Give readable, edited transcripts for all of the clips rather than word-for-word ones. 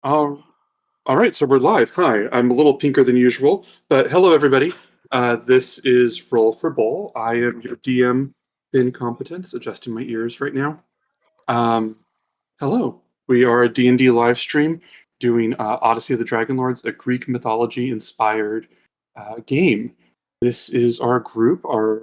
All, all right, so we're live. Hi, I'm a little pinker than usual, but hello, everybody. This is Roll for Bowl. I am your DM, Ben Competence, adjusting my ears right now. Um, Hello. We are a D&D live stream doing Odyssey of the Dragonlords, a Greek mythology-inspired game. This is our group of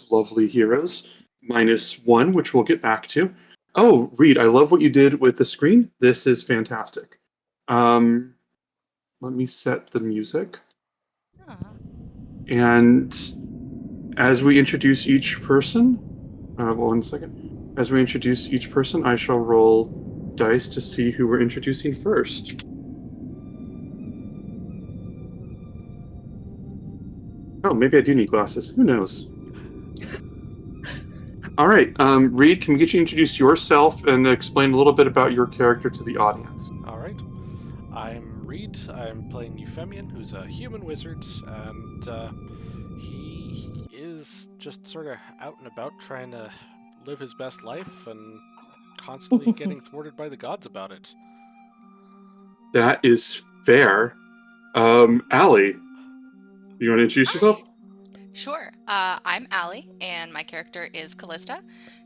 lovely heroes, minus one, which we'll get back to. Oh, Reed, I love what you did with the screen. This is fantastic. Um, Let me set the music. Aw. And as we introduce each person, one second. As we introduce each person, I shall roll dice to see who we're introducing first. Oh, maybe I do need glasses. Who knows? All right, Reed, can we get you introduce yourself and explain a little bit about your character to the audience? All right. I'm Reed. I'm playing Euphemian, who's a human wizard, and he is just sort of out and about trying to live his best life and constantly getting thwarted by the gods about it. That is fair. Allie, you want to introduce yourself? Hi. Sure. I'm Allie, and my character is Callista,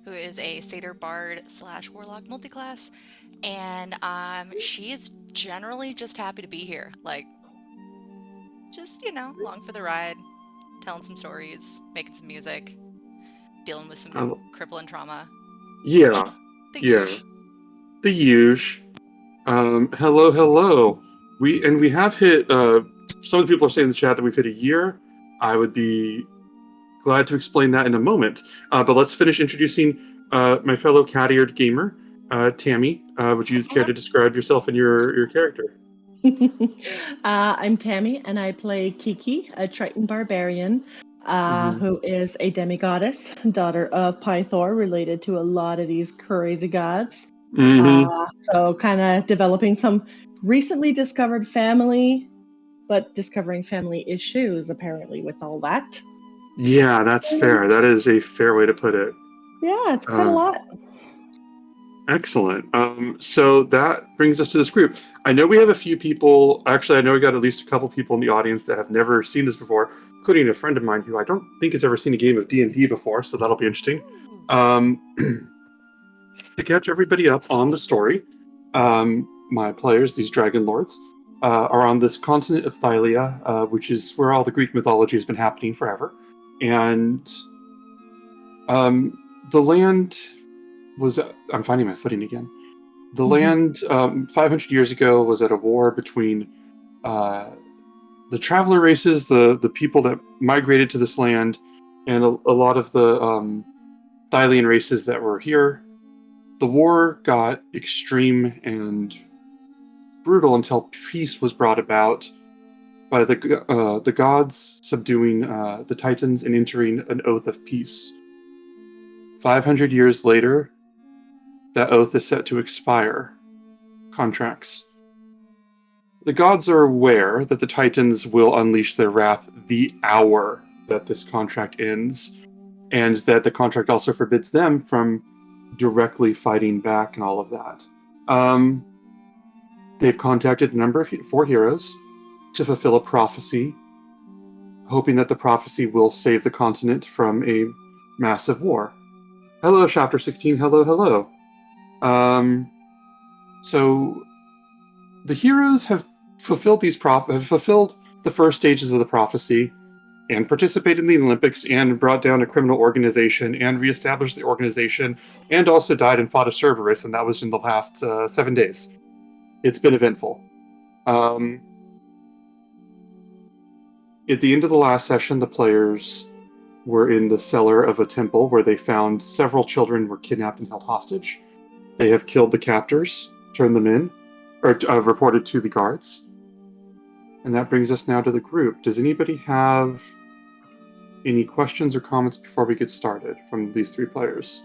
who is a satyr bard slash warlock multiclass. And she is generally just happy to be here. Like, just, along for the ride, telling some stories, making some music, dealing with some Uh, crippling trauma. yeah, The yeah, huge. the huge. Hello, hello. We have hit. Some of the people are saying in the chat that we've hit a year. I would be glad to explain that in a moment. But let's finish introducing my fellow cat-eared gamer, Tammy. Would you care to describe yourself and your character? I'm Tammy, and I play Kiki, a Triton barbarian, Mm-hmm. who is a demigoddess, daughter of Pythor, related to a lot of these crazy gods. Mm-hmm. So, kind of developing some recently discovered family, but discovering family issues apparently with all that. Yeah, that's fair. That is a fair way to put it. Yeah, it's quite a Uh, lot. Excellent. So that brings us to this group. I know we have a few people. Actually, I know we got at least a couple people in the audience that have never seen this before, including a friend of mine who I don't think has ever seen a game of D&D before. So that'll be interesting. Ooh. Um, to catch everybody up on the story, my players, these dragon lords, are on this continent of Thylia, which is where all the Greek mythology has been happening forever, and um, the land was. I'm finding my footing again. The land 500 years ago was at a war between uh, the traveler races, the people that migrated to this land, and a lot of the Thylian races that were here. The war got extreme and brutal until peace was brought about by the gods subduing the Titans and entering an oath of peace. 500 years later, that oath is set to expire. Contracts. The gods are aware that the Titans will unleash their wrath the hour that this contract ends, and that the contract also forbids them from directly fighting back and all of that. Um, they've contacted a number of four heroes to fulfill a prophecy, hoping that the prophecy will save the continent from a massive war. Hello, Chapter 16. Hello, hello. Um, so the heroes have have fulfilled the first stages of the prophecy and participated in the Olympics and brought down a criminal organization and reestablished the organization and also died and fought a Cerberus, and that was in the last 7 days. It's been eventful. Um, at the end of the last session, the players were in the cellar of a temple where they found several children were kidnapped and held hostage. They have killed the captors, turned them in, or reported to the guards. And that brings us now to the group. Does anybody have any questions or comments before we get started from these three players?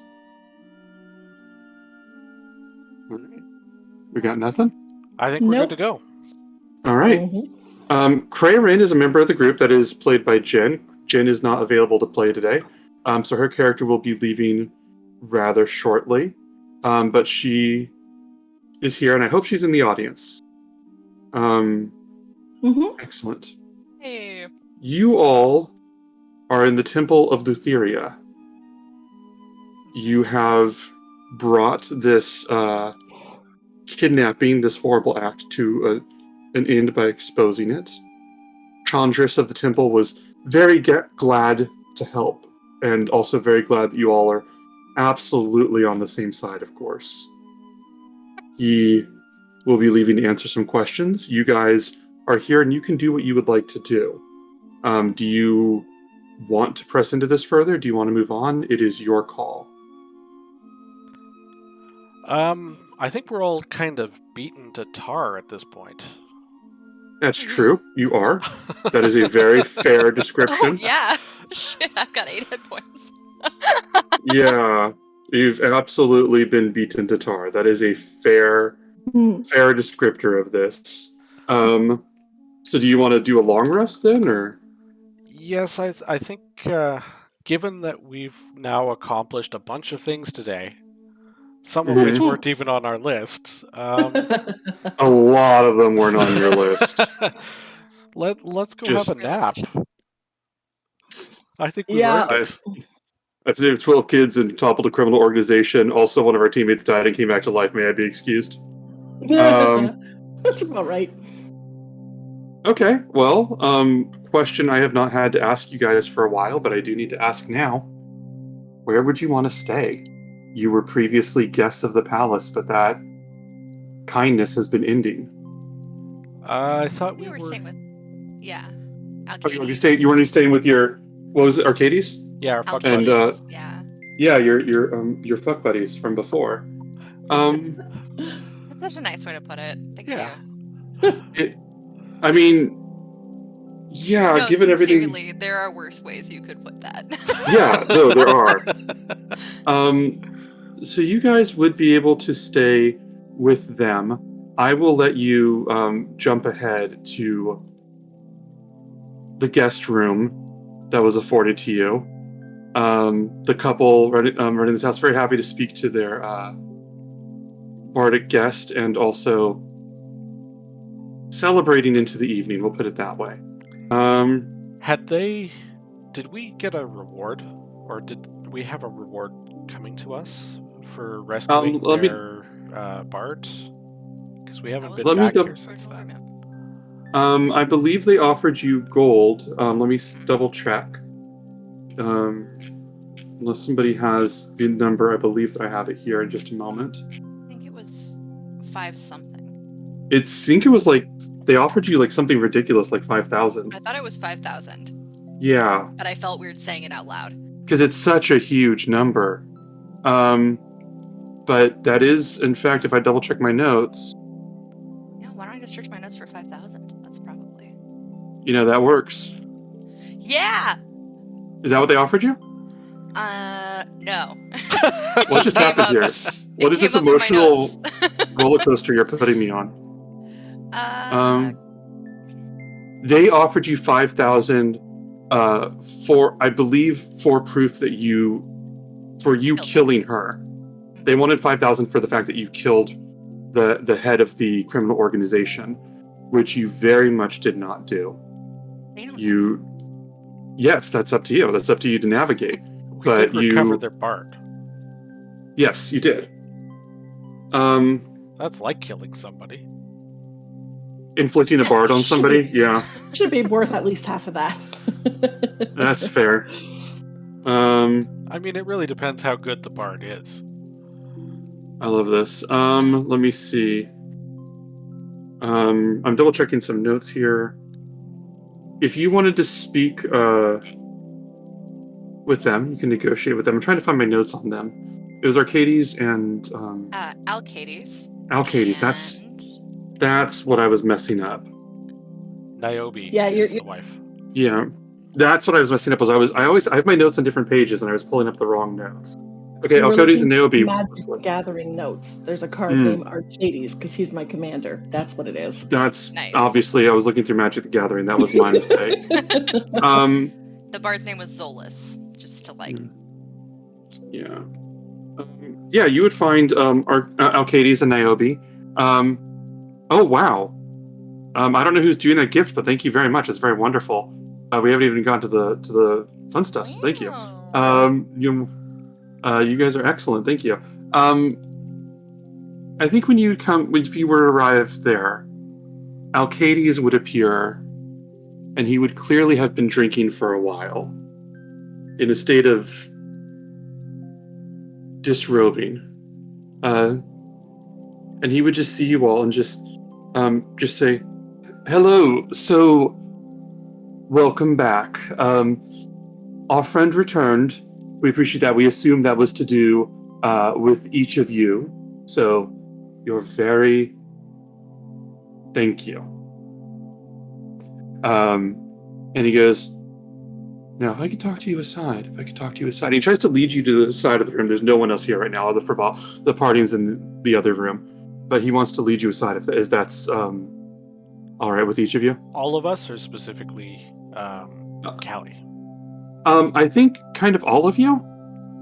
All right. We got nothing? I think we're good to Nope. go. All right. hmm Cray Rin is a member of the group that is played by Jen. Jen is not available to play today, so her character will be leaving rather shortly. But she is here, and I hope she's in the audience. Excellent. Hey. You all are in the Temple of Lutheria. You have brought this kidnapping, this horrible act, to an end by exposing it. Chandris of the temple was very glad to help, and also very glad that you all are absolutely on the same side, of course. He will be leaving to answer some questions. You guys are here, and you can do what you would like to do. Do you want to press into this further? Do you want to move on? It is your call. I think we're all kind of beaten to tar at this point. That's true. You are. That is a very fair description. Oh, yeah. Shit, I've got 8 hit points. Yeah, you've absolutely been beaten to tar. That is a fair descriptor of this. So do you want to do a long rest then, or? Yes, I think given that we've now accomplished a bunch of things today, some of which weren't even on our list. A lot of them weren't on your list. Let's go have a nap. I think we've Yeah. earned it. I've saved 12 kids and toppled a criminal organization. Also, one of our teammates died and came back to life. May I be excused? That's about right. Okay, well, question I have not had to ask you guys for a while, but I do need to ask now. Where would you want to stay? You were previously guests of the palace, but that kindness has been ending. I thought we were staying with... Yeah. Oh, you want to be staying with your... What was it, Arcades? Yeah, our fuck and, buddies. Yeah, your fuck buddies from before. That's such a nice way to put it. Thank you. I mean, yeah, no, given everything... Sincerely, there are worse ways you could put that. Yeah, no, there are. So you guys would be able to stay with them. I will let you jump ahead to the guest room that was afforded to you. The couple running this house, very happy to speak to their bardic guest, and also celebrating into the evening, we'll put it that way. Did we get a reward? Or did we have a reward coming to us for rescuing their bard? Because we haven't been back here since then. I believe they offered you gold. Let me double check. Unless somebody has the number, I believe that I have it here in just a moment. I think it was 5 something. I think it was like, they offered you like something ridiculous, like 5,000. I thought it was 5,000. Yeah. But I felt weird saying it out loud. Because it's such a huge number. But that is, in fact, if I double check my notes. Yeah, why don't I just search my notes for 5,000? That's probably... that works. Yeah! Is that what they offered you? No. What just happened here? What is this emotional roller coaster you're putting me on? They offered you 5,000 for, I believe, for proof that you killing her. They wanted 5,000 for the fact that you killed the head of the criminal organization, which you very much did not do. Yes, that's up to you. That's up to you to navigate. We did recover their bard. Yes, you did. That's like killing somebody. Inflicting a bard on somebody? Yeah. Should be worth at least half of that. That's fair. I mean, it really depends how good the bard is. I love this. Let me see. I'm double checking some notes here. If you wanted to speak with them, you can negotiate with them. I'm trying to find my notes on them. It was Arcades and Alcades. Alcades. That's what I was messing up. Niobe is the wife. Yeah, that's what I was messing up. I have my notes on different pages, and I was pulling up the wrong notes. Okay, Alcades and Niobe. Magic Gathering notes. There's a card named Arcades because he's my commander. That's what it is. That's nice. Obviously, I was looking through Magic the Gathering. That was my mistake. The bard's name was Zolas, just to like. Yeah. Yeah, you would find Alcades and Niobe. Oh wow, I don't know who's doing that gift, but thank you very much. It's very wonderful. We haven't even gone to the fun stuff, so thank you. Wow. You guys are excellent. Thank you. I think if you were to arrive there, Alcades would appear, and he would clearly have been drinking for a while, in a state of disrobing. And he would just see you all and just say, "Hello. So, welcome back. Our friend returned. We appreciate that. We assume that was to do with each of you. So, you're very thank you." And he goes, "Now, if I could talk to you aside, And he tries to lead you to the side of the room. There's no one else here right now. The party's in the other room. But he wants to lead you aside if that's all right with each of you. All of us, or specifically Callie? I think kind of all of you.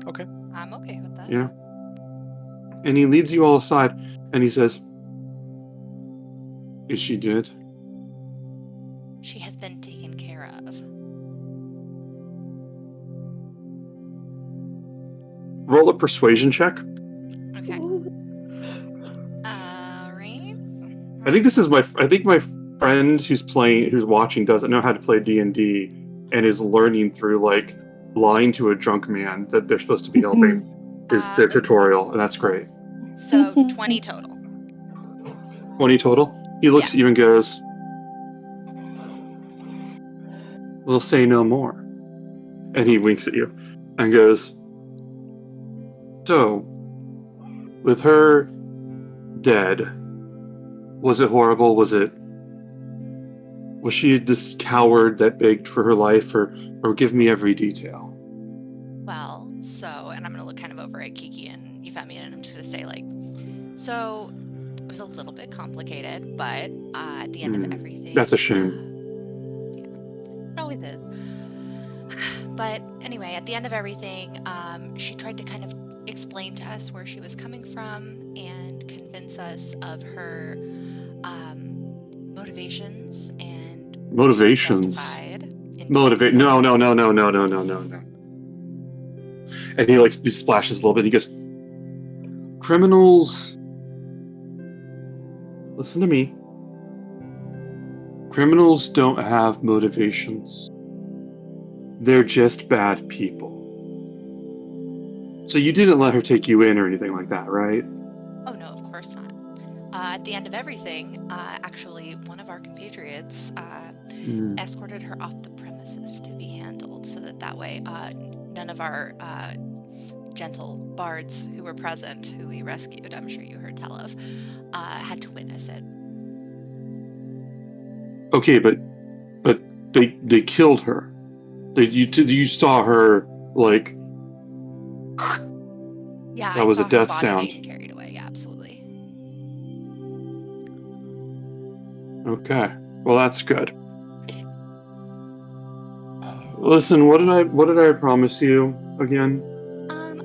Okay. I'm okay with that. Yeah. And he leads you all aside, and he says, "Is she dead?" She has been taken care of. Roll a persuasion check. Okay. Right. I think my friend who's watching doesn't know how to play D&D and is learning through like lying to a drunk man that they're supposed to be helping is their tutorial, and that's great. So 20 total. 20 total. He looks at you and goes, "We'll say no more." And he winks at you and goes, "So, with her dead, was it horrible? Was she this coward that begged for her life, or give me every detail?" Well, so, and I'm going to look kind of over at Kiki and Euphemia, and I'm just going to say, like, so it was a little bit complicated, but at the end of everything... That's a shame. Yeah, it always is. But anyway, at the end of everything, she tried to kind of explain to us where she was coming from and convince us of her motivations and... Motivations? Motivate? No. And he he splashes a little bit. And he goes, "Criminals, listen to me. Criminals don't have motivations. They're just bad people. So you didn't let her take you in or anything like that, right?" Oh, no, of course not. At the end of everything, actually, one of our compatriots escorted her off the premises to be handled, so that way none of our gentle bards who were present, who we rescued, I'm sure you heard tell of, had to witness it. Okay, but they killed her. You saw her, like... Yeah, that was a death body sound. being carried away. Yeah, absolutely. Okay, well that's good. Listen, what did I promise you again?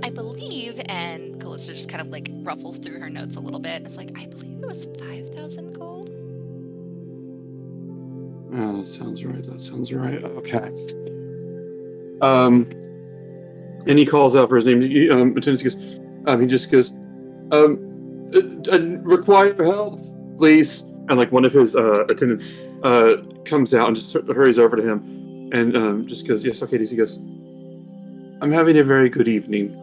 I believe, and Callista just kind of like ruffles through her notes a little bit. It's like, I believe it was 5,000 gold. Oh, that sounds right. Okay. And he calls out for his name. Attendant goes. He just goes, "Require help, please." And like one of his attendants comes out and just hurries over to him and just goes, "Yes, okay." He goes, "I'm having a very good evening,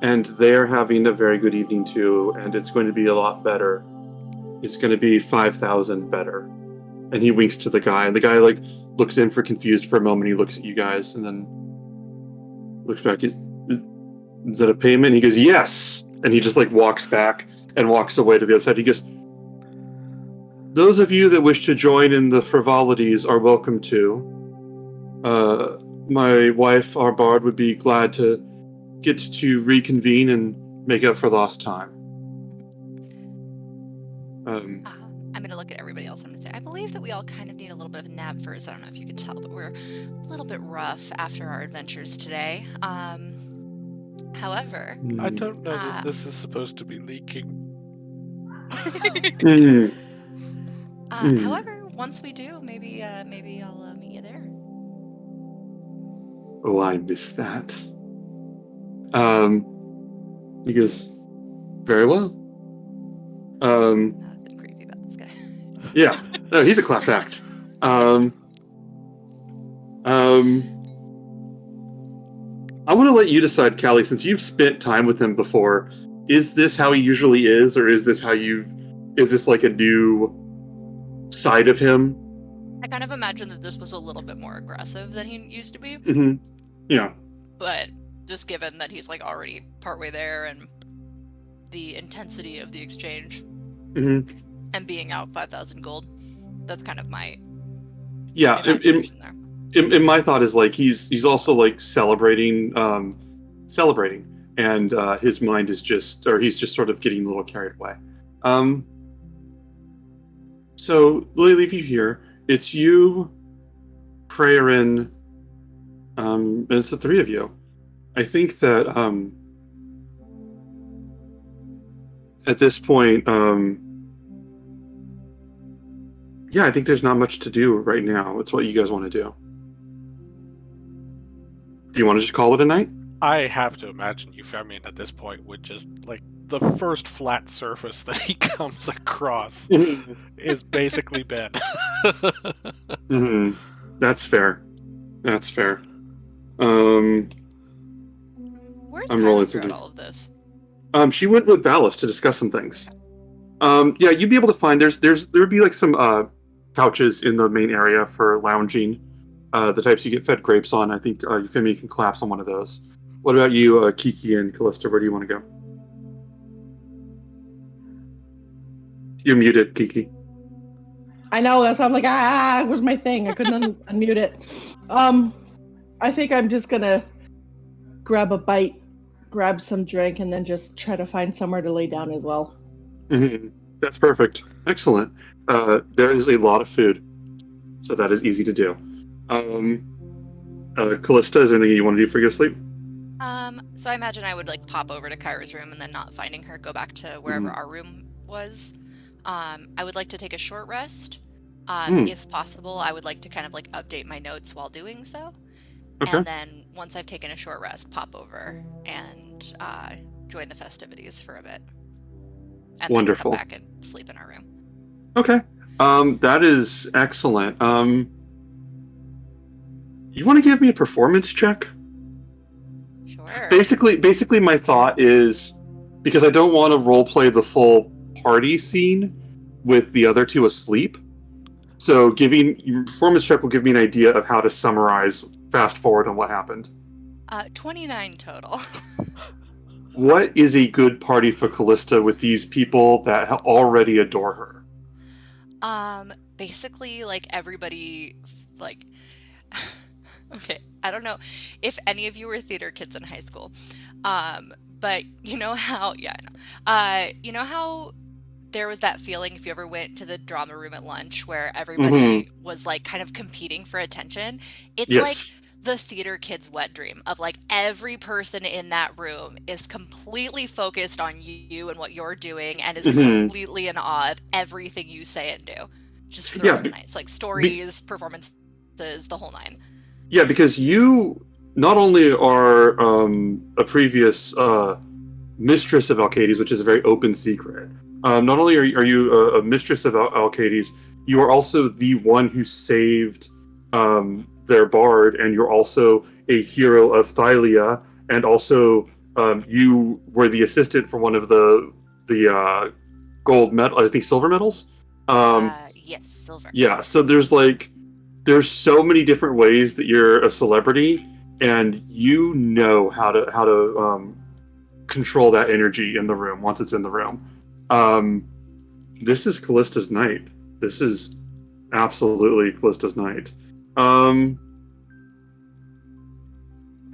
and they're having a very good evening too, and it's going to be a lot better. It's going to be 5,000 better." And he winks to the guy, and the guy like looks in for confused for a moment. He looks at you guys, and then looks back. "Is that a payment?" He goes, "Yes." And he just like walks back and walks away to the other side. He goes, "Those of you that wish to join in the frivolities are welcome to. My wife, our bard, would be glad to get to reconvene and make up for lost time." I'm going to look at everybody else. I'm going to say, I believe that we all kind of need a little bit of a nap first. I don't know if you can tell, but we're a little bit rough after our adventures today. However... I don't know that this is supposed to be leaking. However, once we do, maybe I'll meet you there. Oh, I missed that. He goes, very well. Nothing creepy about this guy. Yeah, no, he's a class act. I want to let you decide, Callie, since you've spent time with him before. Is this how he usually is, or is this like a new side of him? I kind of imagine that this was a little bit more aggressive than he used to be. Mm-hmm. Yeah. But just given that he's like already partway there and the intensity of the exchange and being out 5,000 gold, that's kind of my imagination there. In my thought is like he's also like celebrating, and his mind is he's just sort of getting a little carried away. So let me leave you here. It's you, Prayerin, and it's the three of you. I think that at this point, I think there's not much to do right now. It's what you guys want to do. Do you want to just call it a night? I have to imagine Euphemian at this point would just, like, the first flat surface that he comes across is basically bed. Mm-hmm. That's fair. That's fair. Where's I'm Kyla rolling throughout something. all of this? She went with Valis to discuss some things. Yeah, you'd be able to find there'd be like some couches in the main area for lounging. The types you get fed grapes on. I think Euphemia can collapse on one of those. What about you, Kiki and Callista? Where do you want to go? You're muted, Kiki. I know, that's why I'm like, where's my thing? I couldn't unmute it. I think I'm just gonna grab a bite, grab some drink, and then just try to find somewhere to lay down as well. Mm-hmm. That's perfect. Excellent. There is a lot of food, so that is easy to do. Callista, is there anything you want to do for your sleep? So I imagine I would like pop over to Kyra's room and then not finding her, go back to wherever our room was. I would like to take a short rest. If possible, I would like to kind of like update my notes while doing so. Okay. And then once I've taken a short rest, pop over and join the festivities for a bit. And Wonderful. then come back and sleep in our room. Okay. That is excellent. You want to give me a performance check? Sure. Basically, my thought is, because I don't want to roleplay the full party scene with the other two asleep. So giving your performance check will give me an idea of how to summarize, fast forward on what happened. 29 total. What is a good party for Callista with these people that already adore her? Basically, like everybody, like, okay, I don't know if any of you were theater kids in high school, but you know how, you know how there was that feeling if you ever went to the drama room at lunch where everybody was like kind of competing for attention? It's like the theater kid's wet dream of like every person in that room is completely focused on you and what you're doing and is completely in awe of everything you say and do. Just for the rest of the night. So like stories, performances, the whole nine. Yeah, because you not only are a previous mistress of Alcades, which is a very open secret. Not only are you a mistress of Alcades, you are also the one who saved their bard, and you're also a hero of Thylia, and also you were the assistant for one of the gold medal, I think silver medals. Yes, silver. Yeah, so there's so many different ways that you're a celebrity, and you know how to control that energy in the room once it's in the room. This is Callista's night. This is absolutely Callista's night. And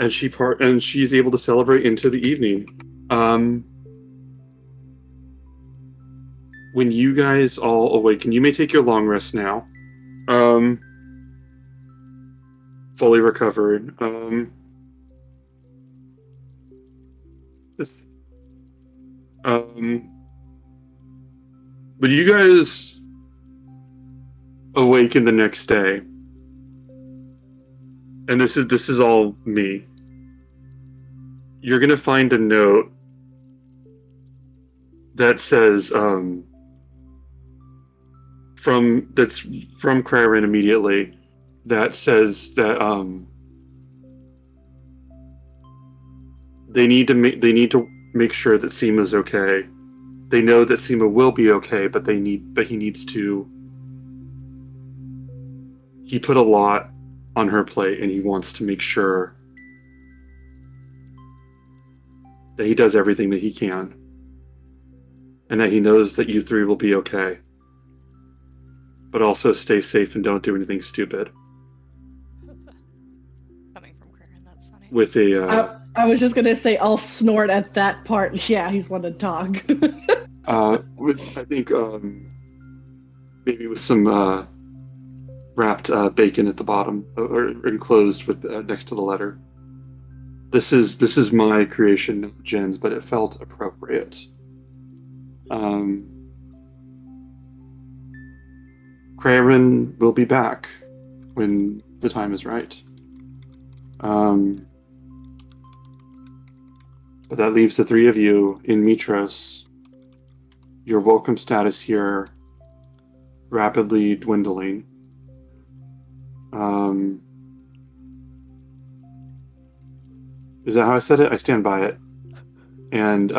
she's able to celebrate into the evening. When you guys all awaken, you may take your long rest now. Fully recovered. But you guys awaken the next day, and this is all me, you're gonna find a note that says from Craren immediately, that says that they need to make sure that Seema's okay. They know that Seema will be okay, but he needs to. He put a lot on her plate, and he wants to make sure that he does everything that he can, and that he knows that you three will be okay. But also stay safe and don't do anything stupid. Coming from Karen, that's funny. With a, I was just gonna say I'll snort at that part. Yeah, he's want to talk. I think maybe with some wrapped bacon at the bottom, or enclosed with next to the letter. This is my creation of Jen's, but it felt appropriate. Craren will be back when the time is right. But that leaves the three of you in Mitros. Your welcome status here rapidly dwindling. Is that how I said it? I stand by it. And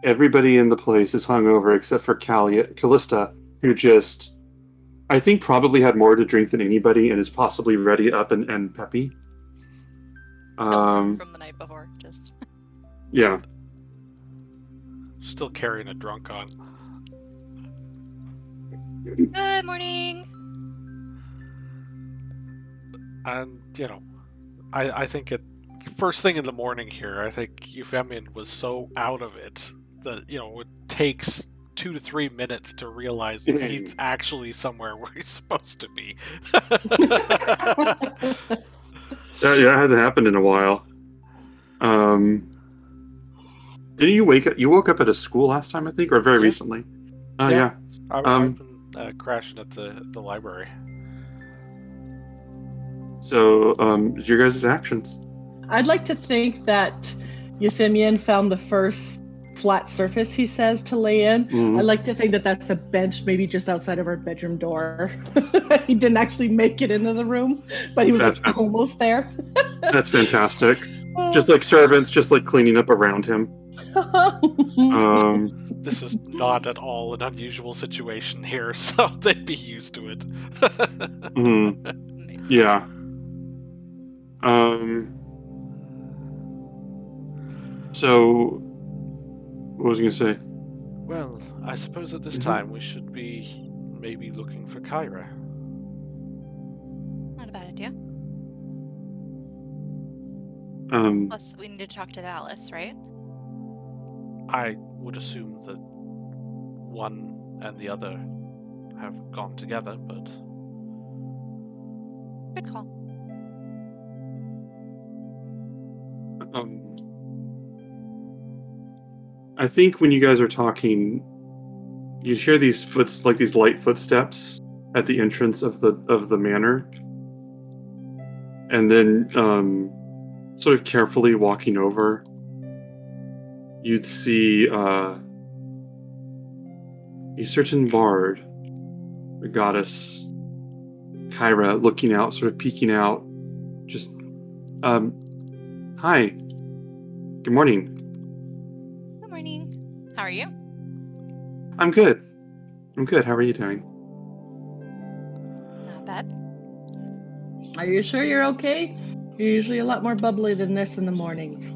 everybody in the place is hungover except for Callista, who just, I think, probably had more to drink than anybody and is possibly ready, up, and peppy. From the night before, just. Yeah. Still carrying a drunk on. Good morning. And, I think first thing in the morning here, I think Euphemian was so out of it that, it takes 2 to 3 minutes to realize he's actually somewhere where he's supposed to be. Yeah, it hasn't happened in a while. Did you wake up? You woke up at a school last time, I think, or very recently? Yeah. I've been crashing at the library. So, your guys' actions? I'd like to think that Euphemian found the first flat surface, he says, to lay in. Mm-hmm. I'd like to think that that's a bench maybe just outside of our bedroom door. He didn't actually make it into the room, but he was almost there. That's fantastic. Just like servants, just like cleaning up around him. This is not at all an unusual situation here, so they'd be used to it. Mm-hmm. Yeah. So, what was I going to say? Well, I suppose at this time we should be maybe looking for Kyra. Not a bad idea. Plus, we need to talk to Alice, right? I would assume that one and the other have gone together, but... Good call. I think when you guys are talking, you hear these these light footsteps at the entrance of the manor, and then sort of carefully walking over, you'd see a certain bard, the goddess Kyra, looking out, sort of peeking out, just hi, good morning. Good morning. How are you? I'm good. How are you doing? Not bad. Are you sure you're okay? You're usually a lot more bubbly than this in the mornings.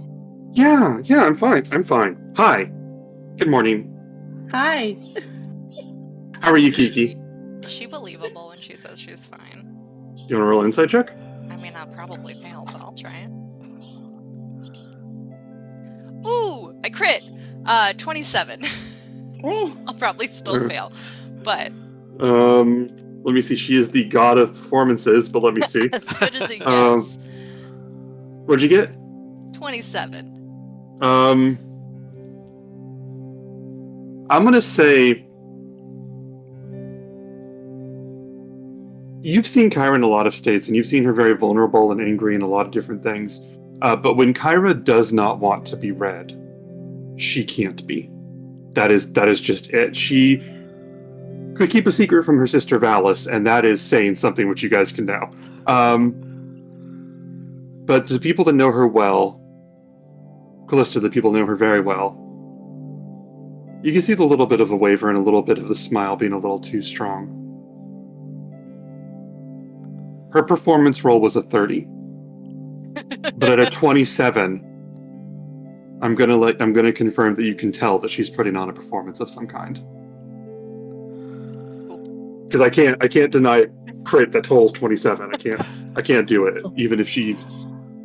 Yeah, I'm fine. Hi. Good morning. Hi. How are you, Kiki? Is she believable when she says she's fine? Do you want to roll an insight check? I mean, I'll probably fail, but I'll try it. Ooh, I crit! 27. I'll probably still fail, but... Let me see. She is the god of performances, but let me see. As good as it gets. What'd you get? 27. I'm going to say you've seen Kyra in a lot of states, and you've seen her very vulnerable and angry and a lot of different things. But when Kyra does not want to be read, she can't be. That is just it. She could keep a secret from her sister Valis, and that is saying something which you guys can know. But the people that know her well, Callista, the people know her very well, you can see the little bit of the waver and a little bit of the smile being a little too strong. Her performance roll was a 30. But at a 27, I'm gonna confirm that you can tell that she's putting on a performance of some kind. Because I can't deny a crit that totals 27. I can't do it, even if she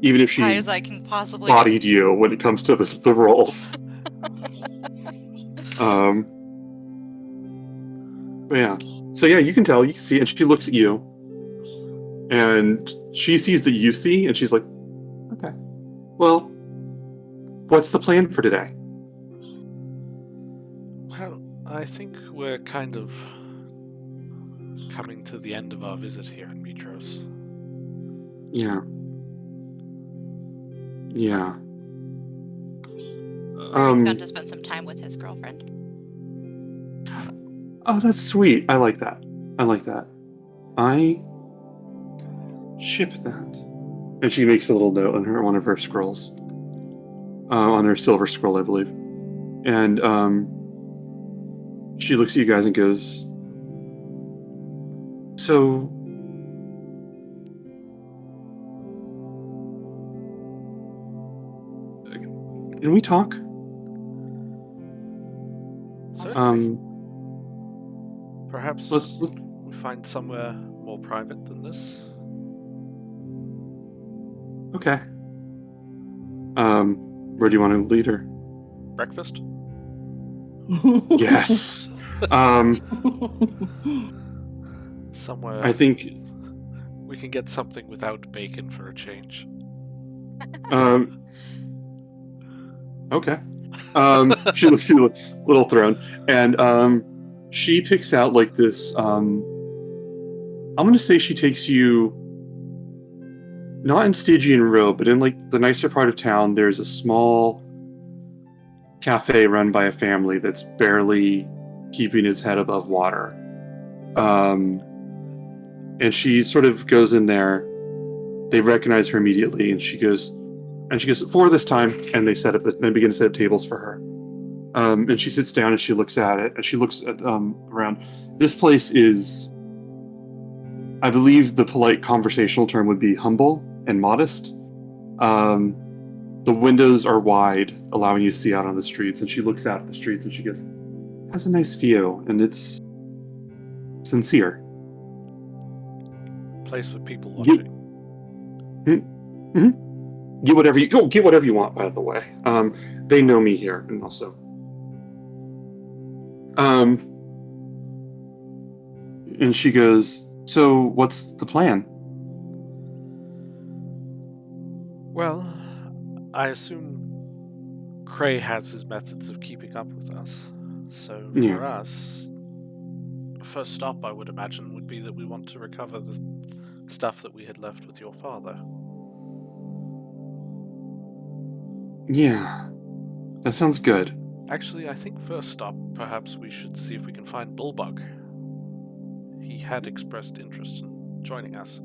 High as I can possibly bodied you when it comes to the rolls. But yeah. So yeah, you can tell, you can see, and she looks at you, and she sees that you see, and she's like, okay, well, what's the plan for today? Well, I think we're kind of coming to the end of our visit here in Mitros. Yeah. He's going to spend some time with his girlfriend. Oh, that's sweet. I like that. I ship that. And she makes a little note on one of her scrolls. On her silver scroll, I believe. And she looks at you guys and goes, so can we talk? Certainly. Perhaps Let's we find somewhere more private than this. okay. Where do you want to lead her? Breakfast? Yes. Somewhere I think we can get something without bacon for a change. Okay. She looks at a little throne, and she picks out like this. I'm going to say she takes you not in Stygian Row, but in like the nicer part of town. There's a small cafe run by a family that's barely keeping its head above water. And she sort of goes in there. They recognize her immediately, and she goes, for this time, and they begin to set up tables for her. And she sits down and she looks at it, and she looks at around. This place is, I believe, the polite conversational term would be humble and modest. The windows are wide, allowing you to see out on the streets. And she looks out at the streets and she goes, "Has a nice view, and it's sincere." Place for people watching. Get whatever you want. By the way, they know me here, and also, and she goes, "So, what's the plan?" Well, I assume Cray has his methods of keeping up with us. So for us, first stop, I would imagine, would be that we want to recover the stuff that we had left with your father. Yeah, that sounds good. Actually, I think first stop, perhaps we should see if we can find Bullbug. He had expressed interest in joining us.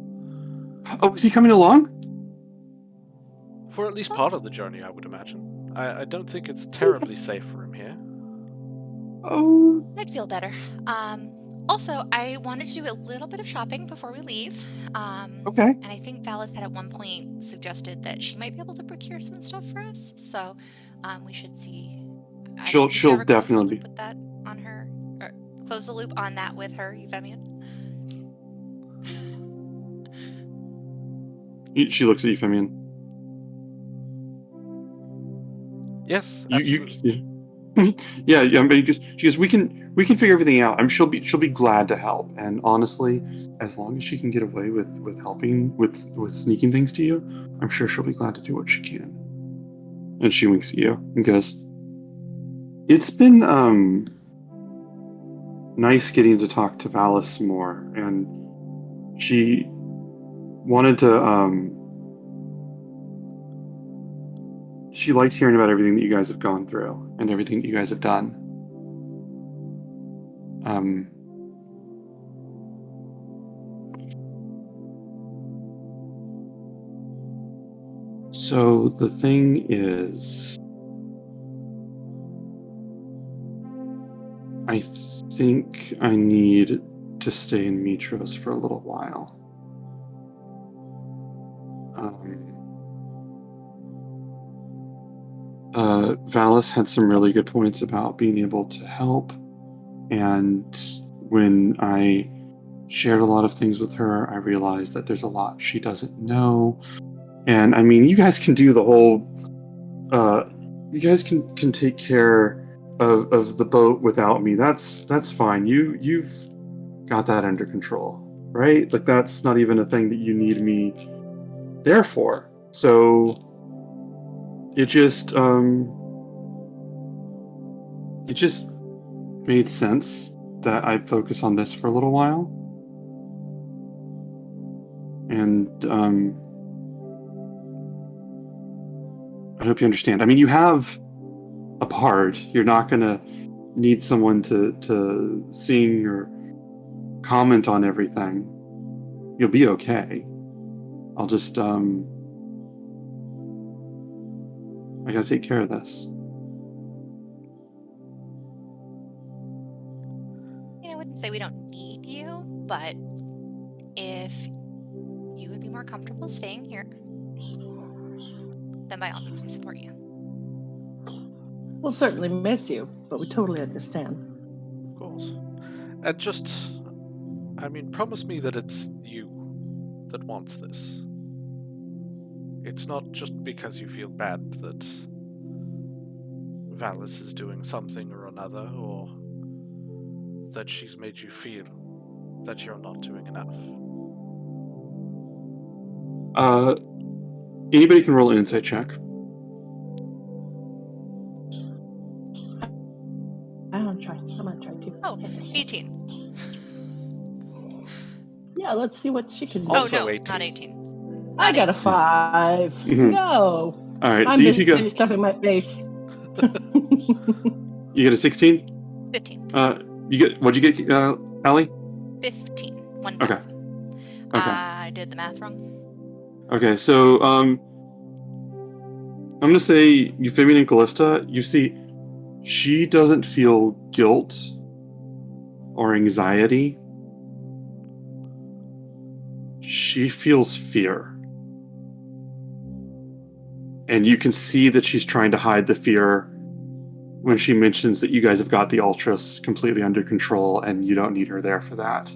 Oh, is he coming along? For at least part of the journey, I would imagine. I don't think it's terribly safe for him here. Oh. I'd feel better. Also, I wanted to do a little bit of shopping before we leave. Okay. And I think Valis had at one point suggested that she might be able to procure some stuff for us. So we should see. She'll definitely put that on her, or close the loop on that with her, Euphemian. She looks at Euphemian. Yes, absolutely. Yeah. I mean, she goes, we can figure everything out. She'll be glad to help. And honestly, as long as she can get away with helping with sneaking things to you, I'm sure she'll be glad to do what she can. And she winks at you and goes, "It's been nice getting to talk to Valis more, and she wanted to. She liked hearing about everything that you guys have gone through and everything that you guys have done. So the thing is, I think I need to stay in Mitros for a little while. Valis had some really good points about being able to help, and when I shared a lot of things with her, I realized that there's a lot she doesn't know. And I mean, you guys can do the whole. You guys can take care of the boat without me. That's fine. You've got that under control, right? Like that's not even a thing that you need me there for. So it just made sense that I focus on this for a little while. And I hope you understand. I mean, you have a part. You're not going to need someone to sing or comment on everything. You'll be okay. I'll just, I got to take care of this. I wouldn't say we don't need you, but if you would be more comfortable staying here, then by all means we support you. We'll certainly miss you, but we totally understand. Of course. And just, I mean, promise me that it's you that wants this. It's not just because you feel bad that Valis is doing something or another, or that she's made you feel that you're not doing enough. Anybody can roll an insight check. I'm gonna try to. Oh, 18. Yeah, let's see what she can do. Also oh, no, 18. not 18. I Not got a 5. Mhm. No. All right, I'm so you busy got stuffing my face. you get a 16. 15. What'd you get, Allie? 15. 1 Okay. 5. Okay. I did the math wrong. Okay, so I'm gonna say Euphemian and Callista, you see, she doesn't feel guilt or anxiety. She feels fear. And you can see that she's trying to hide the fear when she mentions that you guys have got the Ultras completely under control and you don't need her there for that.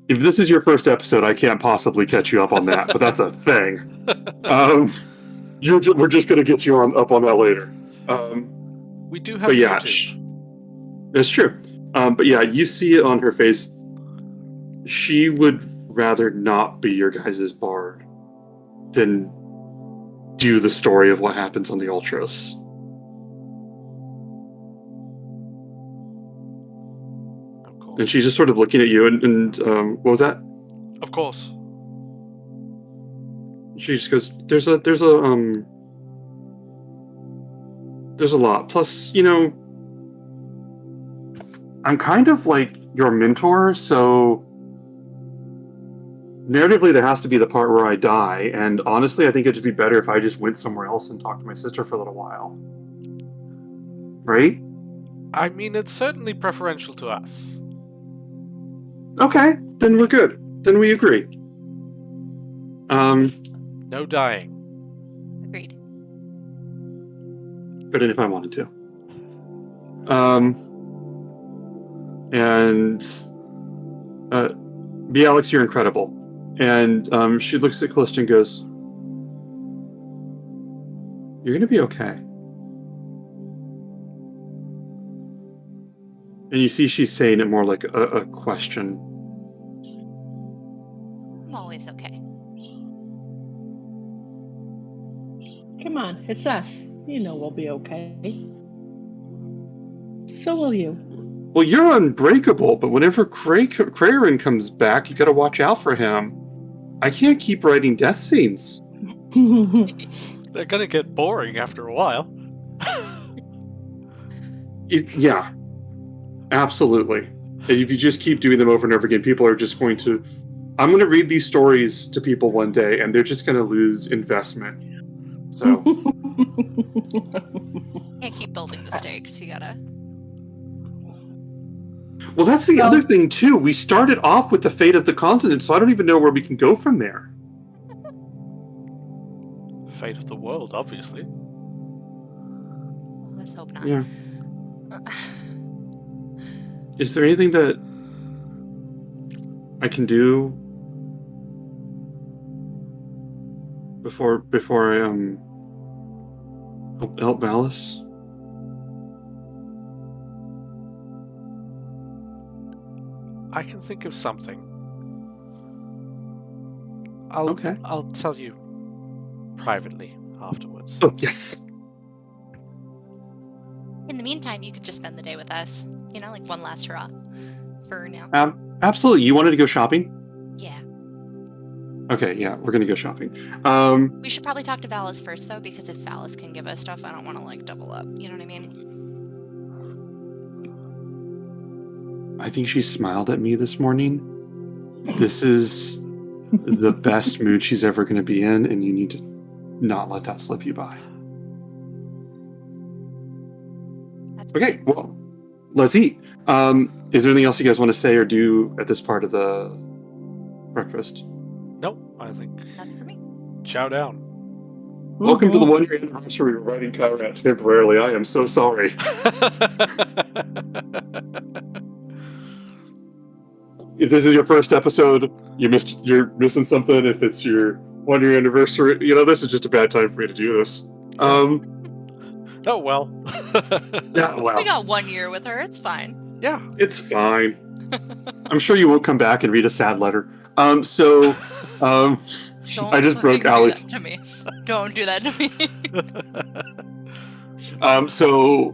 If this is your first episode, I can't possibly catch you up on that, but that's a thing. We're just going to get you up on that later. We do have but yeah, YouTube. it's true. But yeah, you see it on her face. She would rather not be your guys' bard than do the story of what happens on the Ultras. Of course. And she's just sort of looking at you, and what was that? Of course. She just goes, "There's a lot. Plus, I'm kind of like your mentor, so narratively there has to be the part where I die. And honestly, I think it'd just be better if I just went somewhere else and talked to my sister for a little while, right? I mean, it's certainly preferential to us. Okay, then we're good. Then we agree. No dying. Agreed. But if I wanted to. And B. Alex, you're incredible. And she looks at Callista and goes, "You're going to be okay." And you see she's saying it more like a question. I'm always okay. Come on, it's us. You know we'll be okay. So will you. Well, you're unbreakable, but whenever Krarin comes back, you gotta watch out for him. I can't keep writing death scenes. They're gonna get boring after a while. Yeah, absolutely. And if you just keep doing them over and over again, people are just going to... I'm going to read these stories to people one day, and they're just going to lose investment. So... Can't keep building the stakes. You gotta. Well, that's the other thing, too. We started off with the fate of the continent, so I don't even know where we can go from there. The fate of the world, obviously. Let's hope not. Yeah. Is there anything that I can do before I help Valis? I can think of something. Okay. I'll tell you privately afterwards. Oh, yes. In the meantime, you could just spend the day with us. You know, like one last hurrah for now. Absolutely. You wanted to go shopping? Yeah. Okay, yeah, we're gonna go shopping. We should probably talk to Valis first, though, because if Valis can give us stuff, I don't want to, like, double up. You know what I mean? I think she smiled at me this morning. This is the best mood she's ever gonna be in, and you need to not let that slip you by. That's Okay, well, let's eat. Is there anything else you guys want to say or do at this part of the breakfast? Nope, I think nothing for me. chow down. Welcome to the 1 year anniversary of writing Kyrat temporarily. I am so sorry. If this is your first episode, you're missing something. If it's your 1 year anniversary, this is just a bad time for me to do this. Oh well. Yeah, well. We got 1 year with her. It's fine. Yeah. It's fine. I'm sure you won't come back and read a sad letter. I just broke Allie's. To me. Don't do that to me. So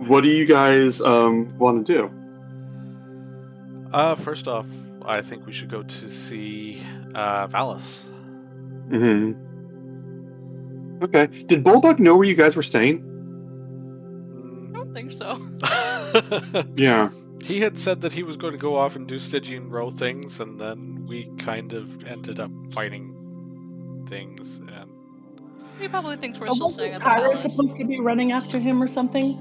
what do you guys want to do? First off, I think we should go to see Valis. Mm-hmm. Okay. Did Bulbug know where you guys were staying? I don't think so. Yeah. He had said that he was going to go off and do Stygian row things, and then we kind of ended up fighting things. And He probably thinks we're still staying at the Kyra palace. supposed to be running after him or something?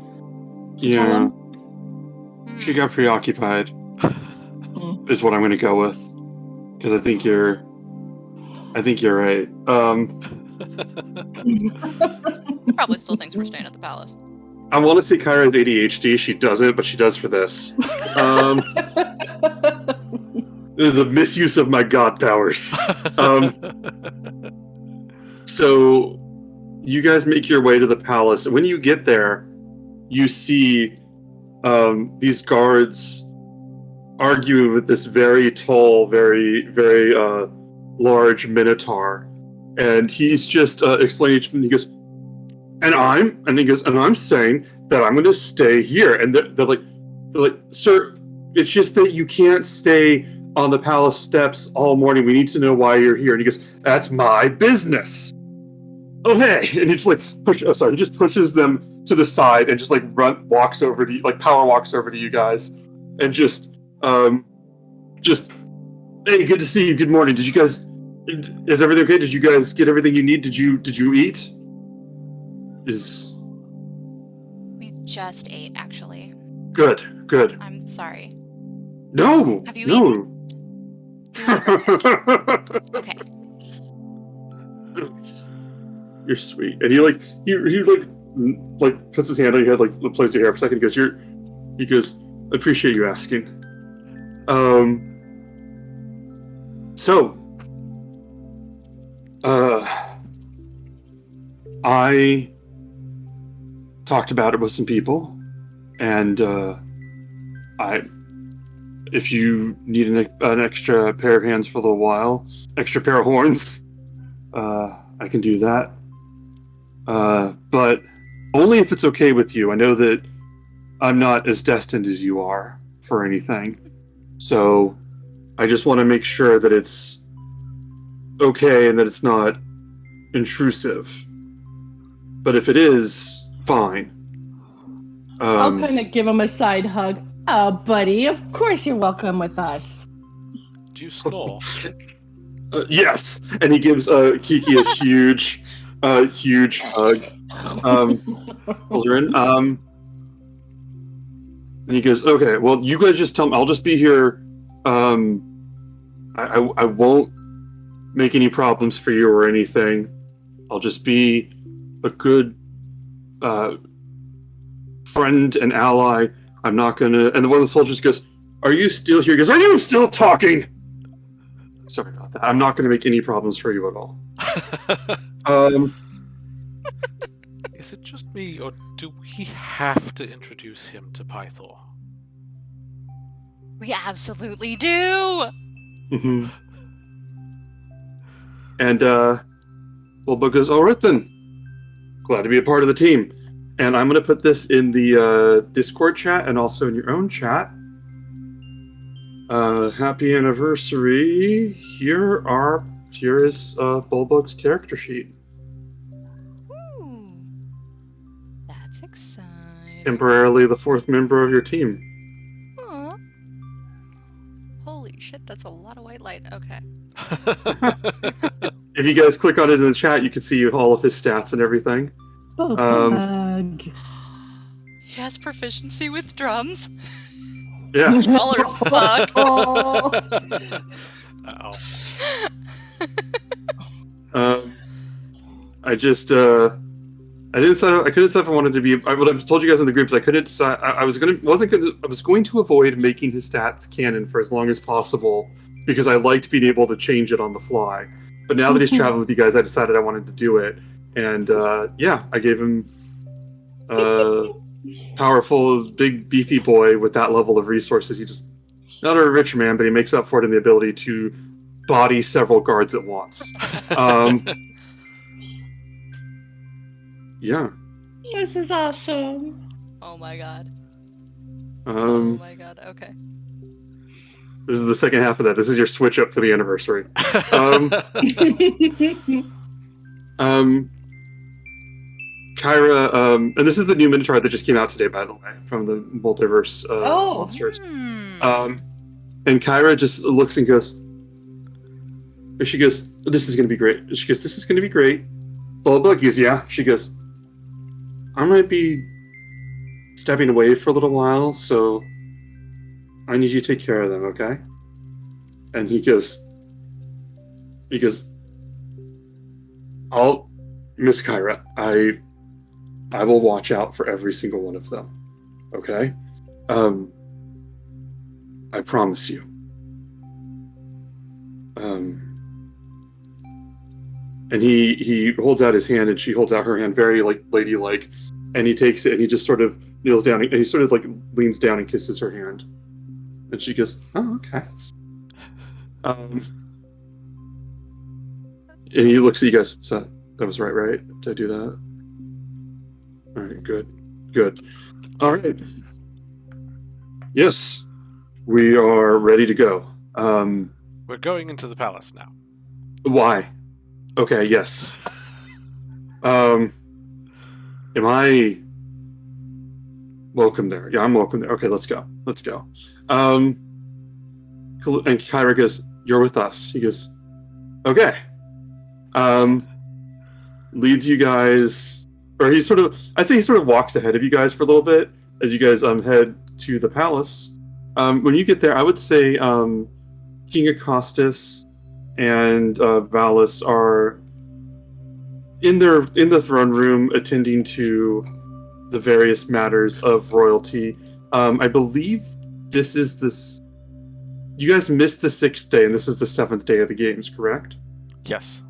Yeah. Hmm. She got preoccupied, is what I'm going to go with. Because I think you're right. He probably still thinks we're staying at the palace. I want to say Kyra's ADHD. She doesn't, but she does for this. This is a misuse of my god powers. So you guys make your way to the palace. When you get there, you see these guards arguing with this very tall, very, very large minotaur. And he's just explaining to them, he goes, and I'm saying that I'm going to stay here. And they're like, sir, it's just that you can't stay on the palace steps all morning. We need to know why you're here. And he goes, that's my business. Okay. And he just pushes them to the side and just walks over to you, power walks over to you guys and just, hey, good to see you. Good morning. Is everything okay? Did you guys get everything you need? Did you eat? We just ate, actually. Good. I'm sorry. No. Have you eaten? Do you want breakfast? Okay. You're sweet. And he puts his hand on your head, plays your hair for a second. He goes, I appreciate you asking. I talked about it with some people, and if you need an extra pair of hands for a little while, extra pair of horns, I can do that. But only if it's okay with you. I know that I'm not as destined as you are for anything. So I just want to make sure that it's okay and that it's not intrusive. But if it is, fine. I'll kind of give him a side hug. Oh, buddy, of course you're welcome with us. Do you snore? Yes, and he gives Kiki a huge hug. Pulls her in. And he goes, "Okay, well, you guys just tell me. I'll just be here. I won't make any problems for you or anything. I'll just be a good friend and ally. I'm not gonna." And one of the soldiers goes, "Are you still here?" He goes, "Are you still talking?" Sorry about that. I'm not going to make any problems for you at all. Is it just me, or do we have to introduce him to Pythor? We absolutely do! Mm-hmm. And Bulba goes, "All right then. Glad to be a part of the team." And I'm going to put this in the Discord chat and also in your own chat. Happy anniversary. Here is Bulbug's character sheet. Ooh, that's exciting. Temporarily the fourth member of your team. Aw. Holy shit, that's a lot of white light. Okay. If you guys click on it in the chat, you can see all of his stats and everything. Bug. He has proficiency with drums. Yeah. Y'all are fucked. Oh. Uh-oh. I just I didn't decide. I couldn't decide if I wanted to be. What I've told you guys in the groups, I couldn't decide. I was going to avoid making his stats canon for as long as possible because I liked being able to change it on the fly. But now that he's traveling with you guys, I decided I wanted to do it, and yeah, I gave him powerful, big, beefy boy with that level of resources. He just not a rich man, but he makes up for it in the ability to body several guards at once. Yeah. This is awesome. Oh my god. Oh my god, okay. This is the second half of that. This is your switch up for the anniversary. Kyra, and this is the new minotaur that just came out today, by the way, from the multiverse monsters. And Kyra just looks and goes, she goes, "This is going to be great." She goes, "This is going to be great." Bulba goes, "Yeah." She goes, "I might be stepping away for a little while, so I need you to take care of them, okay?" And he goes, "I'll, Miss Kyra, I will watch out for every single one of them, okay? I promise you." And he holds out his hand, and she holds out her hand, very like ladylike, and he takes it and he just sort of kneels down and he sort of like leans down and kisses her hand, and she goes, "Oh, okay." And he looks at you guys. So that was right? Did I do that? All right, good. All right. Yes, we are ready to go. We're going into the palace now. Why? Okay, yes. Am I welcome there? Yeah, I'm welcome there. Okay, let's go. And Kyra goes, "You're with us." He goes, "Okay." Leads you guys, or he sort of walks ahead of you guys for a little bit as you guys head to the palace. When you get there, I would say King Acostus and Valis are in the throne room attending to the various matters of royalty. I believe this is you guys missed the 6th day, and this is the 7th day of the games, correct? Yes.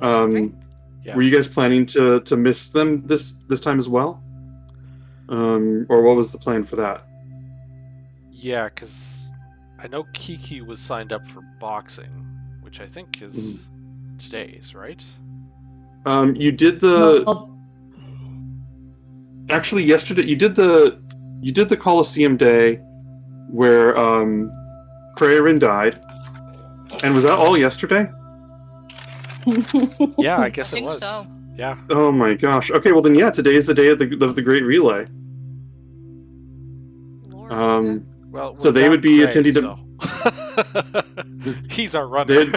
Yeah. Were you guys planning to miss them this time as well? Or what was the plan for that? Yeah, because I know Kiki was signed up for boxing, which I think is today's, right? You did the... Actually, yesterday you did the Coliseum day where Kraerin died, and was that all yesterday? Yeah, I I guess it think was. so. Yeah. Oh my gosh. Okay, well then, yeah, today is the day of the Great Relay. Lord Omega. Well, So they would without be Gray, attending to. so he's our runner. They'd-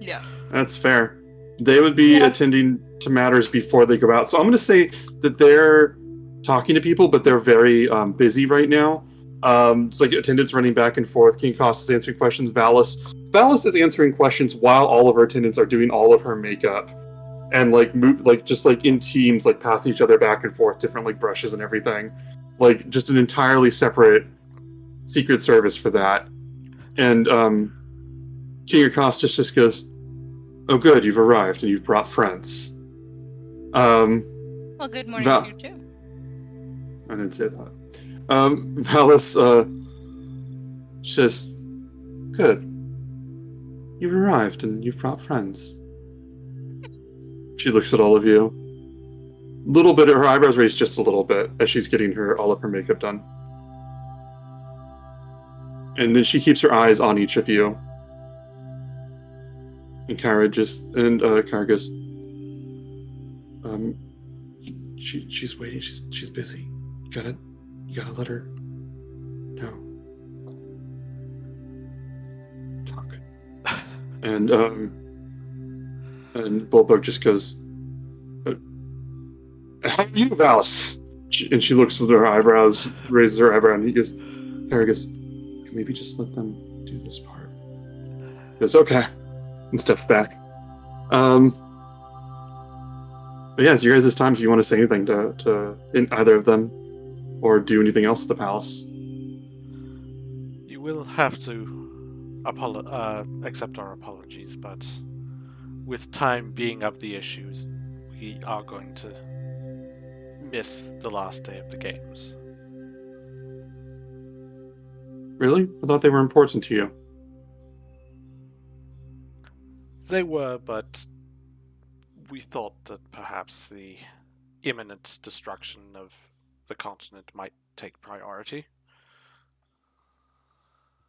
Yeah. That's fair. They would be Yeah. attending to matters before they go out. So I'm going to say that they're talking to people, but they're very busy right now. It's like attendants running back and forth. King Cost is answering questions. Valis is answering questions while all of her attendants are doing all of her makeup, and just like in teams, like passing each other back and forth, different like brushes and everything. Like just an entirely separate secret service for that. And King Acostus just goes, "Oh, good, you've arrived and you've brought friends." Well, good morning Val- to you too. I didn't say that. Valis says, "Good, you've arrived and you've brought friends." She looks at all of you. Little bit, her eyebrows raised just a little bit as she's getting all of her makeup done. And then she keeps her eyes on each of you. And Kara goes, she's waiting. She's busy. You gotta let her know. Talk. And Bulbug just goes, "How are you, Valis?" And she looks with her eyebrows, raises her eyebrow, and Kara goes, "Can maybe just let them do this part?" He goes, "Okay," and steps back. But yeah, it's your guys' time if you want to say anything to in either of them, or do anything else at the palace. You will have to accept our apologies, but with time being of the issues, we are going to miss the last day of the games. Really? I thought they were important to you. They were, but we thought that perhaps the imminent destruction of the continent might take priority.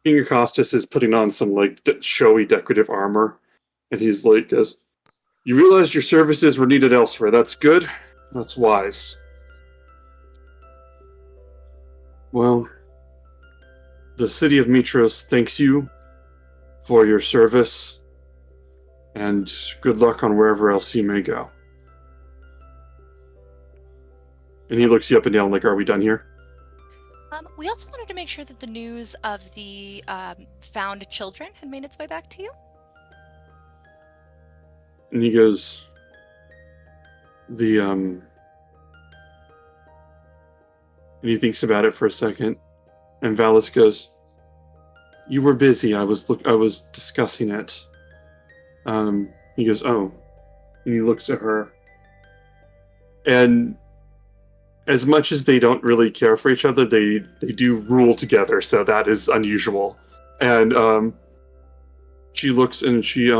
King Acostus is putting on some like showy decorative armor, and he's like, "Goes, you realized your services were needed elsewhere. That's good. That's wise. Well, the city of Mitros thanks you for your service, and good luck on wherever else you may go." And he looks you up and down like, "Are we done here?" We also wanted to make sure that the news of the found children had made its way back to you. And he goes, and he thinks about it for a second, and Valis goes, "You were busy. I was discussing it." He goes, "Oh," and he looks at her, and as much as they don't really care for each other, they do rule together, so that is unusual. And she looks and she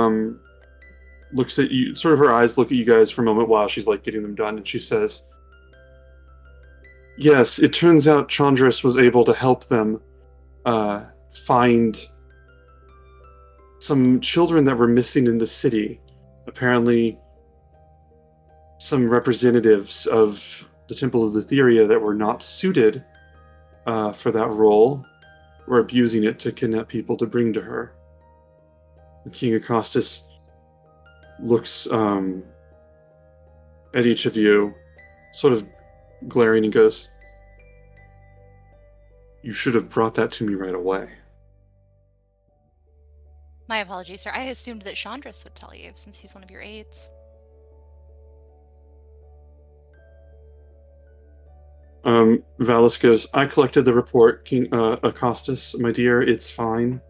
looks at you, sort of her eyes look at you guys for a moment while she's like getting them done, and she says, "Yes, it turns out Chandris was able to help them find some children that were missing in the city. Apparently, some representatives of the Temple of Letheria that were not suited for that role were abusing it to kidnap people to bring to her." And King Acostus looks at each of you, sort of glaring, and goes, "You should have brought that to me right away." My apologies, sir. I assumed that Chandris would tell you, since he's one of your aides. Valis goes, "I collected the report, King Acostus. My dear, it's fine.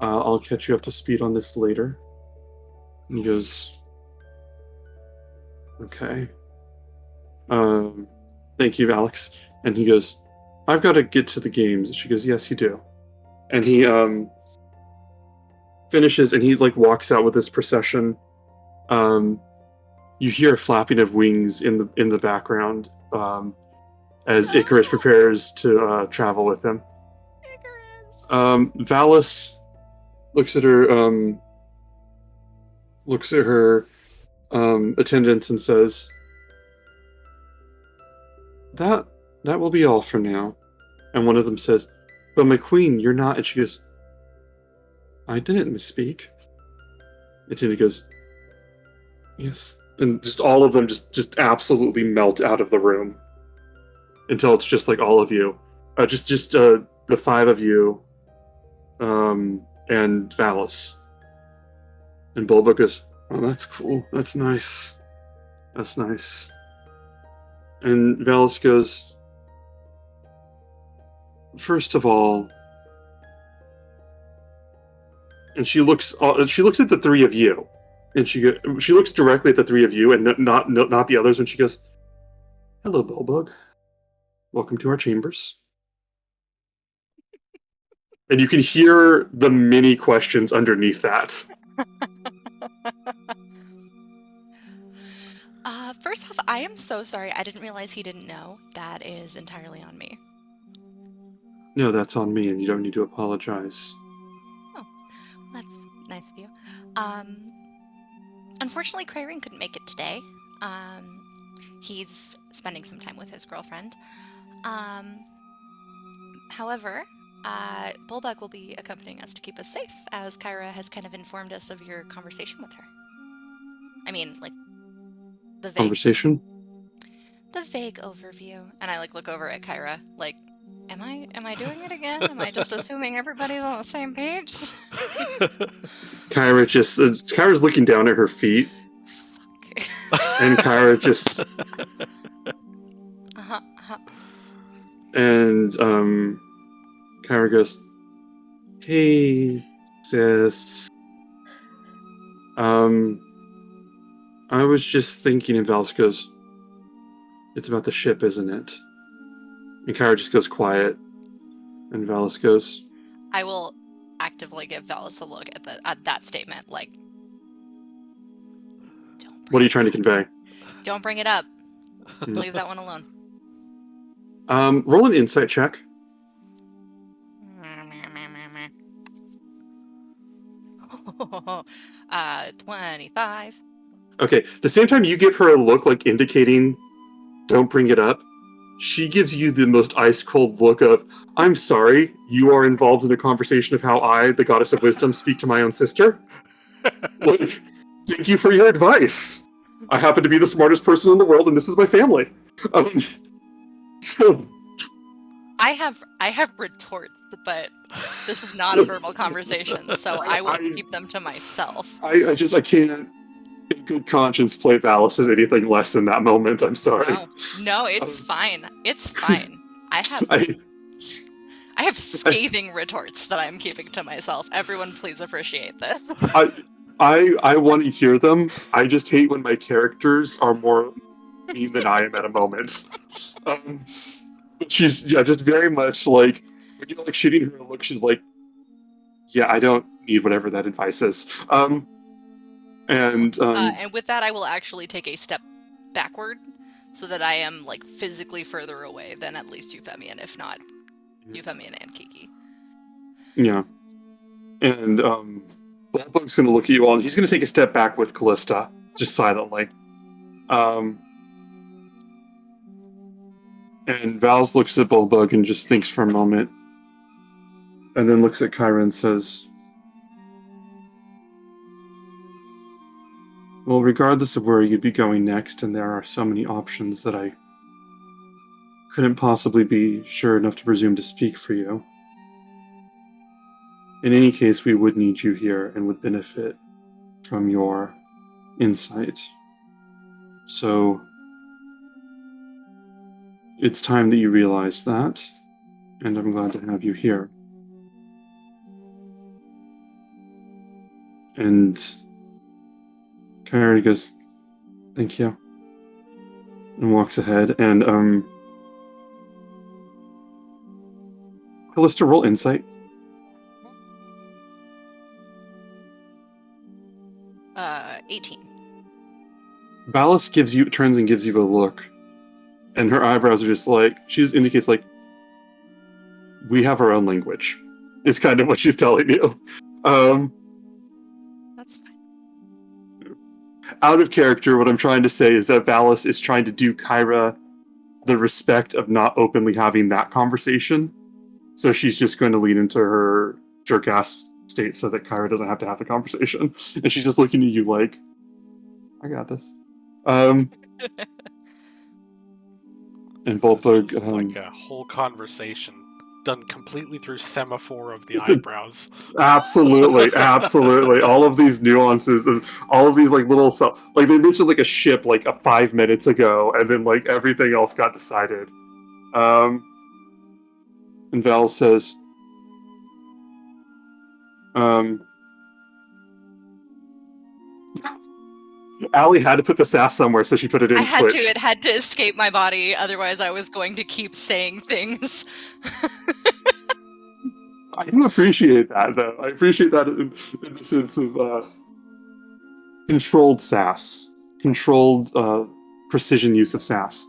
I'll catch you up to speed on this later." And he goes, "Okay. Thank you, Alex." And he goes, "I've got to get to the games." She goes, "Yes, you do." And he finishes, and he like walks out with this procession. You hear a flapping of wings in the background as Icarus prepares to travel with him. Icarus. Valis looks at her attendants and says, That will be all for now. And one of them says, But my queen, you're not. And she goes, I didn't misspeak. And Tina goes, Yes. And just all of them just absolutely melt out of the room until it's just like all of you. Just the five of you and Valis. And Bulba goes, Oh, that's cool. That's nice. That's nice. And Valis goes, First of all, and she looks at the three of you, and she looks directly at the three of you, and not the others. When she goes, "Hello, Bulbug. Welcome to our chambers." And you can hear the many questions underneath that. First off, I am so sorry. I didn't realize he didn't know. That is entirely on me. No, that's on me, and you don't need to apologize. Oh, that's nice of you. Unfortunately, Crayring couldn't make it today. He's spending some time with his girlfriend. However, Bulbug will be accompanying us to keep us safe, as Kyra has kind of informed us of your conversation with her. I mean, like, the vague... Conversation? The vague overview. And I, look over at Kyra, am I doing it again? Am I just assuming everybody's on the same page? Kyra's looking down at her feet. Fuck. And Kyra just... And, Kyra goes, Hey, sis. I was just thinking, and Valis goes, It's about the ship, isn't it? And Kyra just goes quiet. And Valis goes, I will actively give Valis a look at that statement, What are you trying to convey? Don't bring it up. Leave that one alone. Roll an insight check. 25. Okay, the same time you give her a look indicating don't bring it up, she gives you the most ice-cold look of, I'm sorry, you are involved in a conversation of how I, the goddess of wisdom, speak to my own sister? Thank you for your advice. I happen to be the smartest person in the world, and this is my family. So... I have retorts, but this is not a verbal conversation, so I will keep them to myself. I can't, in good conscience, play Valis as anything less in that moment. I'm sorry. No, it's fine. It's fine. I have scathing retorts that I'm keeping to myself. Everyone, please appreciate this. I want to hear them. I just hate when my characters are more mean than I am at a moment. She's just very much when you're shooting her a look, she's like, yeah, I don't need whatever that advice is. And with that, I will actually take a step backward so that I am physically further away than at least Euphemian, if not Euphemian and Kiki. Yeah. And Bulbug's going to look at you all, and he's going to take a step back with Callista, just silently. And Vals looks at Bulbug and just thinks for a moment, and then looks at Kyra and says, Well, regardless of where you'd be going next, and there are so many options that I couldn't possibly be sure enough to presume to speak for you. In any case, we would need you here and would benefit from your insight. So, it's time that you realize that, and I'm glad to have you here. And Kyra goes, Thank you, and walks ahead, and Callista, roll insight. 18. Ballas turns and gives you a look, and her eyebrows are just like, she indicates like, we have our own language, is kind of what she's telling you. That's fine. Out of character, what I'm trying to say is that Ballas is trying to do Kyra the respect of not openly having that conversation. So she's just going to lean into her jerk-ass state so that Kyra doesn't have to have the conversation. And she's just looking at you like, I got this. And This Bulbug, is just like a whole conversation done completely through semaphore of the eyebrows. absolutely. All of these nuances and all of these like little stuff. Like they mentioned like a ship like 5 minutes ago, and then like everything else got decided. And Val says, Allie had to put the sass somewhere, so she put it in I had Twitch. to. It had to escape my body. Otherwise, I was going to keep saying things. I do appreciate that, though. I appreciate that in the sense of controlled sass, controlled precision use of sass.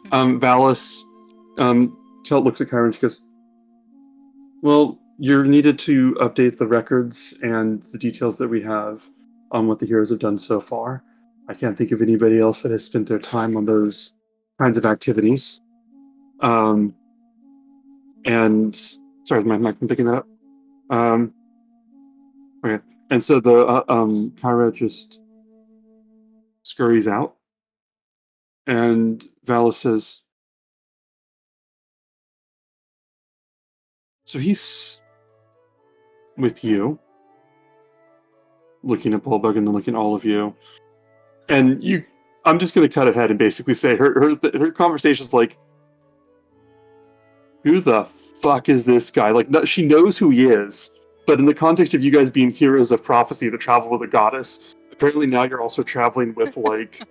Valis looks at Kyra and she goes, well, you're needed to update the records and the details that we have on what the heroes have done so far. I can't think of anybody else that has spent their time on those kinds of activities. And sorry, my mic from picking that up. Okay, and so the Kyra just scurries out, and Valis says, "So he's with you." Looking at Bulbug and then looking at all of you, and you. I'm just going to cut ahead and basically say her conversation's like, "Who the fuck is this guy?" Like, she knows who he is, but in the context of you guys being heroes of prophecy that travel with a goddess, apparently now you're also traveling with like,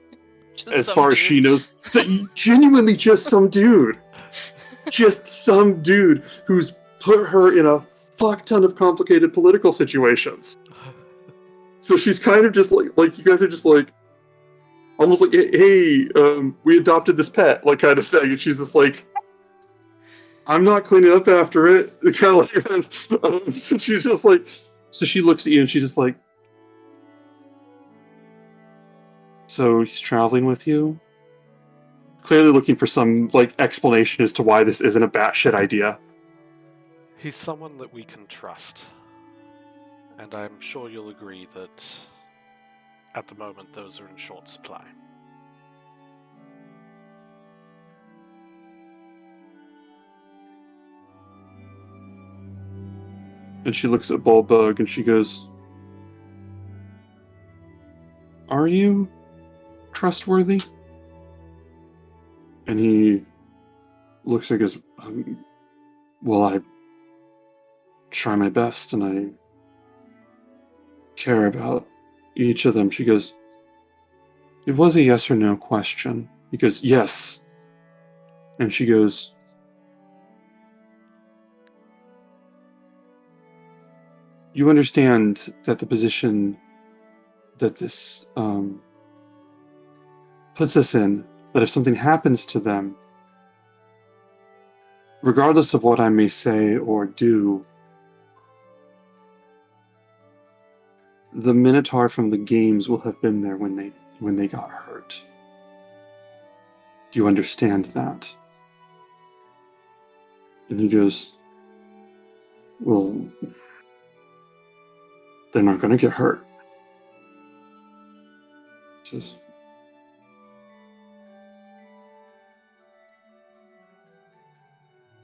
as far as she knows, genuinely just some dude, who's put her in a fuck ton of complicated political situations. So she's kind of just like you guys are just like, almost like, hey, we adopted this pet, like kind of thing, and she's just like, I'm not cleaning up after it. Kind of like, so she's just like, so she looks at you and she's just like, so he's traveling with you? Clearly looking for some like explanation as to why this isn't a batshit idea. He's someone that we can trust. And I'm sure you'll agree that at the moment those are in short supply. And she looks at Bulbug and she goes, are you trustworthy? And he looks and goes, well, I try my best and I care about each of them. She goes, it was a yes or no question. He goes, yes. And she goes, you understand that the position that this puts us in, that if something happens to them, regardless of what I may say or do, the Minotaur from the games will have been there when they got hurt. Do you understand that? And he goes, well, they're not going to get hurt. He says,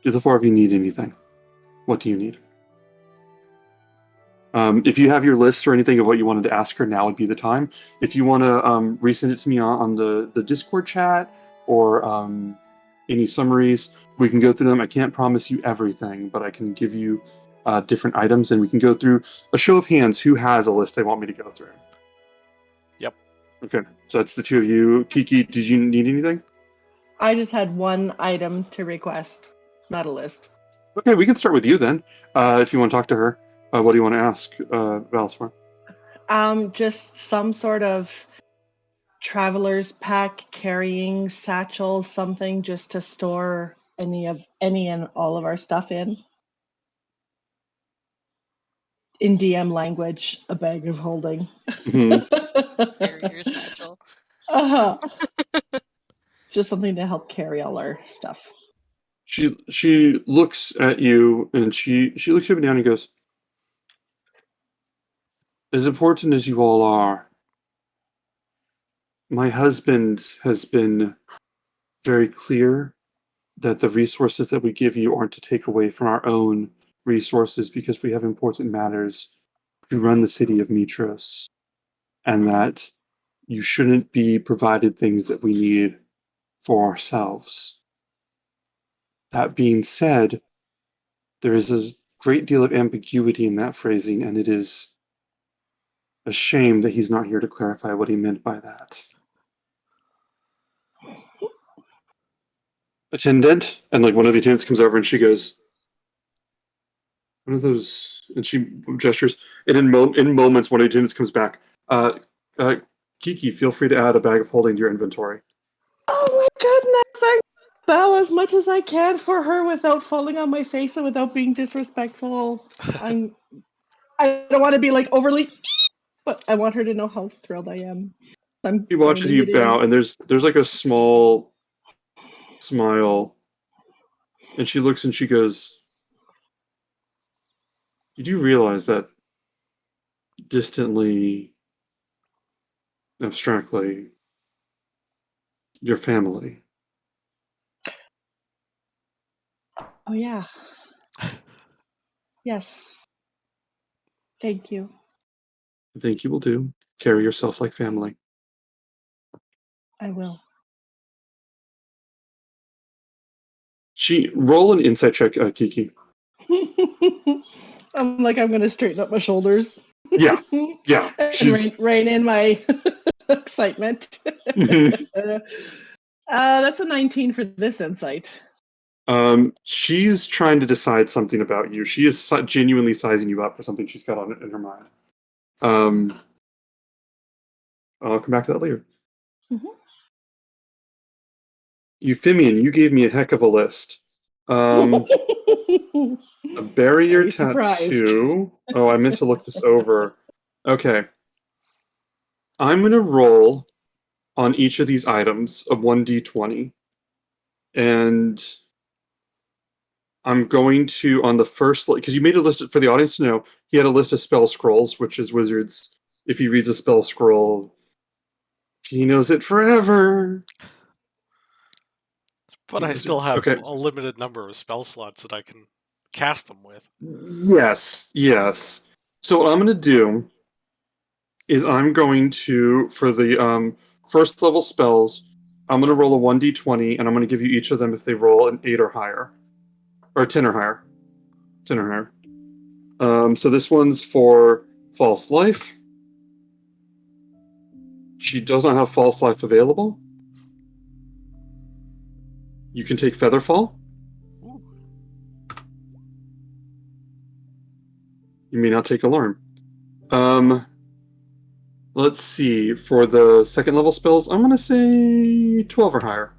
do the four of you need anything? What do you need? If you have your list or anything of what you wanted to ask her, now would be the time. If you want to resend it to me on the Discord chat or any summaries, we can go through them. I can't promise you everything, but I can give you different items, and we can go through a show of hands who has a list they want me to go through. Yep. Okay, so that's the two of you. Kiki, did you need anything? I just had one item to request, not a list. Okay, we can start with you then. If you want to talk to her, what do you want to ask Valis for? Just some sort of traveler's pack, carrying satchel, something just to store any and all of our stuff in. In DM language, a bag of holding. Mhm. Carry your satchel. Uh-huh. Just something to help carry all our stuff. She looks at you and she looks you up and down and goes, as important as you all are, my husband has been very clear that the resources that we give you aren't to take away from our own resources because we have important matters to run the city of Mitros, and that you shouldn't be provided things that we need for ourselves. That being said, there is a great deal of ambiguity in that phrasing, and it is a shame that he's not here to clarify what he meant by that. Attendant? And like one of the attendants comes over and she goes, one of those, and she gestures, and in moments one of the attendants comes back, uh, Kiki, feel free to add a bag of holding to your inventory. Oh my goodness! I bow as much as I can for her without falling on my face and without being disrespectful. I don't want to be like overly, but I want her to know how thrilled I am. I'm He watches phoning you it bow, in. and there's like a small smile, and she looks and she goes, you do realize that distantly, abstractly, your family. Oh yeah. Yes. Thank you. I think you will do. Carry yourself like family. I will. She roll an insight check, Kiki. I'm gonna straighten up my shoulders. Yeah, yeah. And She's rein in my excitement. That's a 19 for this insight. she's trying to decide something about you. She is genuinely sizing you up for something she's got on in her mind. I'll come back to that later. Mhm. Euphemian, you gave me a heck of a list. A barrier Very surprised. tattoo. Oh, I meant to look this over. Okay. I'm going to roll on each of these items a 1d20. And I'm going to, on the first, because you made a list for the audience to know, he had a list of spell scrolls, which is wizards. If he reads a spell scroll, he knows it forever. But I still have Okay. a limited number of spell slots that I can cast them with. Yes, yes. So what I'm going to do is I'm going to, for the first level spells, I'm going to roll a 1d20, and I'm going to give you each of them if they roll an 8 or higher. Or 10 or higher. 10 or higher. So this one's for False Life. She does not have False Life available. You can take Featherfall. Ooh. You may not take Alarm. Let's see. For the second level spells, I'm going to say 12 or higher.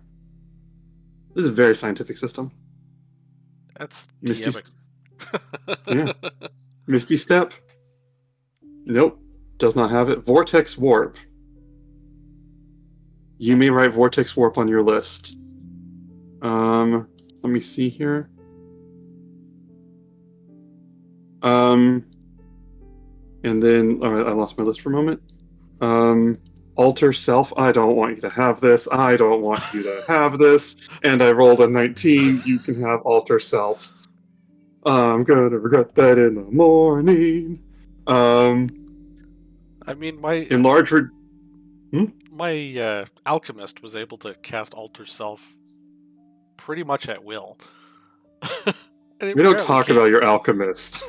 This is a very scientific system. That's Misty, DMing. yeah. Misty Step. Nope. Does not have it. Vortex Warp. You may write Vortex Warp on your list. Let me see here. And then I lost my list for a moment. Alter Self. I don't want you to have this. I don't want you to have this. And I rolled a 19. You can have Alter Self. I'm gonna regret that in the morning. I mean, my Enlarge. my alchemist was able to cast Alter Self pretty much at will. And it We don't barely talk came. about your alchemist.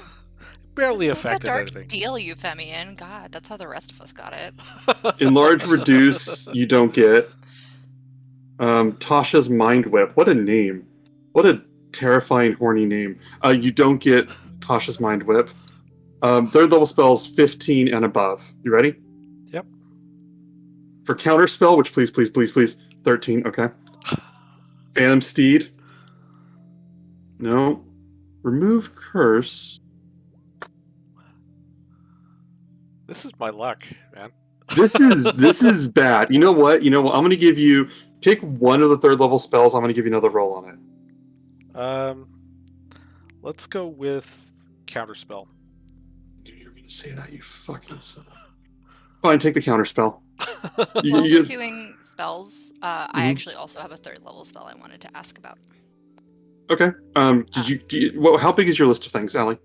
Barely It's like a affected dark anything. deal, Euphemian. God, that's how the rest of us got it. Enlarge, reduce. You don't get. Tasha's Mind Whip. What a name! What a terrifying, horny name. You don't get Tasha's Mind Whip. Third level spells 15 and above. You ready? Yep. For counterspell, which please, 13. Okay. Phantom Steed. No. Remove curse. This is my luck, man. This is bad. You know what? I'm going to give you pick one of the 3rd level spells. I'm going to give you another roll on it. Let's go with counterspell. Dude, you're going to say that, you fucking son. Fine, take the counterspell. While we're doing spells, I actually also have a 3rd level spell I wanted to ask about. Okay. How big is your list of things, Allie?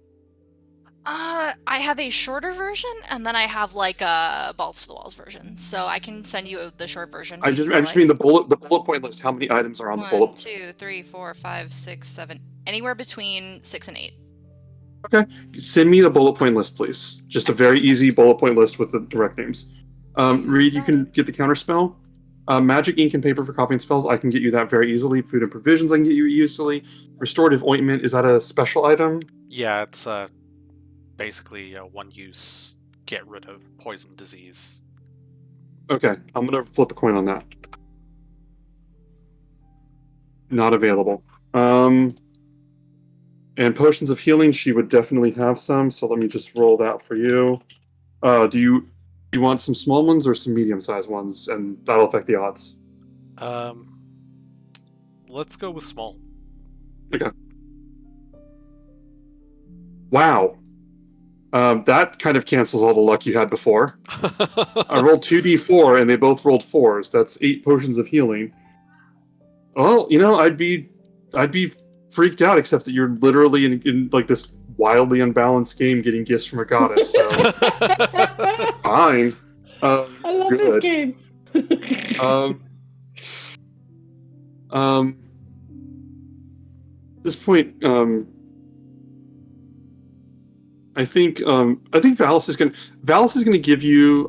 I have a shorter version, and then I have like a balls to the walls version. So I can send you the short version. I just mean the bullet point list. How many items are on the bullet? 1, 2, 3, 4, 5, 6, 7, anywhere between 6 and 8. Okay. Send me the bullet point list, please. Just a very easy bullet point list with the direct names. Reed, you can get the counterspell. Magic ink and paper for copying spells, I can get you that very easily. Food and provisions, I can get you easily. Restorative ointment, is that a special item? Yeah, it's basically a one-use get rid of poison disease. Okay, I'm gonna flip a coin on that. Not available. And potions of healing, she would definitely have some. So let me just roll that for you. Do you want some small ones or some medium-sized ones, and that'll affect the odds? Let's go with small. Okay. Wow. That kind of cancels all the luck you had before. I rolled 2d4 and they both rolled 4s. That's 8 potions of healing. Well, I'd be freaked out, except that you're literally in like this wildly unbalanced game getting gifts from a goddess. So fine. I love this game. This point, I think Valis is gonna give you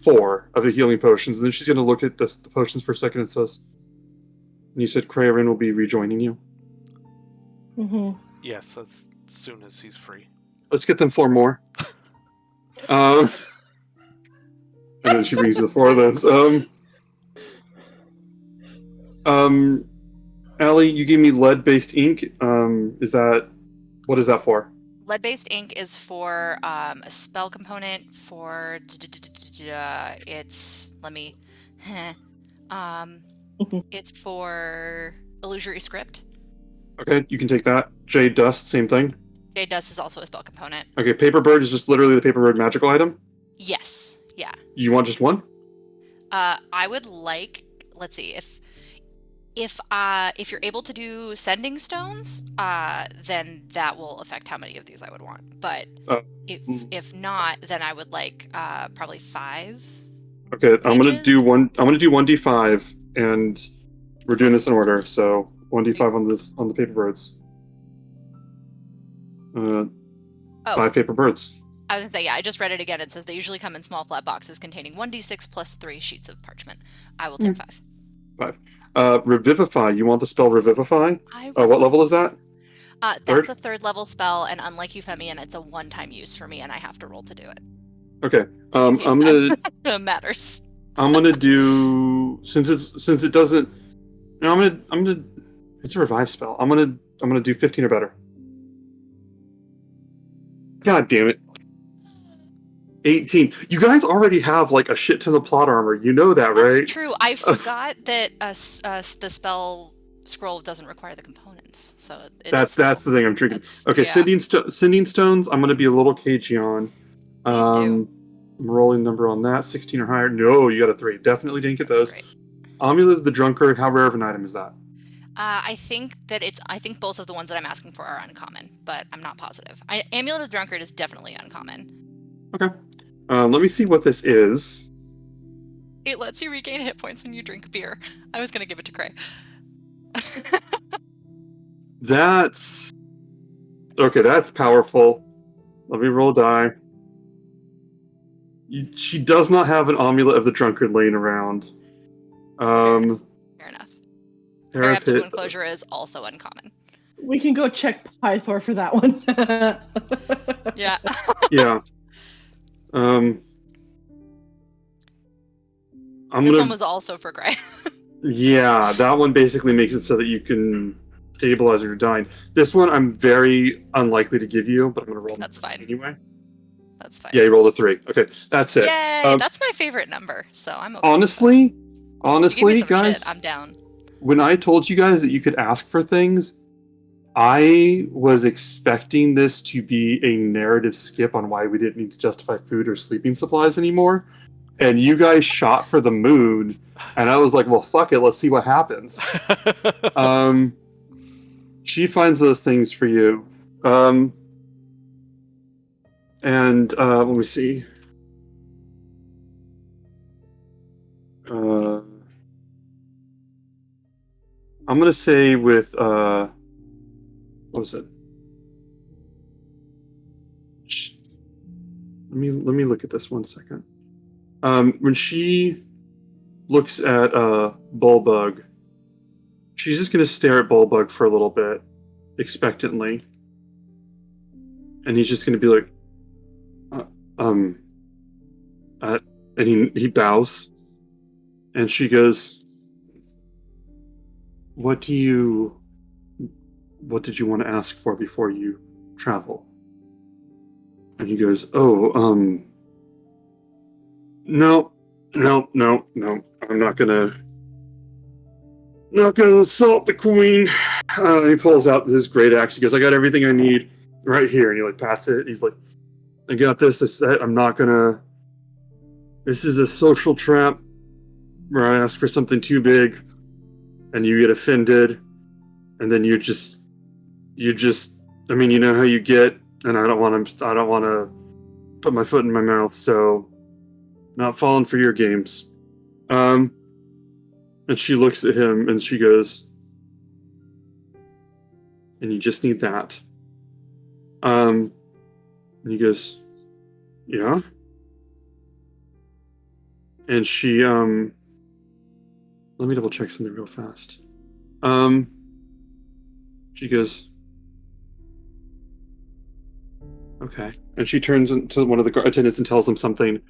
4 of the healing potions, and then she's gonna look at the potions for a second and says, and you said Kraven will be rejoining you? Mm-hmm. Yes, as soon as he's free. Let's get them 4 more. And then she brings you the 4 of those. Allie, you gave me lead-based ink. What is that for? Lead-based ink is for a spell component for it's for illusory script. Okay, you can take that. Jade Dust, same thing. Jade Dust is also a spell component. Okay, Paper Bird is just literally the Paper Bird magical item? Yes, yeah. You want just one? I would like, let's see, if you're able to do sending stones, then that will affect how many of these I would want. But if not, then I would like probably 5. Okay, pages. I'm gonna do 1d5, and we're doing this in order. So 1d5 on the paper birds. 5 paper birds. I was gonna say, yeah, I just read it again. It says they usually come in small flat boxes containing 1d6 plus 3 sheets of parchment. I will take 5. 5. Revivify. You want the spell Revivify? What level is that? That's a 3rd level spell, and unlike Euphemian, it's a one-time use for me, and I have to roll to do it. Okay. I'm gonna matters. I'm gonna do since it doesn't. I'm gonna. It's a revive spell. I'm gonna do 15 or better. God damn it. 18. You guys already have like a shit ton of plot armor. You know that, right? That's true. I forgot that the spell scroll doesn't require the components. So that's the thing I'm drinking. Okay, yeah. Sending stones. I'm going to be a little cagey on. Please do. I'm rolling number on that. 16 or higher. No, you got a 3. Definitely didn't get those. Great. Amulet of the Drunkard. How rare of an item is that? I think both of the ones that I'm asking for are uncommon, but I'm not positive. Amulet of the Drunkard is definitely uncommon. Okay. Let me see what this is. It lets you regain hit points when you drink beer. I was going to give it to Cray. That's powerful. Let me roll a die. She does not have an Amulet of the Drunkard laying around. Fair enough. Adaptive Wound Closure is also uncommon. We can go check Pythor for that one. Yeah. Yeah. This gonna. one was also for Gray. Yeah, that one basically makes it so that you can stabilize your dying. This one I'm very unlikely to give you, but I'm gonna roll. That's fine. Anyway. That's fine. Yeah, you rolled a 3. Okay, that's it. Yay! That's my favorite number, so I'm okay. Honestly, give me some guys, shit, I'm down. When I told you guys that you could ask for things, I was expecting this to be a narrative skip on why we didn't need to justify food or sleeping supplies anymore. And you guys shot for the moon, and I was like, well, fuck it, let's see what happens. She finds those things for you. And let me see. I'm gonna say with what was it? Let me look at this 1 second. When she looks at Bullbug, she's just gonna stare at Bullbug for a little bit, expectantly, and he's just gonna be like, and he bows, and she goes, What did you want to ask for before you travel? And he goes, no, I'm not gonna insult the queen. He pulls out this great axe. He goes, I got everything I need right here. And he like pats it. He's like, I got this. I'm not gonna. This is a social trap where I ask for something too big, and you get offended, and then you just. I mean, you know how you get, and I don't want to put my foot in my mouth. So, not falling for your games. And she looks at him and she goes, and you just need that. And he goes, yeah. And she, let me double check something real fast. She goes, okay. And she turns to one of the attendants and tells them something.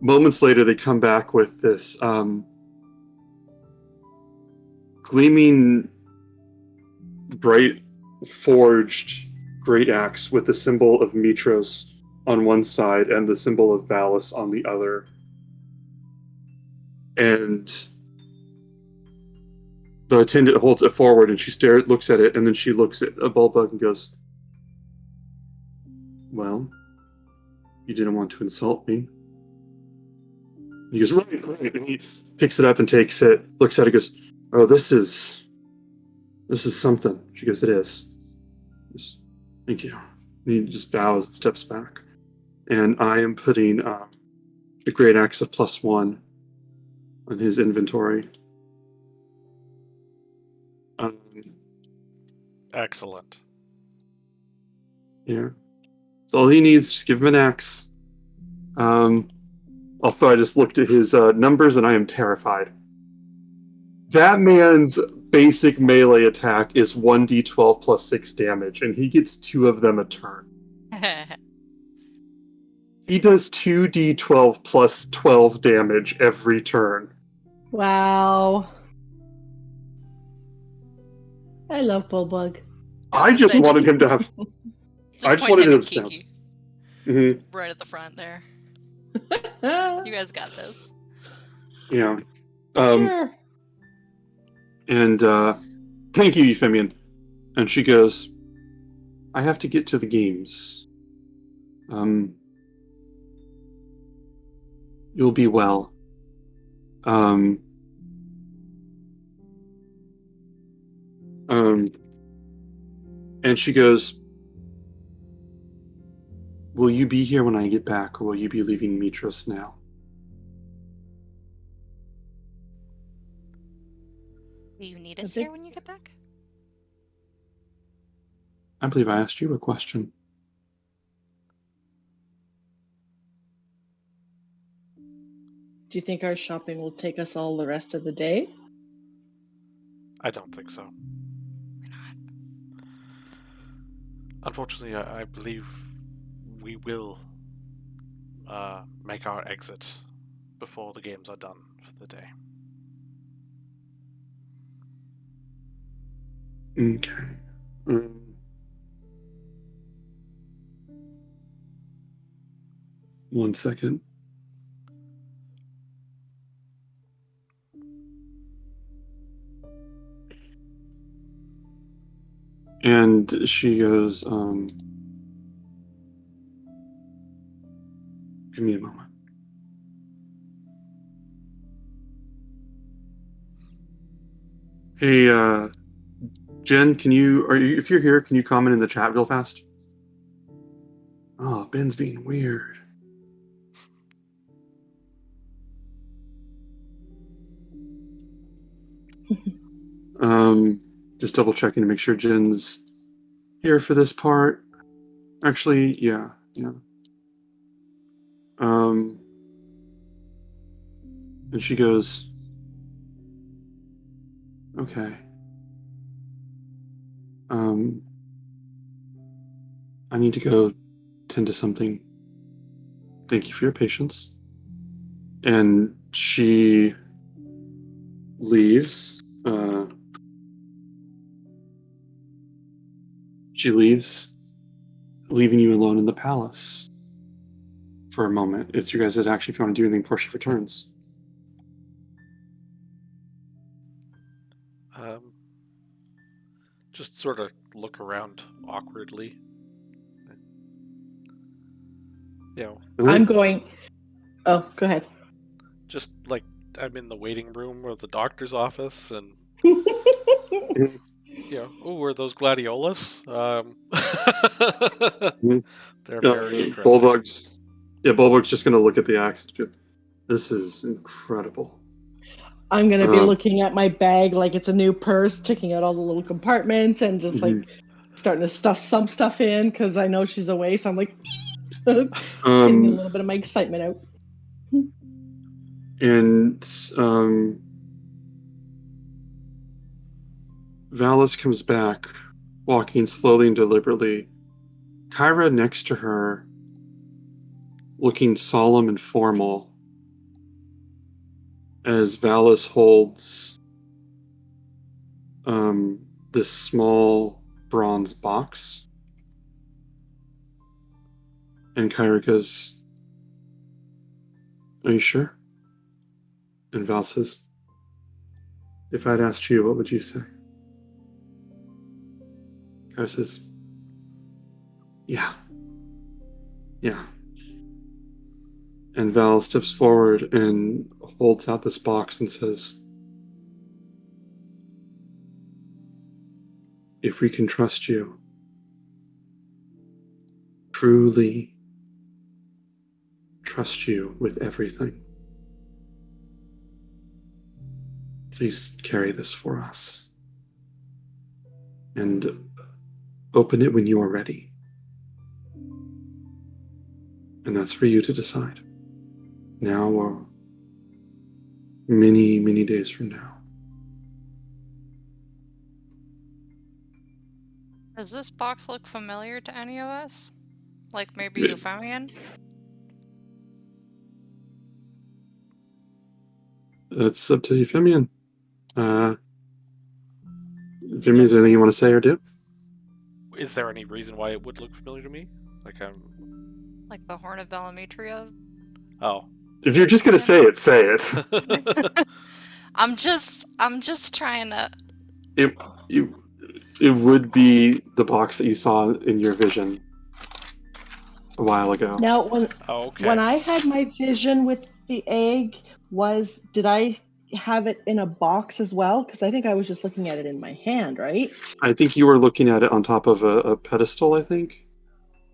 Moments later, they come back with this, gleaming, bright, forged great axe with the symbol of Mitros on one side and the symbol of Valis on the other. And the attendant holds it forward, and she looks at it, and then she looks at a Bullbug and goes, well, you didn't want to insult me. And he goes, right. And he picks it up and takes it, looks at it, goes, oh, this is something. She goes, it is. Thank you. And he just bows and steps back. And I am putting the great axe of +1 on his inventory. Excellent. Yeah. That's all he needs. Just give him an axe. Also, I just looked at his numbers, and I am terrified. That man's basic melee attack is 1d12 plus 6 damage, and he gets 2 of them a turn. He does 2d12 plus 12 damage every turn. Wow. I love Bullbug. I just wanted him to have. I just wanted him to have. Mm-hmm. Right at the front there. You guys got this. Yeah. Sure. And thank you, Euphemian. And she goes, I have to get to the games. You'll be well. And she goes, will you be here when I get back, or will you be leaving Mitros now? Do you need us here when you get back? I believe I asked you a question. Do you think our shopping will take us all the rest of the day? I don't think so. Why not? Unfortunately, I believe we will make our exit before the games are done the day. Okay. One second. And she goes, give me a moment. Hey, Jen, if you're here, can you comment in the chat real fast? Oh, Ben's being weird. Just double checking to make sure Jen's here for this part. Actually, yeah. And she goes, okay. I need to go tend to something. Thank you for your patience. And she leaves. She leaves, leaving you alone in the palace for a moment. It's your guys' action if you want to do anything before she returns. Just sort of look around awkwardly. I'm going. Oh, go ahead. Just like I'm in the waiting room of the doctor's office, and oh, are those gladiolas? They're very interesting. Bulbug's just going to look at the axe. This is incredible. I'm going to be looking at my bag like it's a new purse, checking out all the little compartments and just like starting to stuff some stuff in because I know she's away. So I'm like getting a little bit of my excitement out. And Valis comes back, walking slowly and deliberately. Kyra next to her, looking solemn and formal, as Valis holds this small bronze box. And Kyra goes, are you sure? And Val says, if I'd asked you, what would you say? Kyra says, yeah. And Val steps forward and holds out this box and says, if we can trust you, truly trust you with everything, please carry this for us and open it when you are ready. And that's for you to decide. Now or many, many days from now. Does this box look familiar to any of us? Like maybe Euphemian? That's up to Euphemian. Euphemian, is there anything you want to say or do? Is there any reason why it would look familiar to me? Like the Horn of Valametria? Oh. If you're just gonna say it, say it. I'm just trying to. It would be the box that you saw in your vision a while ago. Now, when I had my vision with the egg, did I have it in a box as well? Because I think I was just looking at it in my hand, right? I think you were looking at it on top of a pedestal, I think.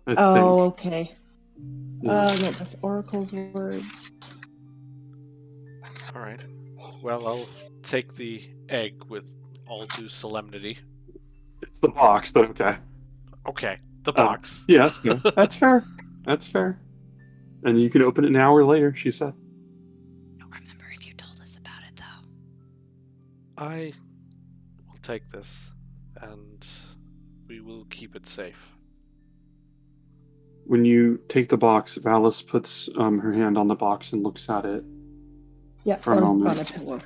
Okay. Yeah. No, that's Oracle's words. All right. Well, I'll take the egg with all due solemnity. It's the box, but okay. Okay, the box. Yes, no, that's fair. That's fair. And you can open it now or later, she said. I don't remember if you told us about it, though. I will take this, and we will keep it safe. When you take the box, Valis puts her hand on the box and looks at it. Yeah, for a or moment. on a pillow.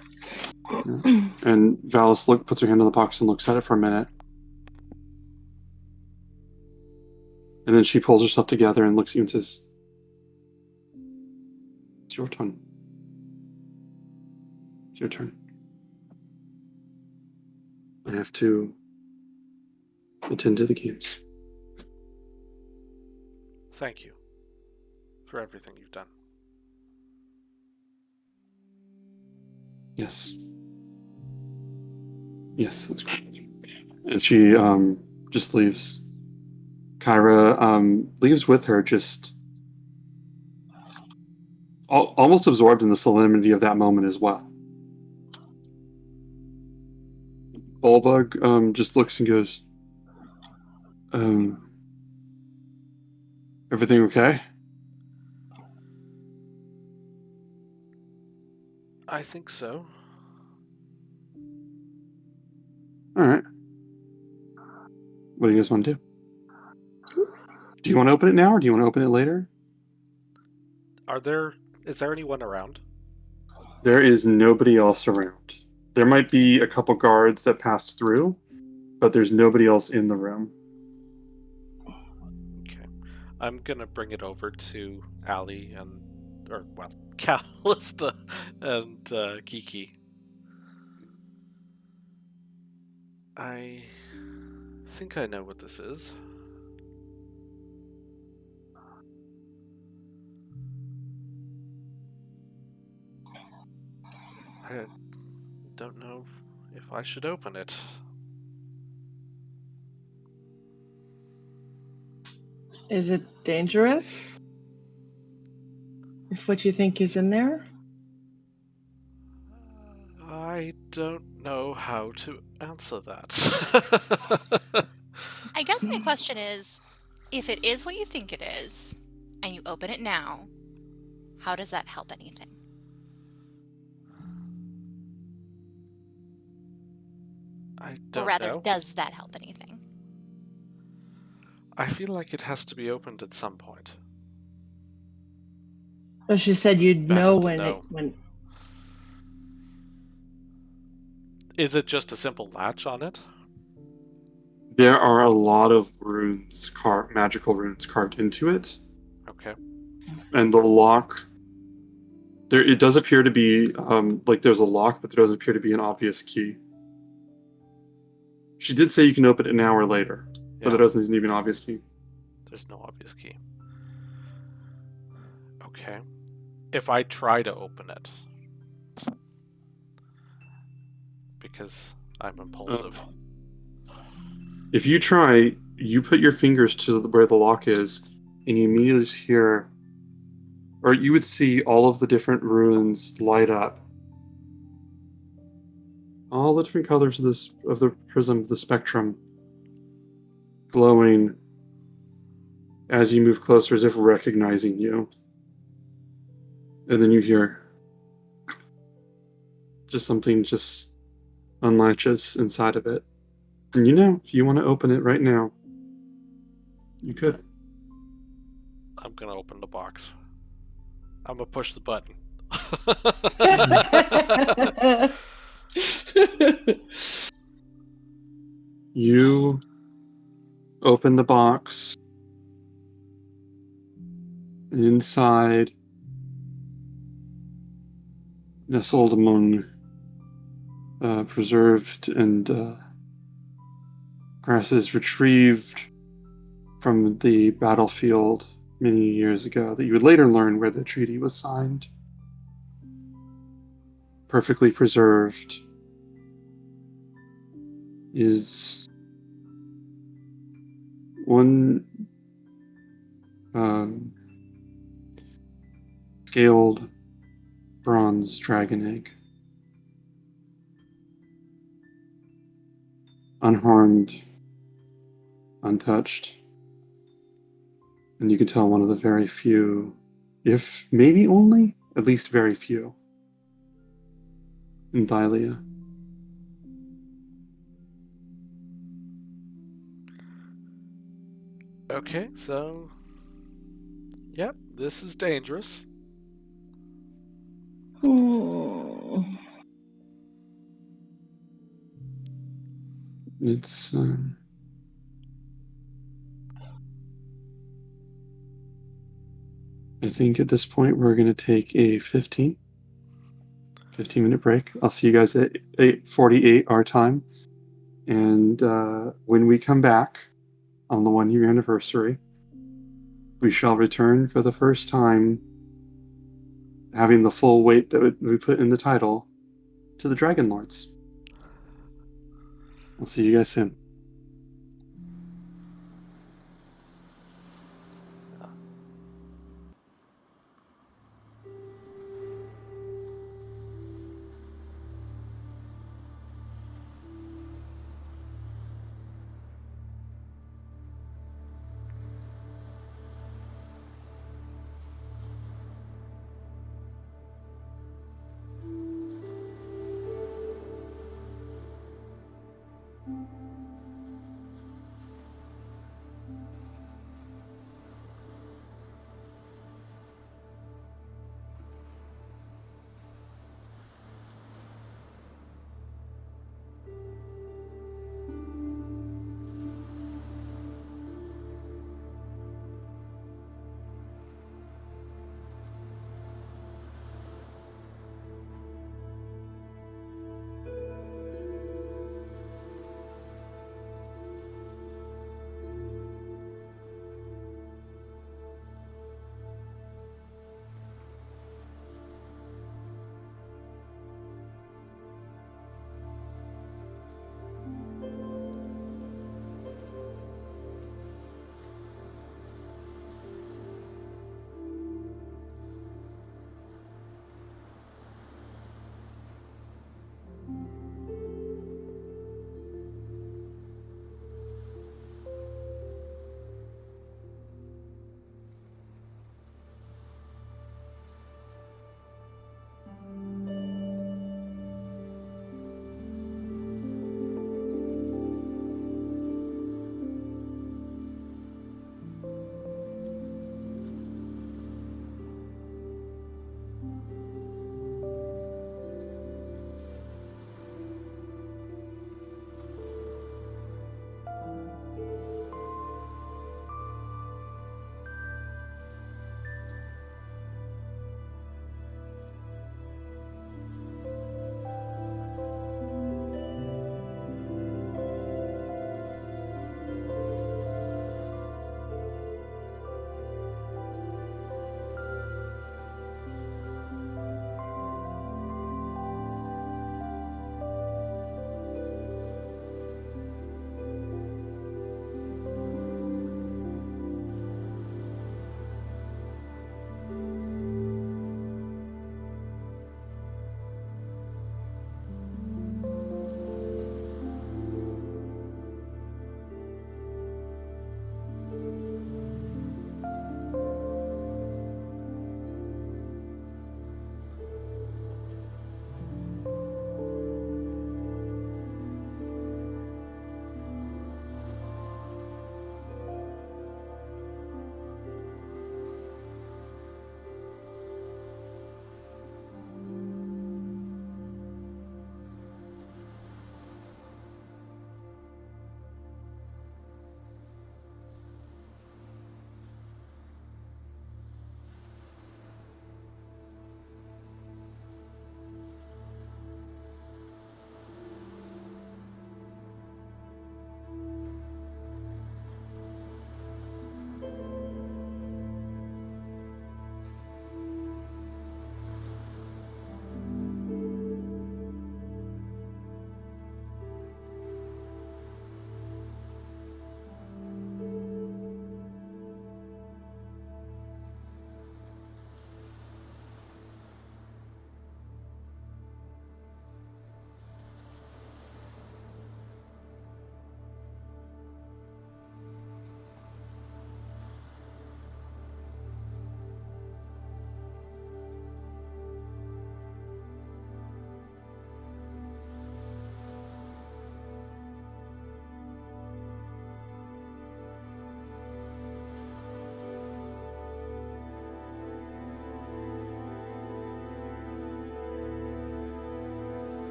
And Valis puts her hand in the box and looks at it for a minute. And then she pulls herself together and looks at you and says, "It's your turn. It's your turn. I have to attend to the games." Thank you for everything you've done. Yes. Yes, that's great. And she just leaves. Kyra leaves with her, just almost absorbed in the solemnity of that moment as well. Bulbug just looks and goes, "Everything okay?" I think so. All right. What do you guys want to do? Do you want to open it now, or do you want to open it later? Is there anyone around? There is nobody else around. There might be a couple guards that passed through, but there's nobody else in the room. Okay. I'm gonna bring it over to Allie Callista and Kiki. I think I know what this is. I don't know if I should open it. Is it dangerous? If what you think is in there? I don't know how to answer that. I guess my question is, if it is what you think it is, and you open it now, how does that help anything? I Or don't rather, know. does that help anything? I feel like it has to be opened at some point. So she said you'd Better know to when know. when. Is it just a simple latch on it? There are a lot of runes, magical runes carved into it, Okay. and the lock. It does appear to be like there's a lock, but there doesn't appear to be an obvious key. She did say you can open it now or later, but Yeah, there doesn't seem to be an obvious key. there's no obvious key. Okay. If I try to open it, because I'm impulsive. If you try, you put your fingers to where the lock is, and you immediately hear, or you would see all of the different runes light up. All the different colors of the prism, the spectrum, glowing as you move closer, as if recognizing you. And then you hear just something just unlatches inside of it. And if you want to open it right now, you could. I'm gonna open the box. I'm gonna push the button. You open the box. And inside, nestled among preserved and grasses retrieved from the battlefield many years ago, that you would later learn where the treaty was signed. Perfectly preserved is one scaled bronze dragon egg. Unharmed, untouched. And you can tell one of the very few, if maybe only, at least very few, in Thylia. Okay, so... Yep, this is dangerous. Hmm. It's. I think at this point we're going to take a 15-minute break. I'll see you guys at 8:48 our time. And when we come back on the 1 year anniversary, we shall return for the first time, having the full weight that we put in the title, to the Dragon Lords. I'll see you guys soon.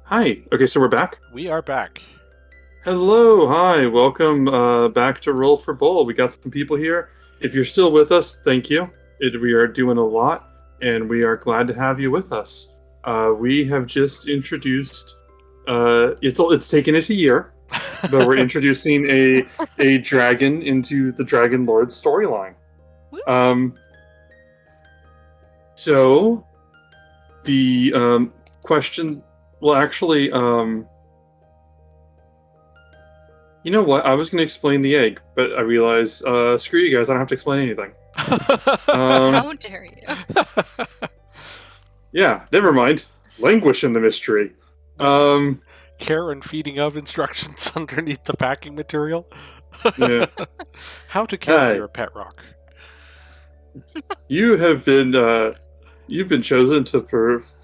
Hi. Okay, so we're back. We are back. Hello. Hi. Welcome back to Roll for Bowl. We got some people here. If you're still with us, thank you. We are doing a lot, and we are glad to have you with us. We have just introduced. It's taken us a year, but we're introducing a dragon into the Dragon Lord storyline. So the question. Well, actually, you know what? I was going to explain the egg, but I realized, screw you guys, I don't have to explain anything. How dare you? Yeah, never mind. Languish in the mystery. Care and feeding of instructions underneath the packing material. Yeah. How to care for Hi. your pet rock. You have been, you've been chosen to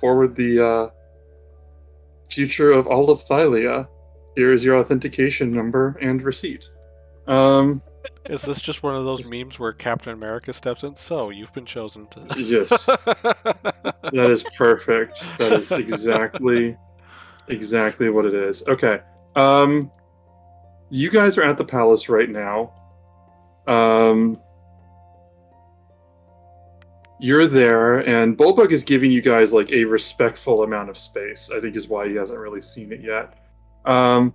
forward the future of all of Thylia. Here is your authentication number and receipt. Is this just one of those memes where Captain America steps in? So, you've been chosen to... Yes. That is perfect. That is exactly what it is. Okay. You guys are at the palace right now. You're there, and Bulbug is giving you guys like a respectful amount of space. I think is why he hasn't really seen it yet. What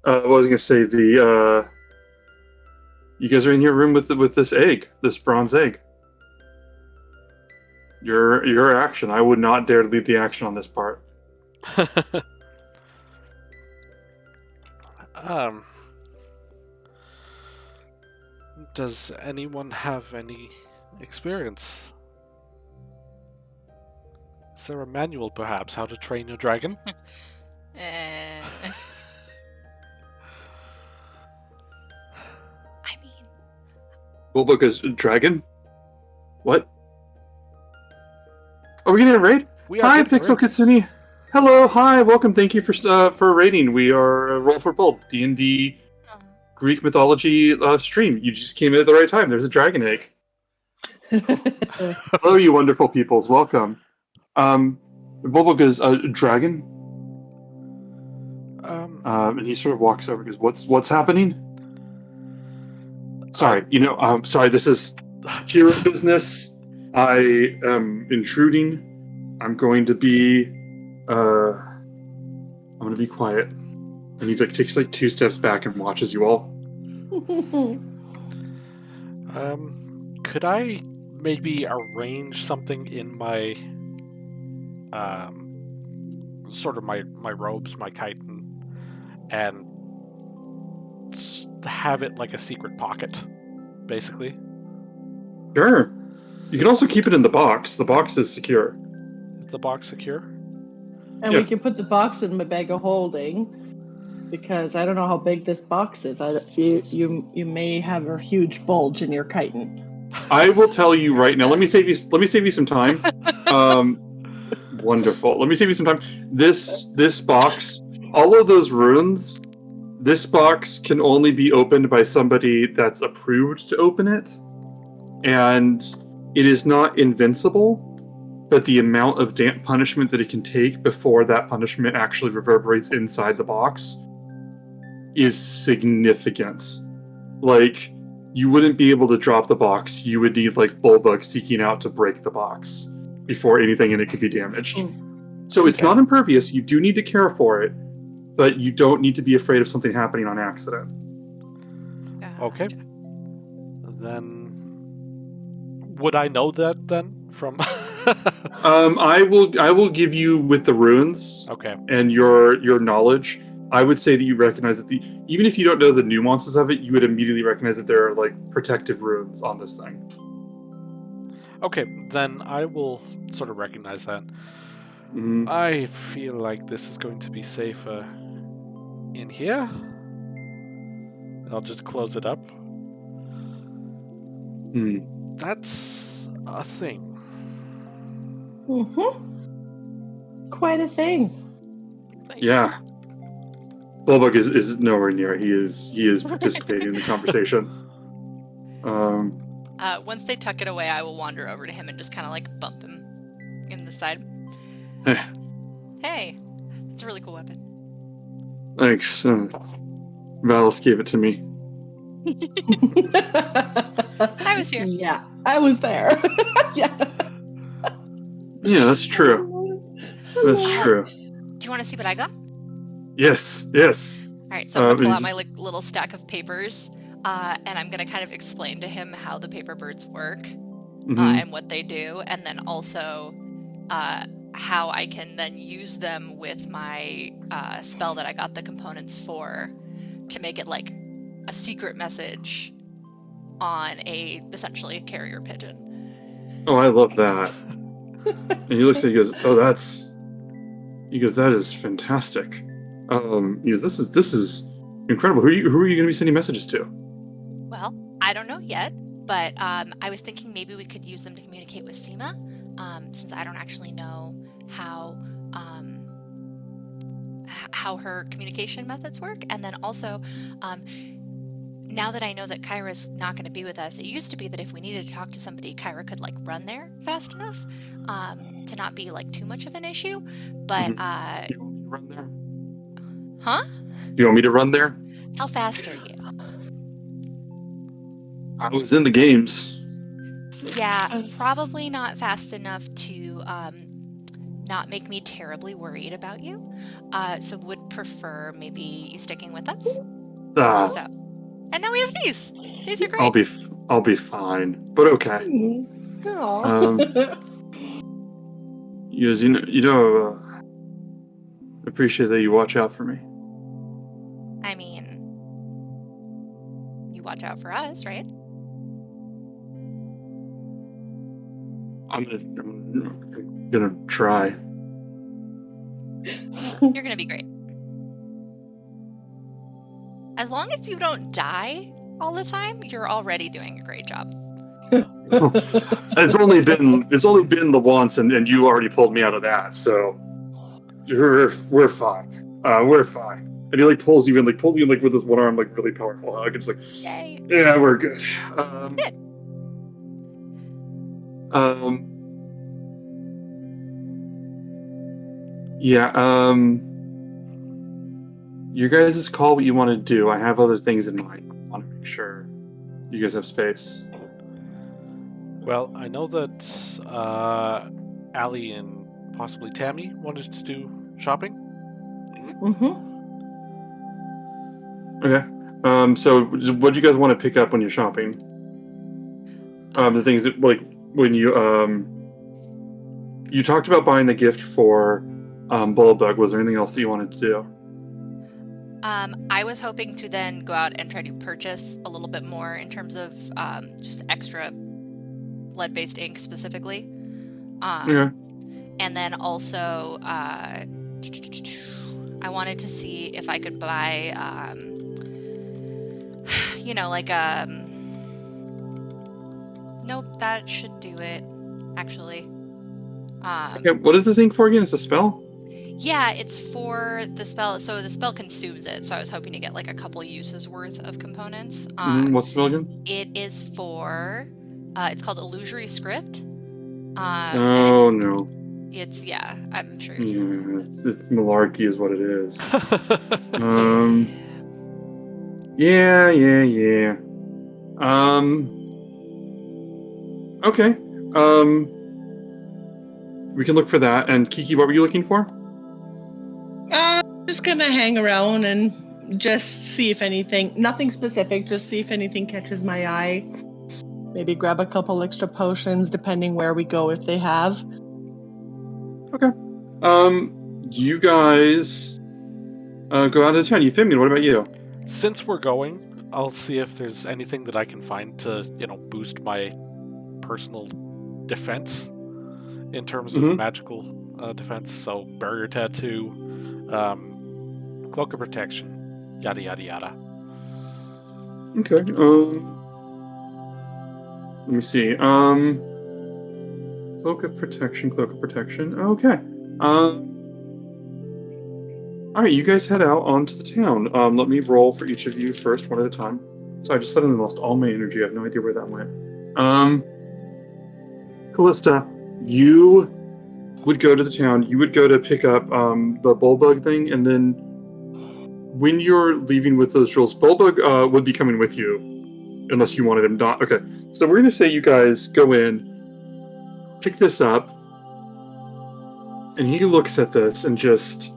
was I gonna say? You guys are in your room with this egg, this bronze egg. Your action. I would not dare to lead the action on this part. Does anyone have any experience? Is there a manual, perhaps, how to train your dragon? I mean... Bulbug is dragon? What? Are we gonna raid? Hi, Pixel Kitsune. Hello, hi, welcome. Thank you for raiding. We are Roll for Bold D&D Greek mythology stream. You just came in at the right time. There's a dragon egg. Hello, you wonderful peoples. Welcome. Bulbug is a dragon. And he sort of walks over and goes, What's happening? Sorry, sorry, this is hero business. I am intruding. I'm going to be quiet. And he takes 2 steps back and watches you all. Could I maybe arrange something in my sort of my robes, my chitin, and have it like a secret pocket, basically? Sure. You can also keep it in the box. The box is secure. Is the box secure? And we can put the box in my bag of holding, because I don't know how big this box is. You may have a huge bulge in your chitin. I will tell you right now. Let me save you some time. Wonderful. Let me save you some time. This box, all of those runes, This box can only be opened by somebody that's approved to open it, and it is not invincible, but the amount of punishment that it can take before that punishment actually reverberates inside the box is significant. Like, you wouldn't be able to drop the box. You would need, like, Bullbug seeking out to break the box before anything in it could be damaged. So it's not impervious. You do need to care for it, but you don't need to be afraid of something happening on accident. Okay. Then would I know that then from? I will give you with the runes. Okay. And your knowledge. I would say that you recognize that even if you don't know the nuances of it, you would immediately recognize that there are like protective runes on this thing. Okay, then I will sort of recognize that. Mm-hmm. I feel like this is going to be safer in here. I'll just close it up. That's a thing. Quite a thing. Yeah. Bullbug is nowhere near. He is participating in the conversation. Once they tuck it away, I will wander over to him and just kind of like bump him in the side. Hey, that's a really cool weapon. Thanks. Valis gave it to me. I was here. Yeah, I was there. Yeah. Yeah, that's true. That's true. Do you want to see what I got? Yes. All right, so I'm going to pull out my little stack of papers, and I'm going to kind of explain to him how the paper birds work and what they do, and then also how I can then use them with my spell that I got the components for to make it like a secret message on essentially a carrier pigeon. Oh, I love that. And he looks at it and goes, that is fantastic. He goes, this is incredible. Who are you going to be sending messages to? Well, I don't know yet, but I was thinking maybe we could use them to communicate with Seema, since I don't actually know how her communication methods work. And then also, now that I know that Kyra's not going to be with us, it used to be that if we needed to talk to somebody, Kyra could like run there fast enough to not be like too much of an issue. But Do you want me to run there? Huh? Do you want me to run there? How fast are you? I was in the games. Yeah, probably not fast enough to not make me terribly worried about you. So would prefer maybe you sticking with us. So, and now we have these. These are great. I'll be fine, but okay. You appreciate that you watch out for me. I mean, you watch out for us, right? I'm gonna try. You're gonna be great. As long as you don't die all the time, you're already doing a great job. It's only been the once, and you already pulled me out of that, so we're fine. We're fine. And he pulls you in with this one arm, really powerful hug. It's like, yay! Yeah, we're good. Good. Yeah. You guys call what you want to do. I have other things in mind. I want to make sure you guys have space. Well, I know that Allie and possibly Tammy wanted to do shopping. Okay. So what do you guys want to pick up when you're shopping? The things that, when you talked about buying the gift for Bullbug. Was there anything else that you wanted to do? I was hoping to then go out and try to purchase a little bit more in terms of just extra lead-based ink specifically. Okay. And then also, I wanted to see if I could buy, nope, that should do it, actually. Okay, what is this ink for again? It's a spell? Yeah, it's for the spell. So the spell consumes it. So I was hoping to get like a couple uses worth of components. What's the spell again? It is for. It's called Illusory Script. And Oh no. it's yeah. I'm sure Yeah, you're. it's malarkey is what it is. Yeah. Yeah. Okay. We can look for that. And Kiki, what were you looking for? I'm just gonna hang around and just see if anything, nothing specific, just see if anything catches my eye. Maybe grab a couple extra potions depending where we go if they have. Okay. You guys go out of town. Euphemian, what about you? Since we're going, I'll see if there's anything that I can find to, boost my personal defense in terms of magical defense. So barrier tattoo, cloak of protection, yada yada yada. Okay. Let me see. Cloak of protection. Okay. All right, you guys head out onto the town. Let me roll for each of you first, one at a time. So I just suddenly lost all my energy. I have no idea where that went. Callista, you would go to the town. You would go to pick up the bullbug thing, and then when you're leaving with those jewels, bullbug would be coming with you, unless you wanted him not. Okay, so we're gonna say you guys go in, pick this up, and he looks at this and just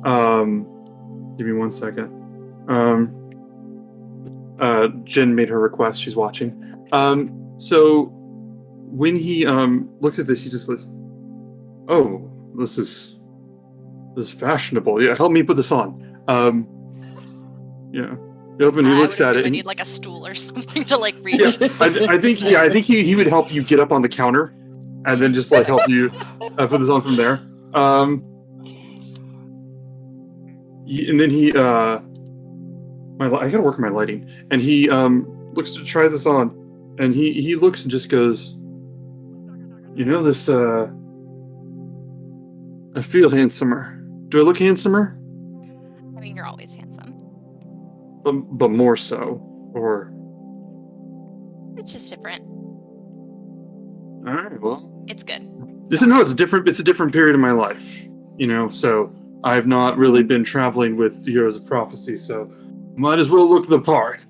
give me 1 second. Jen made her request. She's watching. So when he looks at this, he just listens. Oh, this is fashionable. Yeah, help me put this on. Yeah. Yep, and he looks at it. I need like a stool or something to like reach. Yeah, I think he would help you get up on the counter, and then just like help you put this on from there. And then he I gotta work on my lighting. And he looks to try this on, and he looks and just goes, this I feel handsomer. Do I look handsomer? I mean, you're always handsome. But more so, or it's just different. All right, well, it's good. It's different. It's a different period of my life, So I've not really been traveling with Heroes of Prophecy, so might as well look the part.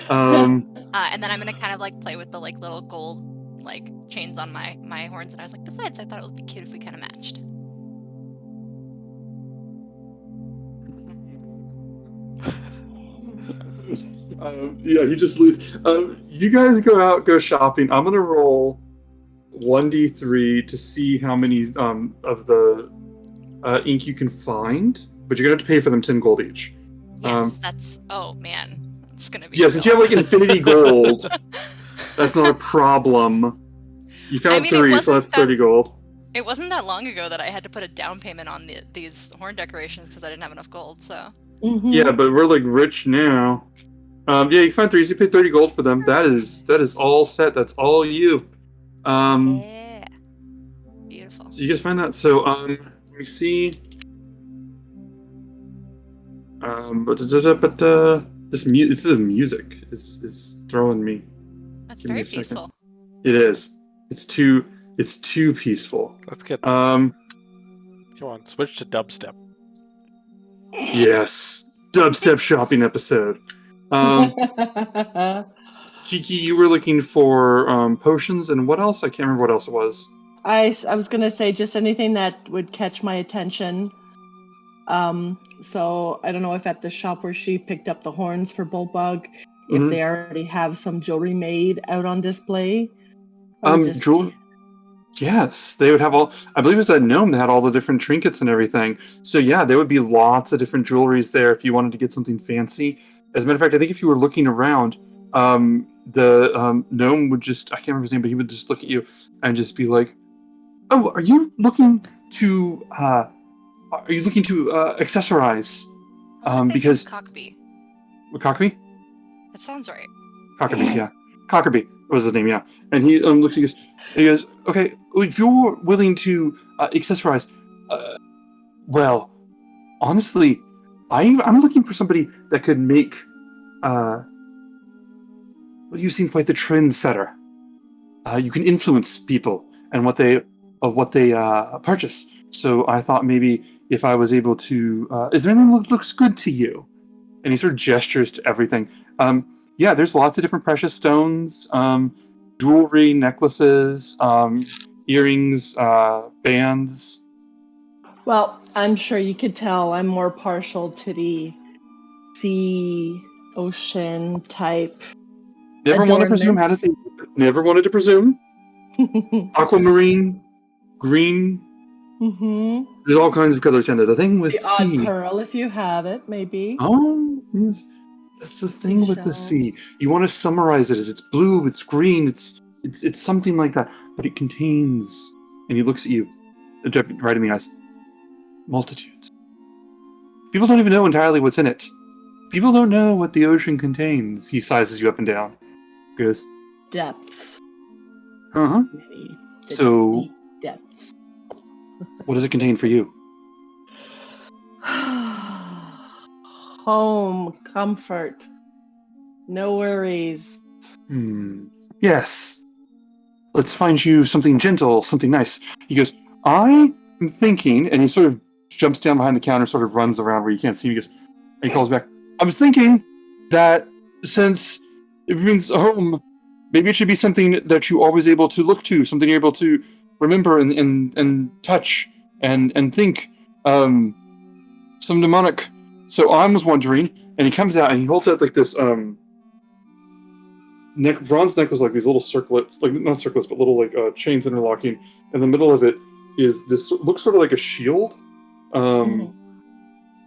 And then I'm gonna kind of like play with the like little gold like chains on my horns, and I was like, besides, I thought it would be cute if we kind of matched. He just leaves. You guys go shopping. I'm gonna roll 1d3 to see how many of the ink you can find, but you're gonna have to pay for them 10 gold each. Yes, that's. Oh man, it's gonna be. Yeah, since you have like infinity gold, that's not a problem. You found 3, so that's 30 gold. It wasn't that long ago that I had to put a down payment on these horn decorations because I didn't have enough gold. So. Mm-hmm. Yeah, but we're like rich now. Yeah, you find 3. So you paid 30 gold for them. That is all set. That's all you. Yeah. Beautiful. So you guys find that. So let me see. This music is throwing me. That's very peaceful. It is. It's too peaceful. Let's get. Come on, switch to dubstep. Yes, dubstep shopping episode. Kiki, you were looking for potions, and what else? I can't remember what else it was. I was gonna say just anything that would catch my attention. So I don't know if at the shop where she picked up the horns for Bullbug, if they already have some jewelry made out on display. Jewelry. Yes, they would have all. I believe it was that gnome that had all the different trinkets and everything. So yeah, there would be lots of different jewelries there if you wanted to get something fancy. As a matter of fact, I think if you were looking around, the gnome would just—I can't remember his name, but he would just look at you and just be like, "Oh, are you looking to accessorize?" Because Cockbee. What, Cockbee? That sounds right. Cockerbee, yeah. Cockerbee was his name, yeah. And he looks at you, and he goes, "Okay, if you're willing to accessorize, Well, honestly, I'm looking for somebody that could make. Well, you seem quite the trendsetter. You can influence people and what they purchase. So I thought maybe if I was able to, is there anything that looks good to you? And he sort of gestures to everything. Yeah, there's lots of different precious stones, jewelry, necklaces, earrings, bands. Well, I'm sure you could tell I'm more partial to the sea, ocean type Never want to presume how to adornments. think. Never wanted to presume. Aquamarine, green. Mm-hmm. There's all kinds of colors in there. The thing with The odd sea. pearl, if you have it, maybe. Oh, yes. That's the thing with the Seashell. sea. You want to summarize it as it's blue, it's green, it's something like that. But it contains, and he looks at you, right in the eyes, multitudes. People don't even know entirely what's in it. People don't know what the ocean contains. He sizes you up and down. Goes, Depths. uh-huh. Many So, deep depths. what does it contain for you? Home, comfort, no worries. Yes. Let's find you something gentle, something nice. He goes, I am thinking, and he sort of jumps down behind the counter, sort of runs around where you can't see him. He goes, and he calls back, I was thinking that since it means home, maybe it should be something that you're always able to look to, something you're able to remember and touch and think. Some mnemonic. So I was wondering, and he comes out and he holds out like this bronze necklace, like these little circlets, like not circlets, but little like chains interlocking. In the middle of it is this looks sort of like a shield, and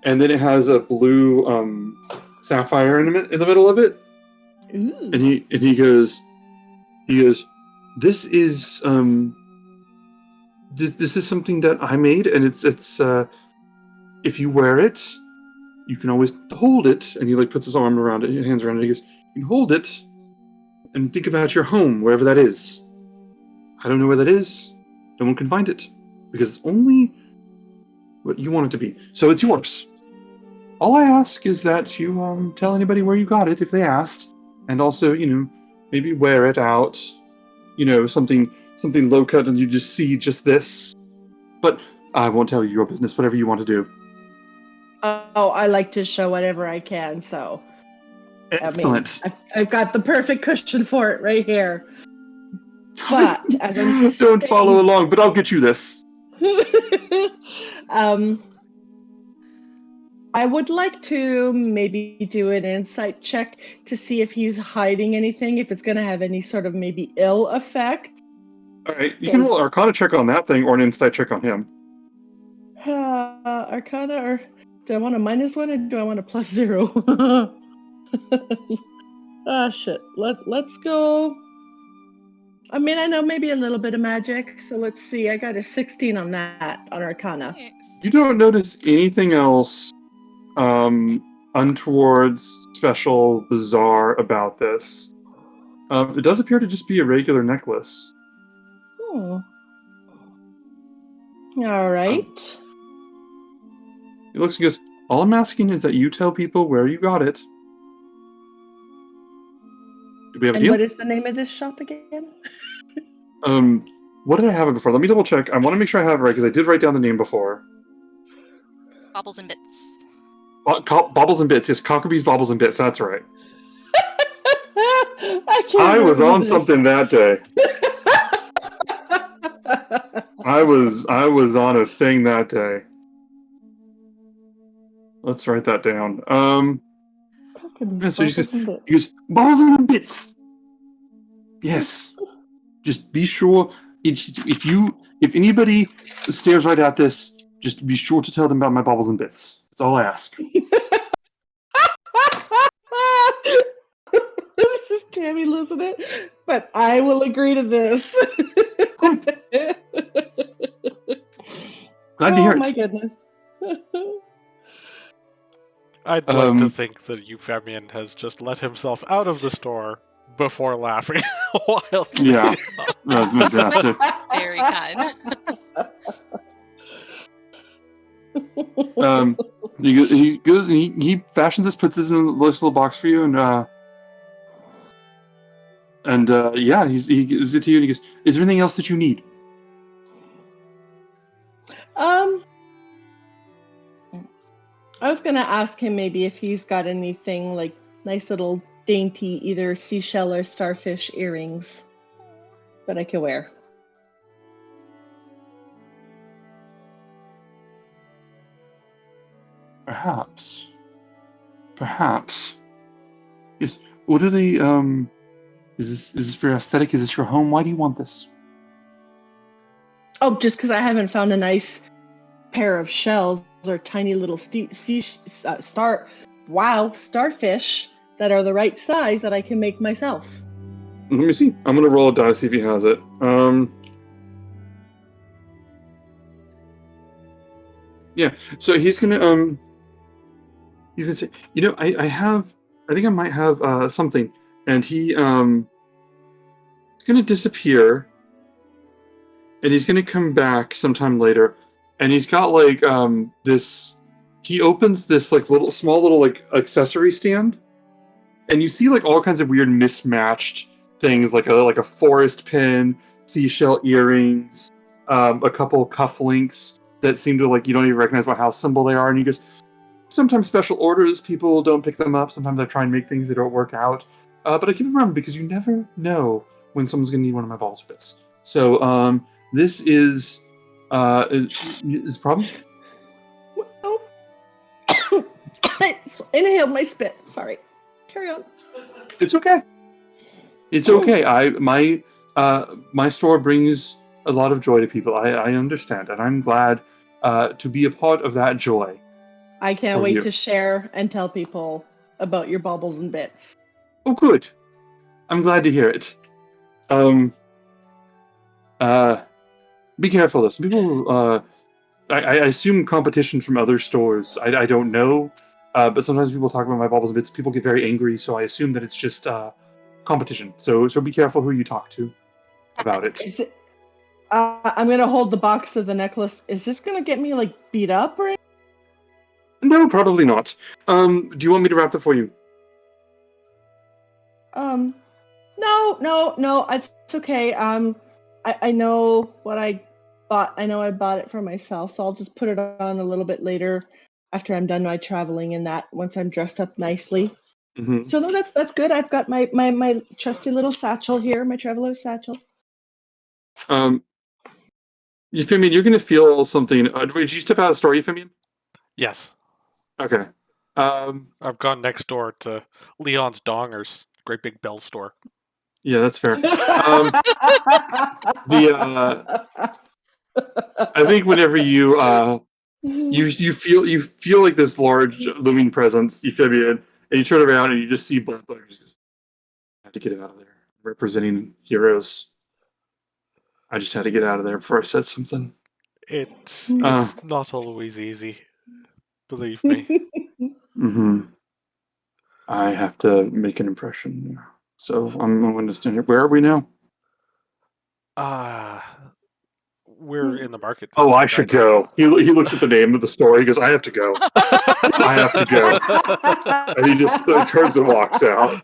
then it has a blue sapphire in the middle of it. Ooh. And he goes, this is this is something that I made, and it's if you wear it, you can always hold it. And he like puts his arm around it, hands around it. He goes, you can hold it and think about your home, wherever that is. I don't know where that is. No one can find it because it's only what you want it to be. So it's yours. All I ask is that you tell anybody where you got it if they asked, and also maybe wear it out. Something low cut, and you just see just this. But I won't tell you your business. Whatever you want to do. Oh, I like to show whatever I can, so. Excellent. I mean, I've got the perfect cushion for it right here. But as I'm don't follow along, but I'll get you this. I would like to maybe do an insight check to see if he's hiding anything, if it's going to have any sort of maybe ill effect. All right, you can roll an Arcana check on that thing or an insight check on him. Arcana, or do I want a -1 or do I want a +0? Ah, shit. Let's go. I mean, I know maybe a little bit of magic, so let's see. I got a 16 on that, on Arcana. Nice. You don't notice anything else untoward, special, bizarre about this. It does appear to just be a regular necklace. Oh. All right. He looks and goes, all I'm asking is that you tell people where you got it. Do we have a And deal? what is the name of this shop again? What did I have it before? Let me double check. I want to make sure I have it right because I did write down the name before. Bobbles and Bits. Bobbles and Bits. Yes, Cockabee's Bobbles and Bits. That's right. I was on something that day. I was on a thing that day. Let's write that down. So he goes, Bobbles and Bits. Yes. Just be sure if anybody stares right at this, just be sure to tell them about my Bobbles and Bits. That's all I ask. This is Tammy losing it, but I will agree to this. Glad to hear it. Oh my goodness. I'd like to think that Euphemian has just let himself out of the store before laughing wildly. Yeah. Very kind. He goes and he fashions this, puts this in a little box for you, and yeah, he gives it to you, and he goes, "Is there anything else that you need?" I was gonna ask him maybe if he's got anything like nice little dainty, either seashell or starfish earrings that I could wear. Perhaps. Yes. What are the Is this for your aesthetic? Is this your home? Why do you want this? Oh, just because I haven't found a nice pair of shells or tiny little starfish that are the right size that I can make myself. Let me see. I'm gonna roll a die, see if he has it. Yeah. So he's gonna say, I think I might have something, and he's gonna disappear, and he's gonna come back sometime later, and he's got like this. He opens this like small little like accessory stand, and you see like all kinds of weird mismatched things, like a forest pin, seashell earrings, a couple of cufflinks that seem to like you don't even recognize what house symbol they are, and he goes, sometimes special orders people don't pick them up. Sometimes I try and make things that don't work out, but I keep them around because you never know when someone's gonna need one of my balls bits. So this is a problem. Oh. I inhaled my spit. Sorry. Carry on. It's okay. It's okay. My store brings a lot of joy to people. I understand, and I'm glad to be a part of that joy. I can't wait to share and tell people about your baubles and bits. Oh, good. I'm glad to hear it. Be careful though. Some people, I assume competition from other stores. I don't know, but sometimes people talk about my baubles and bits. People get very angry, so I assume that it's just competition. So be careful who you talk to about it. I'm gonna hold the box of the necklace. Is this gonna get me like beat up or anything? No, probably not. Do you want me to wrap that for you? No. It's okay. I know what I bought. I know I bought it for myself, so I'll just put it on a little bit later after I'm done my traveling and that once I'm dressed up nicely. Mm-hmm. So no, that's good. I've got my trusty little satchel here, my traveler's satchel. Euphemian, you're going to feel something. Did you step out of the store, Euphemian? Yes. Okay. I've gone next door to Leon's Dongers, great big bell store. Yeah, that's fair. I think whenever you feel like this large looming presence, Euphemian, and you turn around and you just see Black Butters. I have to get out of there. Representing heroes. I just had to get out of there before I said something. It's not always easy. Believe me. Mm-hmm. I have to make an impression. So I'm going to stand here. Where are we now? We're in the market district. Oh, I should go. He looks at the name of the store. He goes, I have to go. I have to go. And he just turns and walks out.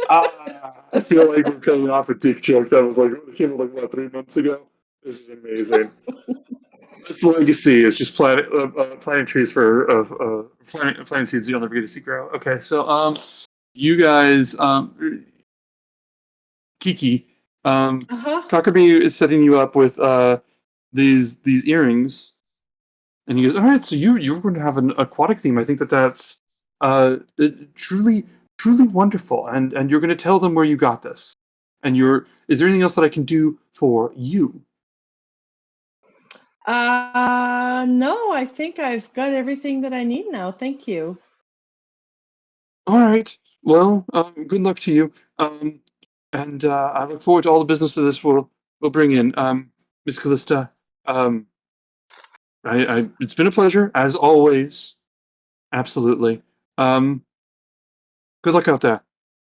I feel like we're coming off a dick joke that was like came out like what 3 months ago. This is amazing. It's legacy. It's just planting trees for planting seeds you'll never get to see grow. Okay, so you guys, Kiki, Kakami is setting you up with these earrings, and he goes, "All right, so you're going to have an aquatic theme. I think that's truly wonderful, and you're going to tell them where you got this. And is there anything else that I can do for you?" No, I think I've got everything that I need now. Thank you. All right. Well, good luck to you. And I look forward to all the business that this will bring in. Miss Callista, it's been a pleasure as always. Absolutely. Good luck out there.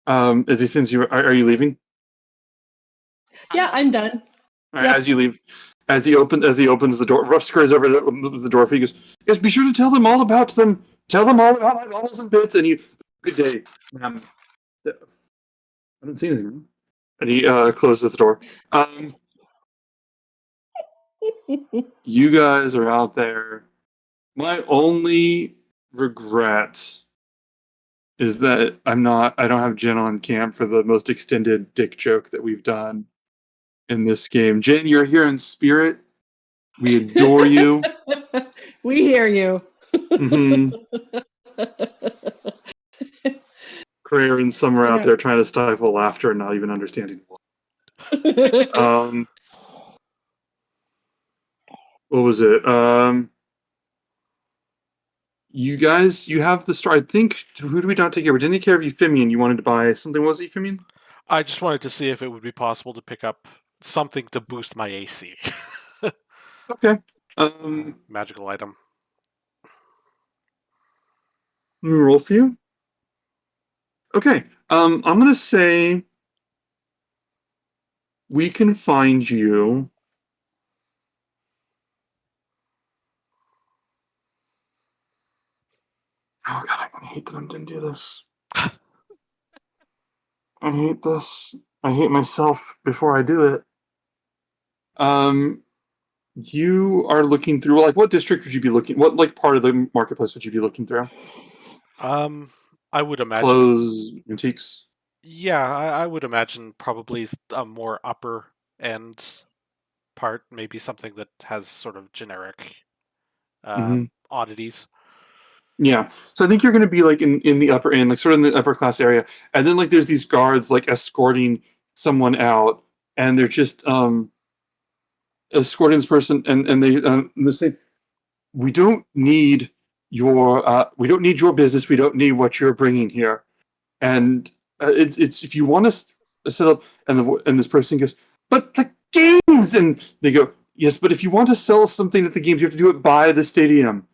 As he sends you, are you leaving? Yeah, I'm done. All right, Yep. as you leave, as he opens the door, Rush scurries over to opens the door for you. He goes, "Yes, be sure to tell them all about them. Tell them all about my bubbles and bits." And you, good day, ma'am. I don't see anything. And he closes the door. You guys are out there. My only regret is that I don't have Jen on camp for the most extended dick joke that we've done in this game. Jen, you're here in spirit. We adore you. We hear you. Mm-hmm. Prayer and some are out there trying to stifle laughter and not even understanding why. What was it? You guys, you have the store. I think, who do we not take care of? We didn't take care of Euphemian. You wanted to buy something. What was it, Euphemian? I just wanted to see if it would be possible to pick up something to boost my AC. Okay. Magical item. Let me roll for you. Okay. I'm gonna say we can find you. Oh god, I hate that I didn't do this. I hate this. I hate myself before I do it. You are looking through, like, what district would you be looking? What, like, part of the marketplace would you be looking through? I would imagine clothes, antiques. Yeah, I would imagine probably a more upper end part, maybe something that has sort of generic oddities. Yeah, so I think you're going to be like in the upper end, like sort of in the upper class area, and then like there's these guards like escorting someone out, and they're just escorting this person, and they say, we don't need we don't need your business, we don't need what you're bringing here, and it's if you want to set up, and this person goes, but the games, and they go, yes, but if you want to sell something at the games, you have to do it by the stadium.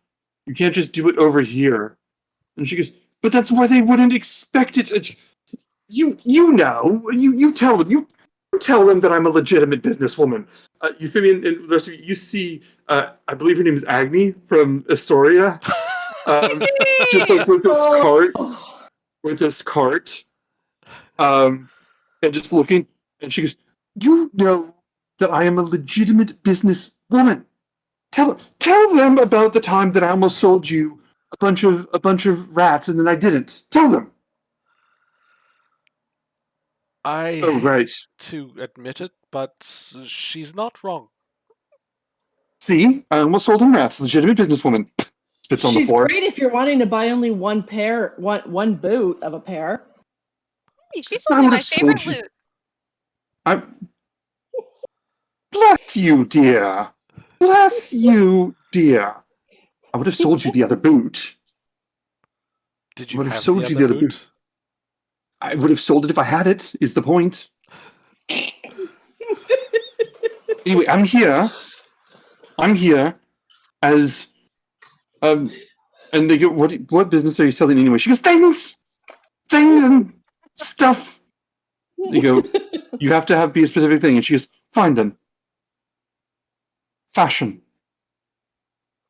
You can't just do it over here. And she goes, but that's where they wouldn't expect it. You know, you tell them, you tell them that I'm a legitimate businesswoman. Euphemia and the rest of you see, I believe her name is Agni from Astoria. Just like with this cart, and just looking, and she goes, you know that I am a legitimate businesswoman. Tell them about the time that I almost sold you a bunch of rats and then I didn't. Tell them. I right. hate to admit it, but she's not wrong. See, I almost sold him rats. Legitimate businesswoman. Spits on the floor. She's great if you're wanting to buy only one boot of a pair. Hey, she's only my favorite loot. Bless you, dear. Bless you, dear. I would have sold you the other boot. Did you have the other boot? I would have sold it if I had it, is the point. Anyway, I'm here as and they go, what business are you selling anyway? She goes, things and stuff. They go, you have to be a specific thing, and she goes, find them. Fashion.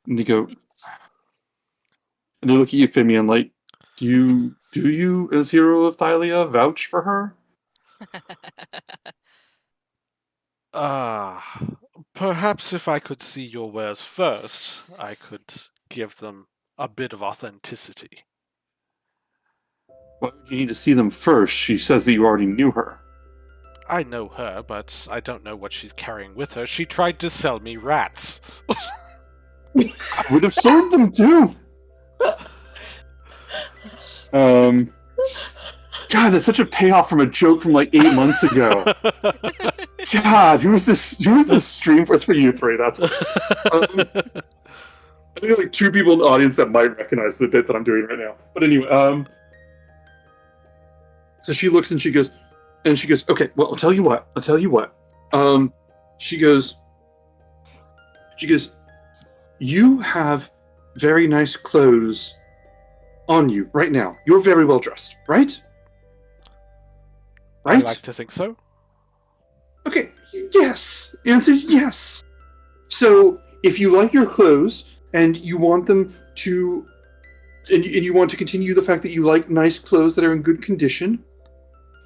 And they go, and they look at Euphemia like, do you, as hero of Thylia, vouch for her? Perhaps if I could see your wares first, I could give them a bit of authenticity. Why would you need to see them first? She says that you already knew her. I know her, but I don't know what she's carrying with her. She tried to sell me rats. I would have sold them too. God, that's such a payoff from a joke from like 8 months ago. God, who is this stream for? It's for you three. That's what. I think like 2 people in the audience that might recognize the bit that I'm doing right now. But anyway, so she looks and she goes, okay, well, I'll tell you what. She goes, you have very nice clothes on you right now. You're very well dressed, right? I like to think so. Okay, yes. The answer is yes. So if you like your clothes and you want them to, and you want to continue the fact that you like nice clothes that are in good condition,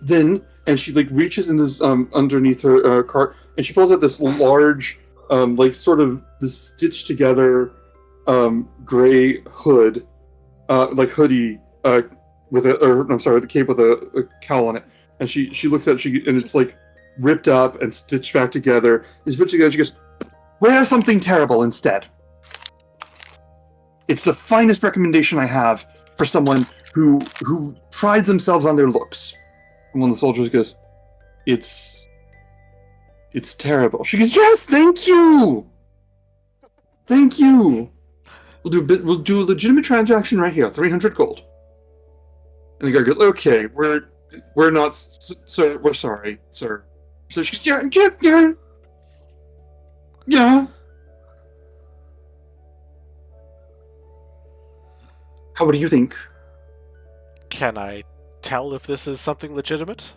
then, and she like reaches in this underneath her cart, and she pulls out this large, like sort of this stitched together, gray hood, like hoodie, with the cape with a cowl on it, and she looks at it, and it's like ripped up and stitched back together. It's put together. She goes, "Wear something terrible instead." It's the finest recommendation I have for someone who prides themselves on their looks. And one of the soldiers goes, It's terrible." She goes, "Yes, thank you, thank you. We'll do a legitimate transaction right here, 300 gold." And the guy goes, "Okay, we're not, sir. We're sorry, sir." So she goes, yeah. What do you think? Can I tell if this is something legitimate?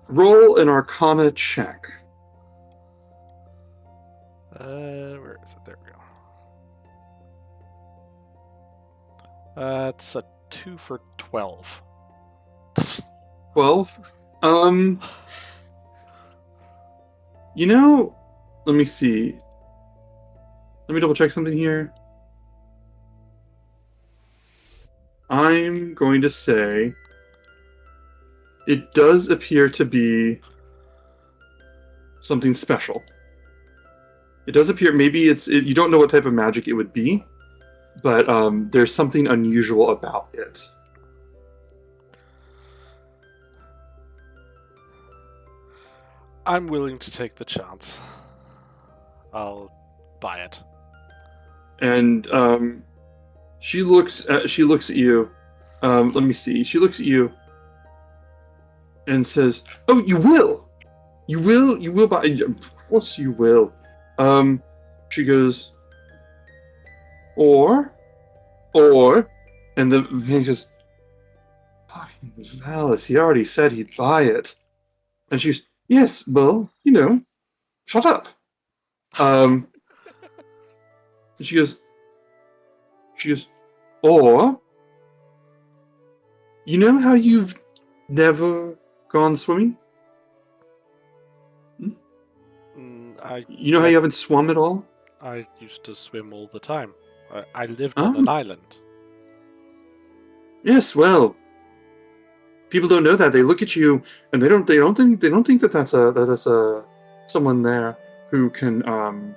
Roll an Arcana check. Where is it? There we go. It's a 2 for 12. 12. Let me see. Let me double check something here. I'm going to say it does appear to be something special. It does appear, maybe you don't know what type of magic it would be, but there's something unusual about it. I'm willing to take the chance. I'll buy it. And she looks at you. Let me see. She looks at you and says, "Oh, you will buy. Of course you will." She goes, or, and the man goes, "Fucking Valis, he already said he'd buy it." And she's, "Yes, well, shut up." And she goes, or, you know how you've never gone swimming? You know how you haven't swum at all? I used to swim all the time. I lived on an island. Yes, well, people don't know that. They look at you and they don't think that that's someone there who can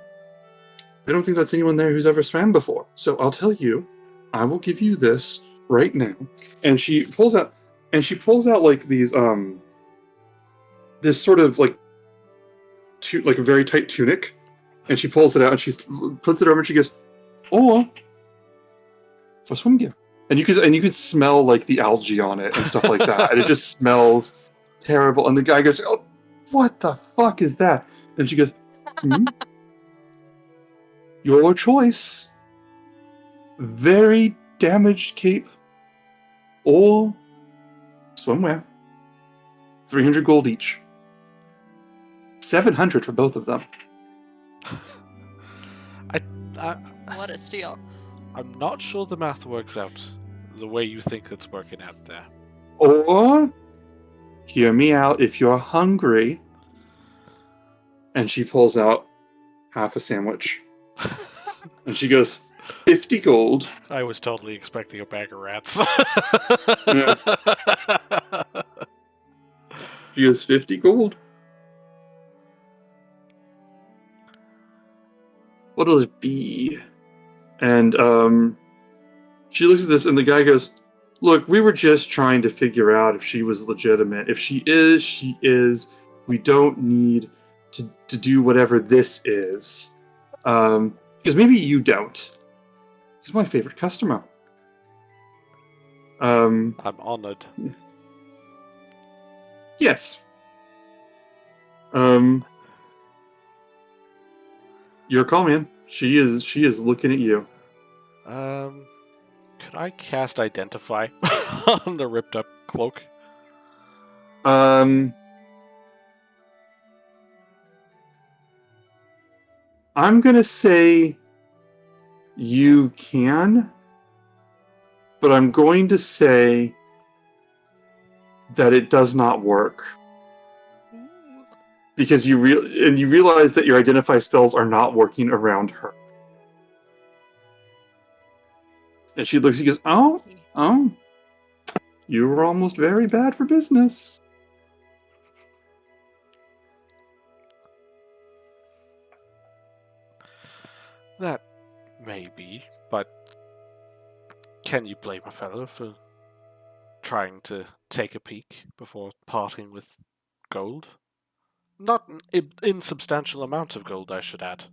they don't think that's anyone there who's ever swam before. So I'll tell you, I will give you this right now. And she pulls out like these this sort of like like a very tight tunic, and she pulls it out and she puts it over and she goes, "Or for swim gear." And you could smell like the algae on it and stuff like that. And it just smells terrible. And the guy goes, "Oh, what the fuck is that?" And she goes, "Your choice. Very damaged cape or swimwear. 300 gold each. 700 for both of them." What a steal. I'm not sure the math works out the way you think it's working out there. Or, hear me out, if you're hungry. And she pulls out half a sandwich. And she goes, 50 gold. I was totally expecting a bag of rats. Yeah. She goes, 50 gold. What'll it be? And she looks at this, and the guy goes, "Look, we were just trying to figure out if she was legitimate. If she is, she is. We don't need to do whatever this is. Because maybe you don't. He's my favorite customer." I'm honored. Yes. Your call, man. She is looking at you. Could I cast Identify on the ripped up cloak? I'm gonna say you can, but I'm going to say that it does not work. Because you realize that your identify spells are not working around her. And she looks and goes, oh, you were almost very bad for business. That may be, but can you blame a fellow for trying to take a peek before parting with gold? Not an insubstantial amount of gold, I should add.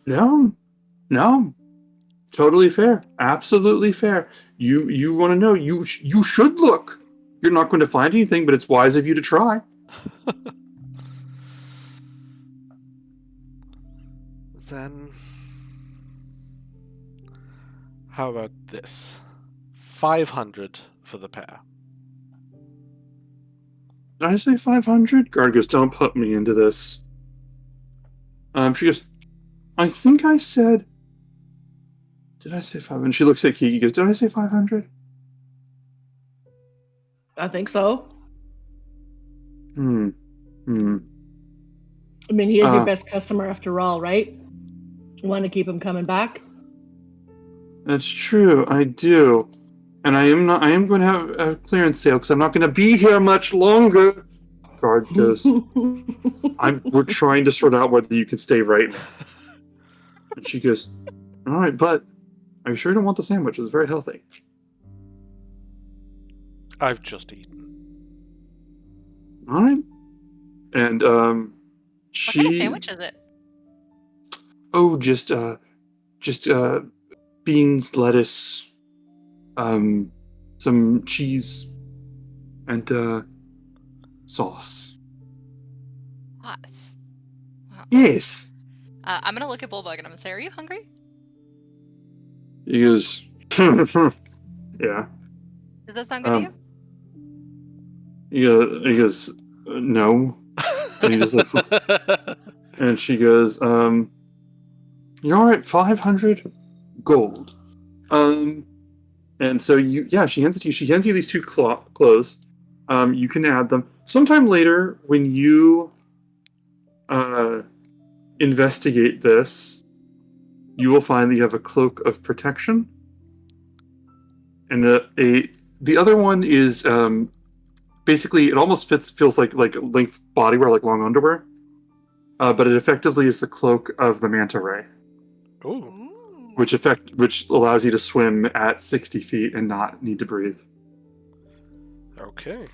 No. Totally fair. Absolutely fair. You want to know, you should look. You're not going to find anything, but it's wise of you to try. Then how about this? 500 for the pair. Did I say 500? Guard goes, don't put me into this. She goes, I think I said... Did I say 500? She looks at Kiki, goes, did I say 500? I think so. I I mean, he is your best customer after all, right? You want to keep him coming back? That's true, I do. And I am going to have a clearance sale because I'm not going to be here much longer. Guard goes, we're trying to sort out whether you can stay right now. And she goes, all right, but are you sure you don't want the sandwich? It's very healthy. I've just eaten. All right. And What kind of sandwich is it? Oh, just beans, lettuce, some cheese, and sauce. Sauce. Wow. Yes. I'm gonna look at Bullbug and I'm gonna say, "Are you hungry?" He goes, yeah. Does that sound good to you? He goes, no. And he just like, and she goes, you're all right, 500 gold. And so she hands it to you. She hands you these two clothes. You can add them. Sometime later, when you investigate this, you will find that you have a cloak of protection. And the other one is basically, it almost feels like length bodywear, like long underwear. But it effectively is the cloak of the manta ray. Ooh. Which allows you to swim at 60 feet and not need to breathe. Okay.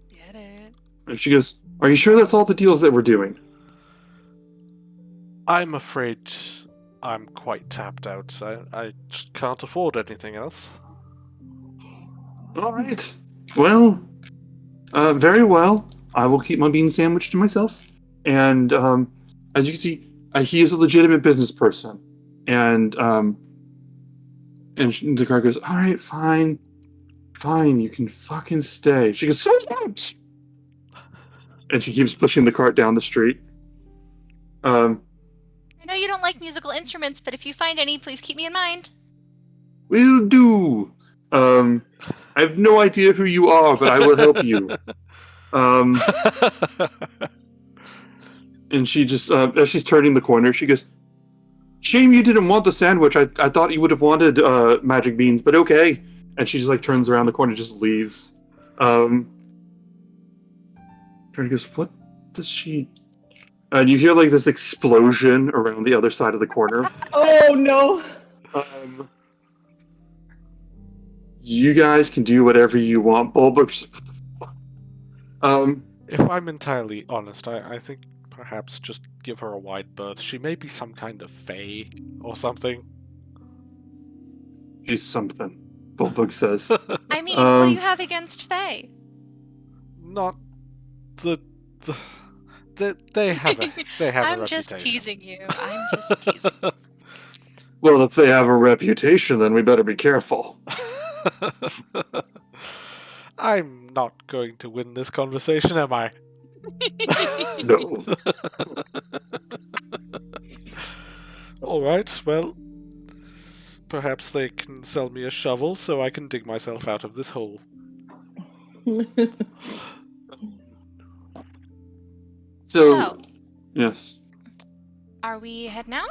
Get it. And she goes, are you sure that's all the deals that we're doing? I'm afraid I'm quite tapped out, so I just can't afford anything else. All right. Well, very well. I will keep my bean sandwich to myself. And as you can see, he is a legitimate business person. And the guard goes, all right, fine, you can fucking stay. She goes, and she keeps pushing the cart down the street. I know you don't like musical instruments, but if you find any, please keep me in mind. Will do. I have no idea who you are, but I will help you. And she just, as she's turning the corner, she goes, shame you didn't want the sandwich. I thought you would have wanted magic beans, but okay. And she just like turns around the corner and just leaves. Freddy goes, what does she... And you hear like this explosion around the other side of the corner. Oh no! You guys can do whatever you want. Bulbux. If I'm entirely honest, I think perhaps just give her a wide berth. She may be some kind of fae or something. She's something, Bulbug says. I mean, what do you have against Faye? Not they have a I'm reputation. just teasing you. I'm just teasing. Well, if they have a reputation, then we better be careful. I'm not going to win this conversation, am I? No. Alright, well, perhaps they can sell me a shovel so I can dig myself out of this hole. So, yes. are we heading out?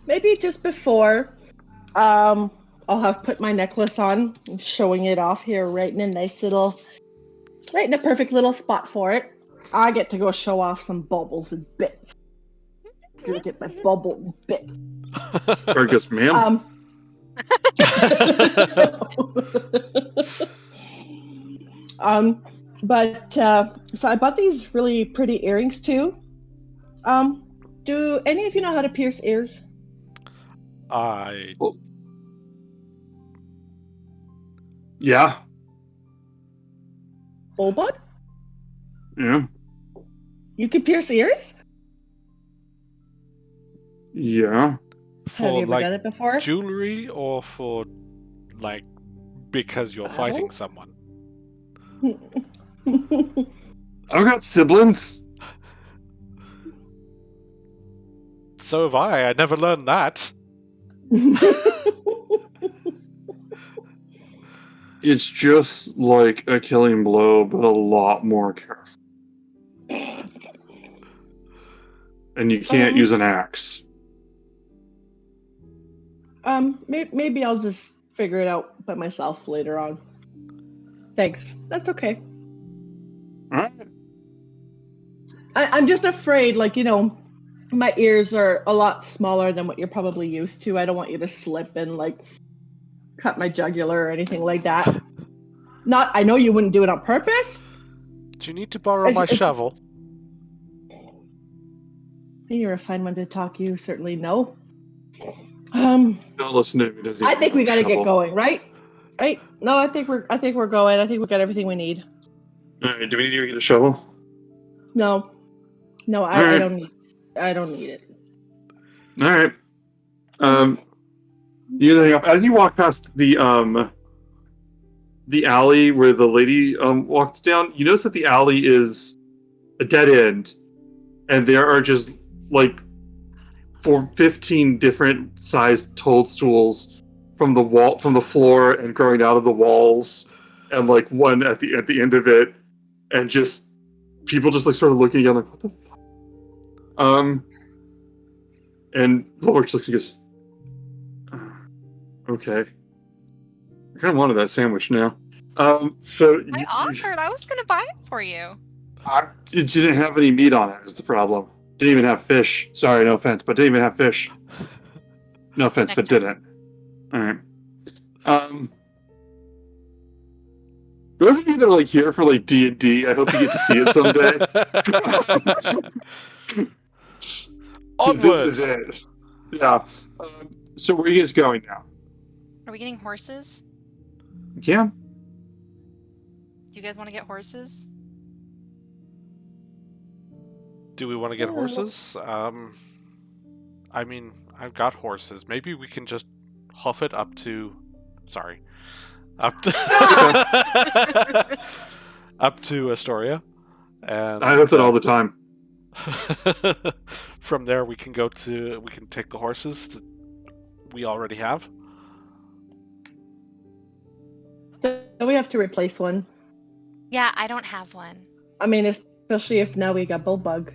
Maybe just before, I'll have put my necklace on, and showing it off here, right in a perfect little spot for it. I get to go show off some bubbles and bits. Gonna get my bubble bits. Fergus, ma'am. But so I bought these really pretty earrings too. Do any of you know how to pierce ears? Yeah. Obud? Yeah. You can pierce ears? Yeah. For Have you ever like done it before? jewelry or for like because you're fighting someone? I've got siblings. So have I. I never learned that. It's just like a killing blow, but a lot more careful. And you can't use an axe. Maybe I'll just figure it out by myself later on. Thanks. That's okay. Alright. I'm just afraid, like, my ears are a lot smaller than what you're probably used to. I don't want you to slip and, like, cut my jugular or anything like that. I know you wouldn't do it on purpose. Do you need to borrow my shovel? You're a fine one to talk. You certainly know. Don't listen to me. I think we gotta get going, right? Right? No, I think we're going. I think we got everything we need. Alright, do we need to get a shovel? No, I don't need it. Alright. As you walk past the alley where the lady walked down, you notice that the alley is a dead end, and there are just like 15 different sized toadstools from the floor and growing out of the walls, and like one at the end of it, and just people just like sort of looking again like, what the fuck? And Bulwark looks and goes, okay. I kind of wanted that sandwich now. So I offered. I was going to buy it for you. It didn't have any meat on it, is the problem. Didn't even have fish. Sorry, no offense, but didn't even have fish. No offense, but didn't. Alright. Those of you that are like here for like D&D, I hope you get to see it someday. This is it. Yeah. So where are you guys going now? Are we getting horses? Yeah. Do you guys want to get horses? Do we want to get horses? I mean, I've got horses. Maybe we can just huff it up to... Sorry. Up to Astoria. And I have it all the time. from there, we can take the horses that we already have. We have to replace one. Yeah, I don't have one. I mean, especially if now we got Bullbug.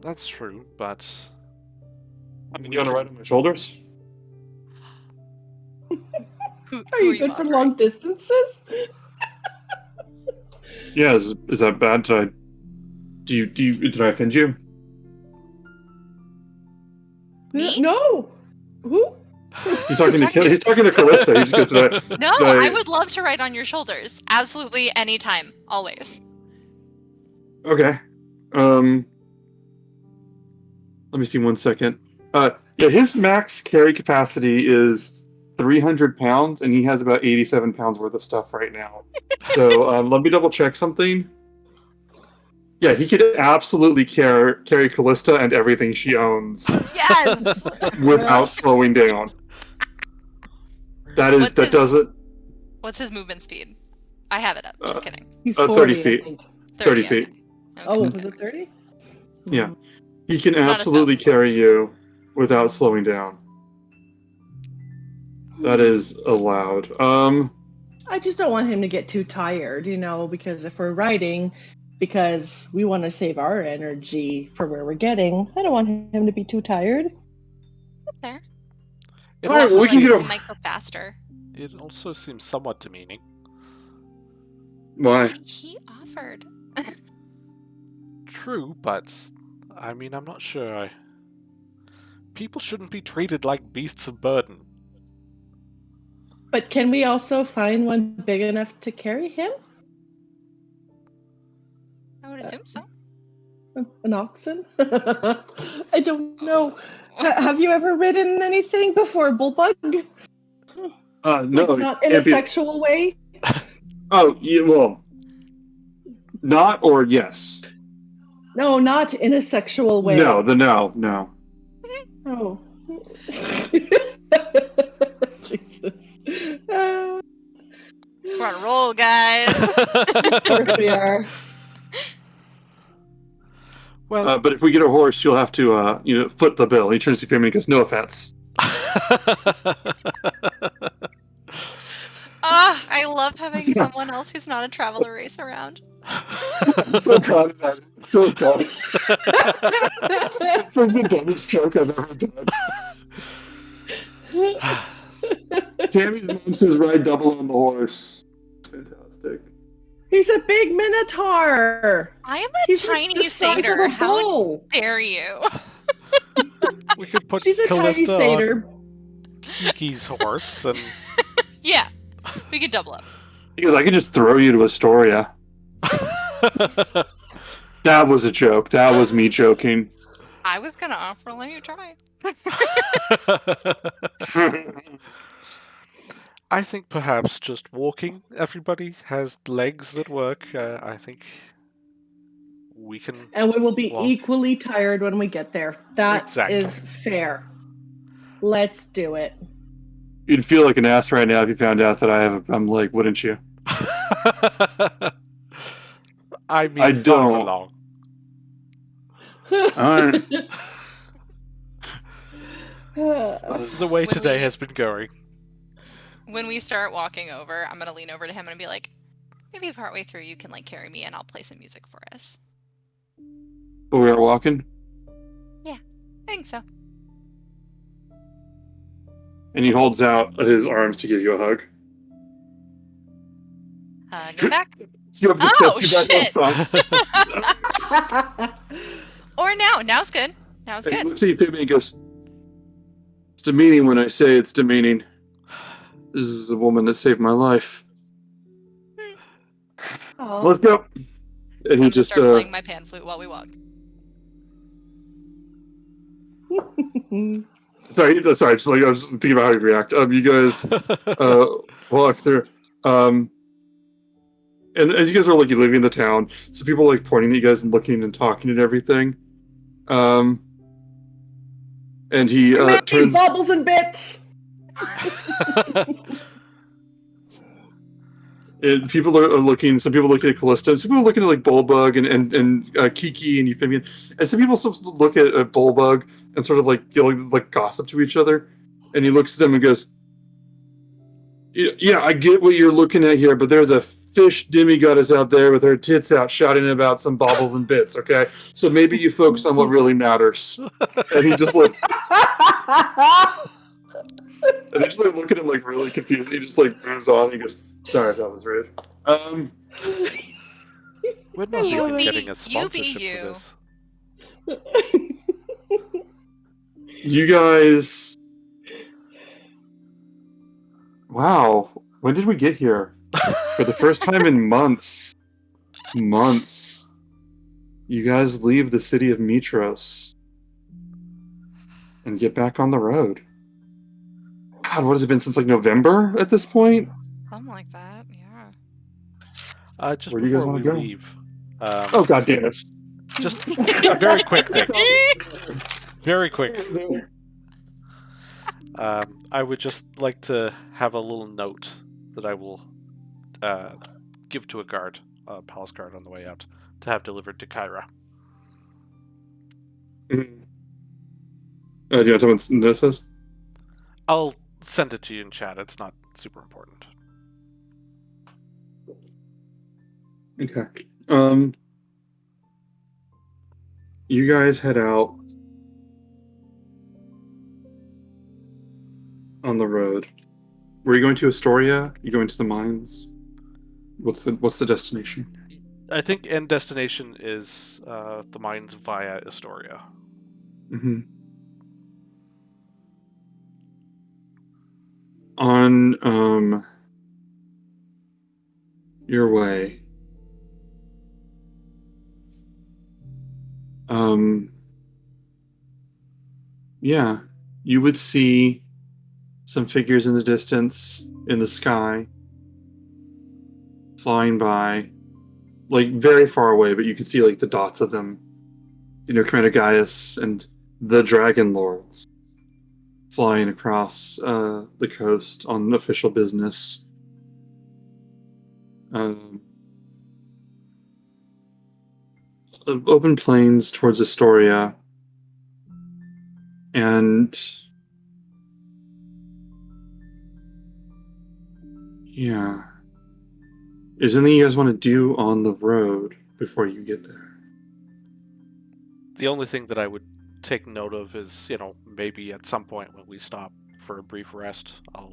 That's true, but... I mean, you want to ride on my shoulders? Are you good for long distances? Yeah, is that bad? Did I offend you? Me? No. Who? He's talking to Callista. He just goes, No, I would love to ride on your shoulders. Absolutely, anytime, always. Okay. Let me see 1 second. Yeah, his max carry capacity is 300 pounds, and he has about 87 pounds worth of stuff right now. So let me double check something. Yeah, he could absolutely carry Callista and everything she owns. Yes. Without slowing down. What's his movement speed? I have it up. Just kidding. He's 30 feet. 30 feet. Okay. Oh, was it 30? Yeah. He can Not as fast absolutely as carry others. you without slowing down. That is allowed. I just don't want him to get too tired, because if we're riding, because we want to save our energy for where we're getting, I don't want him to be too tired. There. It All right, also well, we can get He a. might go faster. it also seems somewhat demeaning. Why? He offered. True, but I mean, I'm not sure. People shouldn't be treated like beasts of burden. But can we also find one big enough to carry him? I would assume so. An oxen? I don't know. Have you ever ridden anything before, Bullbug? No, Like, not in a can't be. sexual way? Oh, yeah, well, not or yes. No, not in a sexual way. No, no. Oh. Jesus. We're on a roll, guys. Of course we are. Well, But if we get a horse, you'll have to, foot the bill. He turns to Family and goes, "No offense." I love having someone else who's not a traveler race around. I'm so proud of that. It's so dumb. It's like the dumbest joke I've ever done. Tammy's mom says ride double on the horse. Fantastic. He's a big minotaur. I am a He's tiny the size of satyr. a How bull. dare you? we could put She's a tiny Callista satyr. on Kiki's horse, and Yeah, we could double up. He goes, "I can just throw you to Astoria." That was a joke. That was me joking. I was gonna offer to let you try. I think perhaps just walking. Everybody has legs that work. I think we can. And we will be walk. equally tired when we get there. That Exactly. is fair. Let's do it. You'd feel like an ass right now if you found out that I'm like, wouldn't you? I mean, I not for don't. long. Alright. The way When today we- has been going. When we start walking over, I'm gonna lean over to him and be like, maybe partway through you can like carry me and I'll play some music for us. But we are walking, I think so. and he holds out his arms to give you a hug. Get back. You have to Oh, set you back shit. on song. Or now. Now's good. Now's And he good. looks at you, Phoebe, and goes, "It's demeaning when I say it's demeaning. This is a woman that saved my life. Aw. Let's go." And he I'm just, gonna start playing my pan flute while we walk. sorry, just like I was thinking about how you'd react. You guys walk through. And as you guys are like leaving the town, some people like pointing at you guys and looking and talking and everything. And he Come at me, turns. bubbles and bits. And people are looking. Some people looking at Callista. Some people are looking at like Bullbug and Kiki and Euphemian. And some people still look at Bullbug and sort of like like gossip to each other. And he looks at them and goes, "Yeah, I get what you're looking at here, but there's a fish demigoddess out there with her tits out shouting about some baubles and bits, okay? So maybe you focus on what really matters." And he just like, and they just like look at him like really confused. He just like moves on and he goes, "Sorry if that was rude." We're not You even be- getting a you be sponsorship you. for this. You guys, wow, when did we get here? For the first time in months. You guys leave the city of Mitros and get back on the road. God, what has it been since like November at this point? Something like that, yeah. Just Where do you guys before we wanna go? leave, Oh, God damn it. just a very quick thing. Very quick. I would just like to have a little note that I will give to a guard, a palace guard on the way out, to have delivered to Kyra. Mhm. Do you want to tell what this says? I'll send it to you in chat. It's not super important. Okay. You guys head out on the road. Were you going to Astoria? You going to the mines? What's the destination? I think end destination is the mines via Astoria. Mm-hmm. On your way. Yeah, you would see some figures in the distance in the sky flying by, like very far away, but you can see like the dots of them. You know, Commander Gaius and the Dragon Lords flying across the coast on official business. Um, Open plains towards Astoria, and yeah, is there anything you guys want to do on the road before you get there? The only thing that I would take note of is, maybe at some point when we stop for a brief rest, I'll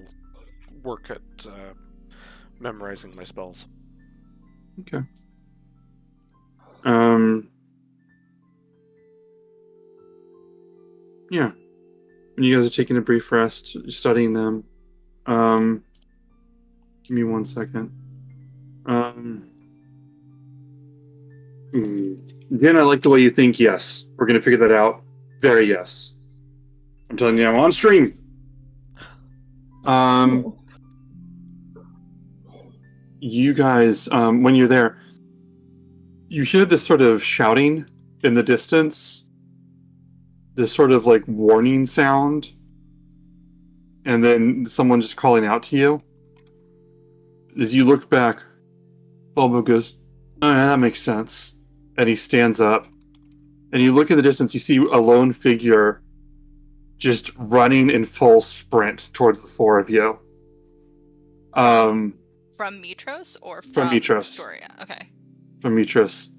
work at memorizing my spells. Okay. Yeah. When you guys are taking a brief rest, studying them, give me 1 second. Jen, I like the way you think. Yes, we're gonna figure that out. Very yes. I'm telling you, I'm on stream. You guys, when you're there, you hear this sort of shouting in the distance, this sort of like warning sound, and then someone just calling out to you. As you look back, Bulbo goes, "Oh, yeah, that makes sense." And he stands up, and you look in the distance, you see a lone figure just running in full sprint towards the four of you. From Mitros or from Mitros. Astoria? Okay. From Mitros.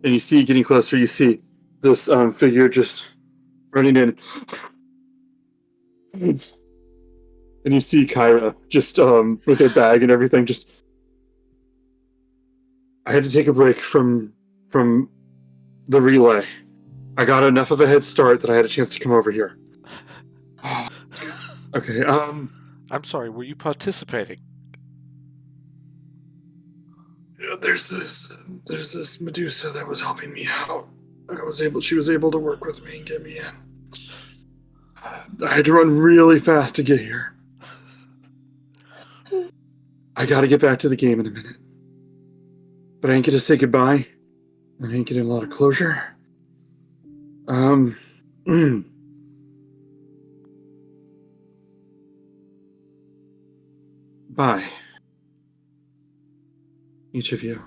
And you see, getting closer, you see this figure just running in. And you see Kyra just with her bag and everything. Just, I had to take a break from the relay. I got enough of a head start that I had a chance to come over here. Okay. I'm sorry. Were you participating? There's this Medusa that was helping me out. She was able to work with me and get me in. I had to run really fast to get here. I gotta get back to the game in a minute. But I ain't get to say goodbye. I ain't getting a lot of closure. Bye. Each of you.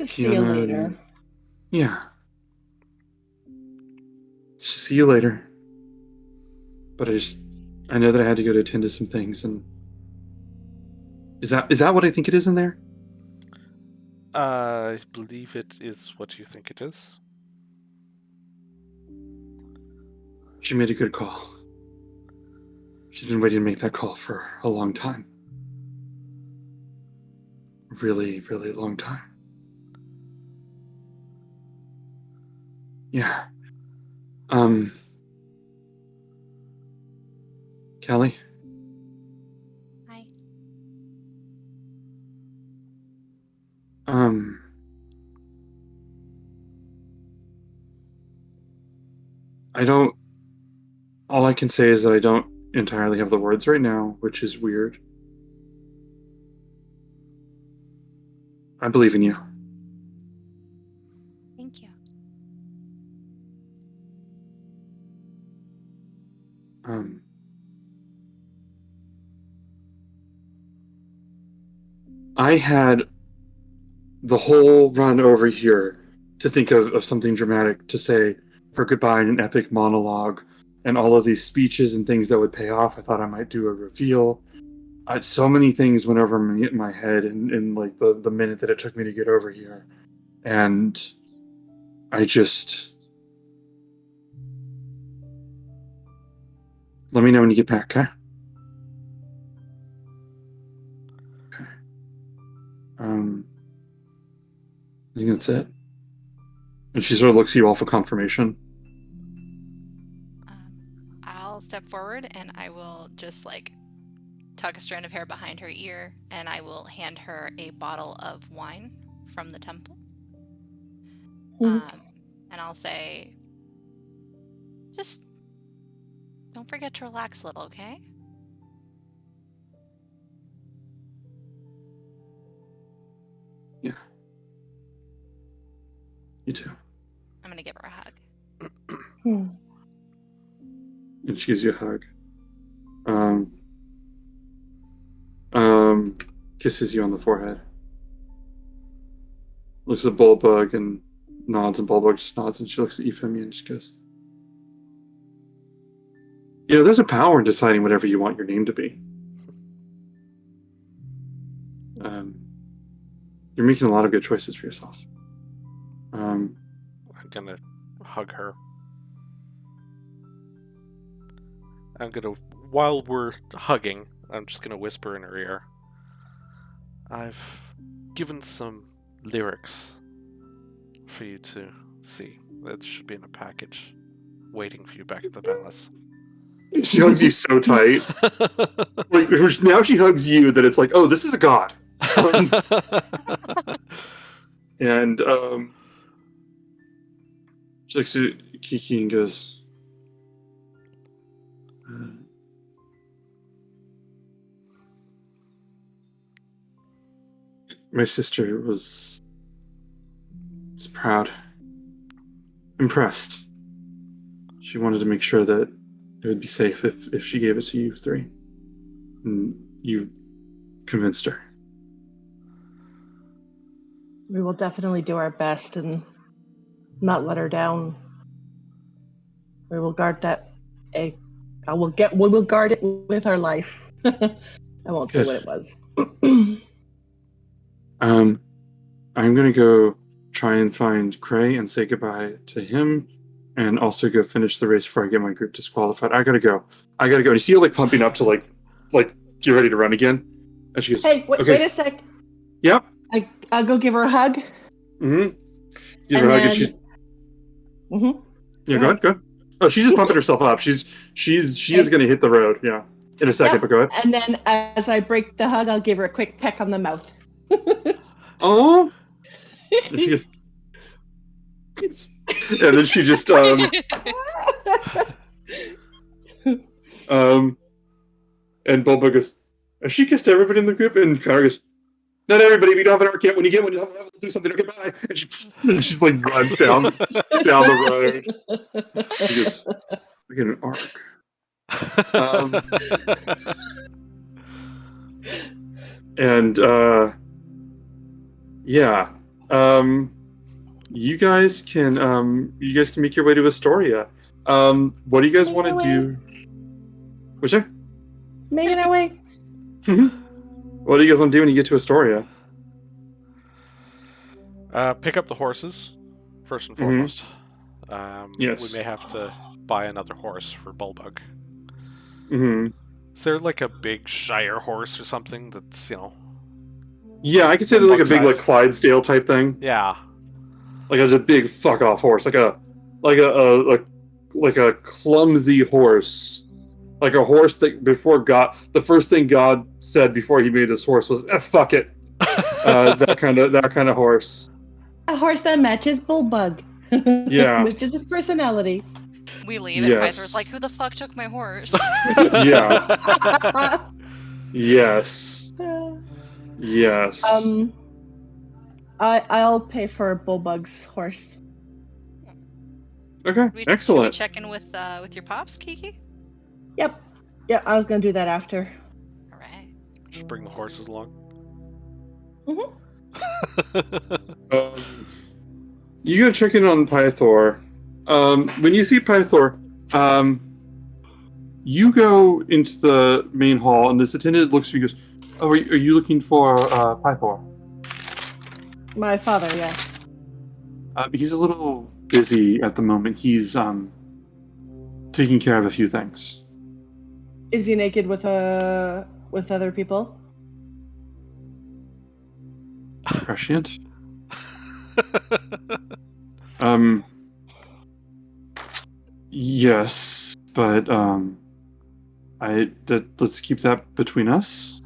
See you later. Yeah. See you later. But I know that I had to go to attend to some things, and is that what I think it is in there? I believe it is what you think it is. She made a good call. She's been waiting to make that call for a long time. Really, really long time. Yeah. Callie? Hi. All I can say is that I don't entirely have the words right now, which is weird. I believe in you. Thank you. I had the whole run over here to think of something dramatic to say for goodbye in an epic monologue, and all of these speeches and things that would pay off. I thought I might do a reveal. So many things went over my head in like the minute that it took me to get over here, and I just. Let me know when you get back, okay? Okay. I think that's it. And she sort of looks at you all for confirmation. I'll step forward and I will just like tuck a strand of hair behind her ear, and I will hand her a bottle of wine from the temple. And I'll say, just don't forget to relax a little, okay? Yeah. You too. I'm gonna give her a hug. And she gives you a hug. Kisses you on the forehead. Looks at Bulbug and nods, and Bulbug just nods, and she looks at Euphemia and she goes, you know, there's a power in deciding whatever you want your name to be. You're making a lot of good choices for yourself. I'm gonna hug her. While we're hugging, I'm just gonna whisper in her ear. I've given some lyrics for you to see. That should be in a package waiting for you back at the palace. She hugs you so tight. Like, now she hugs you that it's like, oh, this is a god. And she looks at Kiki and goes, my sister was proud, impressed. She wanted to make sure that it would be safe if she gave it to you three. And you convinced her. We will definitely do our best and not let her down. We will guard that egg. We will guard it with our life. I won't say what it was. I'm gonna go try and find Cray and say goodbye to him, and also go finish the race before I get my group disqualified. I gotta go. And you see her like pumping up to like get ready to run again. And she goes, hey, wait a sec. Yep. I'll go give her a hug. Mm-hmm. Give her a hug and she. Mm-hmm. Yeah, go ahead. Oh, she's just pumping herself up. She is gonna hit the road. Yeah, in a second. But go ahead. And then as I break the hug, I'll give her a quick peck on the mouth. Oh. And she just. And then she just and Bulba goes, has she kissed everybody in the group? And Connor goes, not everybody, we don't have an arc yet. When you get one, you'll have to do something. Okay, bye. And she's like runs down the road. She goes, we get an arc. Yeah. You guys can make your way to Astoria. What do you guys want to do? What's that? Making our way. What do you guys want to do when you get to Astoria? Pick up the horses, first and foremost. Yes. We may have to buy another horse for Bulbug. Mm-hmm. Is there like a big Shire horse or something that's, Yeah, I could say they're like a big like Clydesdale type thing. Yeah. Like it's a big fuck off horse, like a clumsy horse. Like a horse that before God, the first thing God said before he made this horse was fuck it. That kind of horse. A horse that matches Bulbug. Yeah. Which is his personality. We leave and Pyther's like, who the fuck took my horse? Yeah. Yes. Yes. I'll pay for Bulbug's horse. Okay. Excellent. Should we check in with your pops, Kiki? Yep. Yeah, I was gonna do that after. All right. Just bring the horses along. Mm-hmm. You gotta check in on Pythor. When you see Pythor, you go into the main hall, and this attendant looks at you and goes, "Oh, are you looking for Pythor?" My father, yes. He's a little busy at the moment. He's taking care of a few things. Is he naked with other people? Prescient? Yes, but let's keep that between us.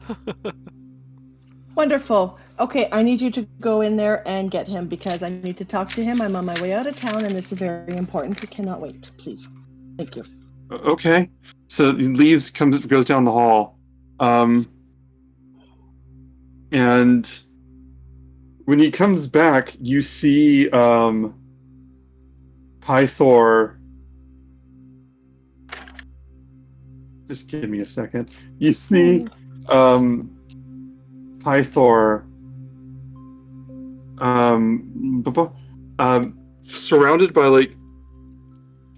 Wonderful. Okay, I need you to go in there and get him because I need to talk to him. I'm on my way out of town, and this is very important. I cannot wait. Please. Thank you. Okay. So he leaves, goes down the hall, and when he comes back, you see Pythor. Just give me a second. You see Pythor surrounded by like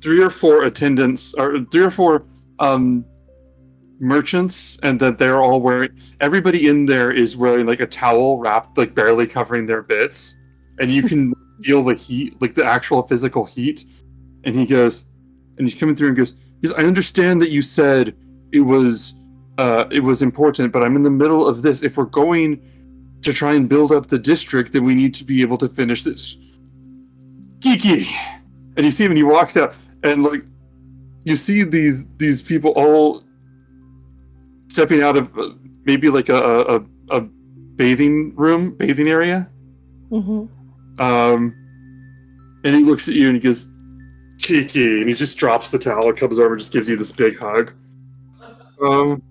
3 or 4 attendants, or 3 or 4 merchants, and that they're all wearing. Everybody in there is wearing like a towel wrapped, like barely covering their bits, and you can feel the heat, like the actual physical heat. And he goes, and he's coming through and goes, "I understand that you said it was important, but I'm in the middle of this. If we're going to try and build up the district, then we need to be able to finish this." Kiki, and you see him, and he walks out, and like you see these people all stepping out of maybe like a bathing area. Mm-hmm. And he looks at you and he goes, "Kiki," and he just drops the towel, comes over, and just gives you this big hug. I'll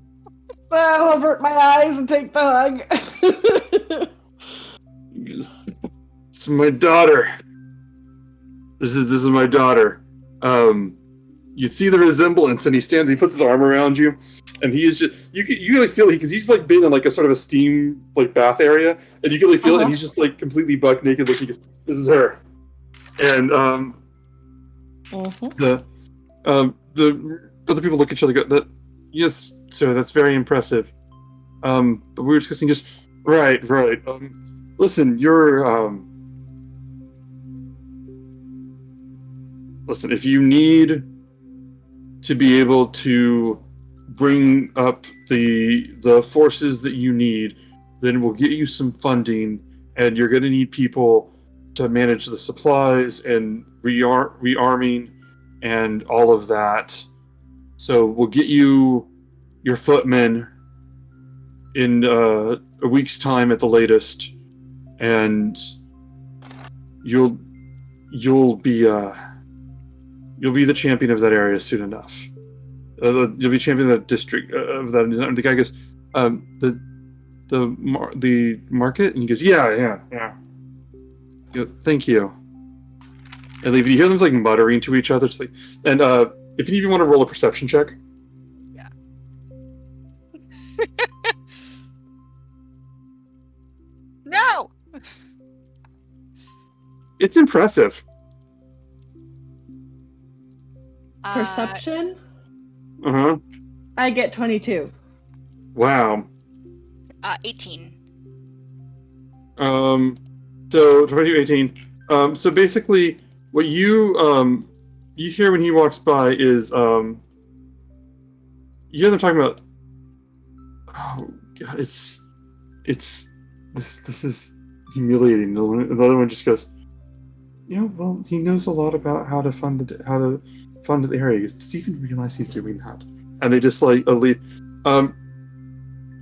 avert my eyes and take the hug. It's my daughter. This is my daughter. You see the resemblance, and he puts his arm around you, and he is just you can like feel it because he's like been in like a sort of a steam like bath area, and you can really feel it, and he's just like completely buck naked looking. This is her, and the other people look at each other. Go, "That yes, sir, that's very impressive." But we were discussing just right. Listen, listen, if you need to be able to bring up the forces that you need, then we'll get you some funding, and you're going to need people to manage the supplies and rearming and all of that. So we'll get you your footmen in a week's time at the latest, and you'll be the champion of that area soon enough. You'll be champion of that district of that. And the guy goes, the market, and he goes, yeah. You go, "Thank you." And you hear them like muttering to each other. Like, and if you even want to roll a perception check. Yeah. No. It's impressive. Perception? Uh-huh. I get 22. Wow. 18. So 2018. So basically, what you hear when he walks by is you hear them talking about. Oh God, it's this is humiliating. The other one just goes, well, he knows a lot about how to fund the area. He goes, "Does he even realize he's doing that?" And they just like leave.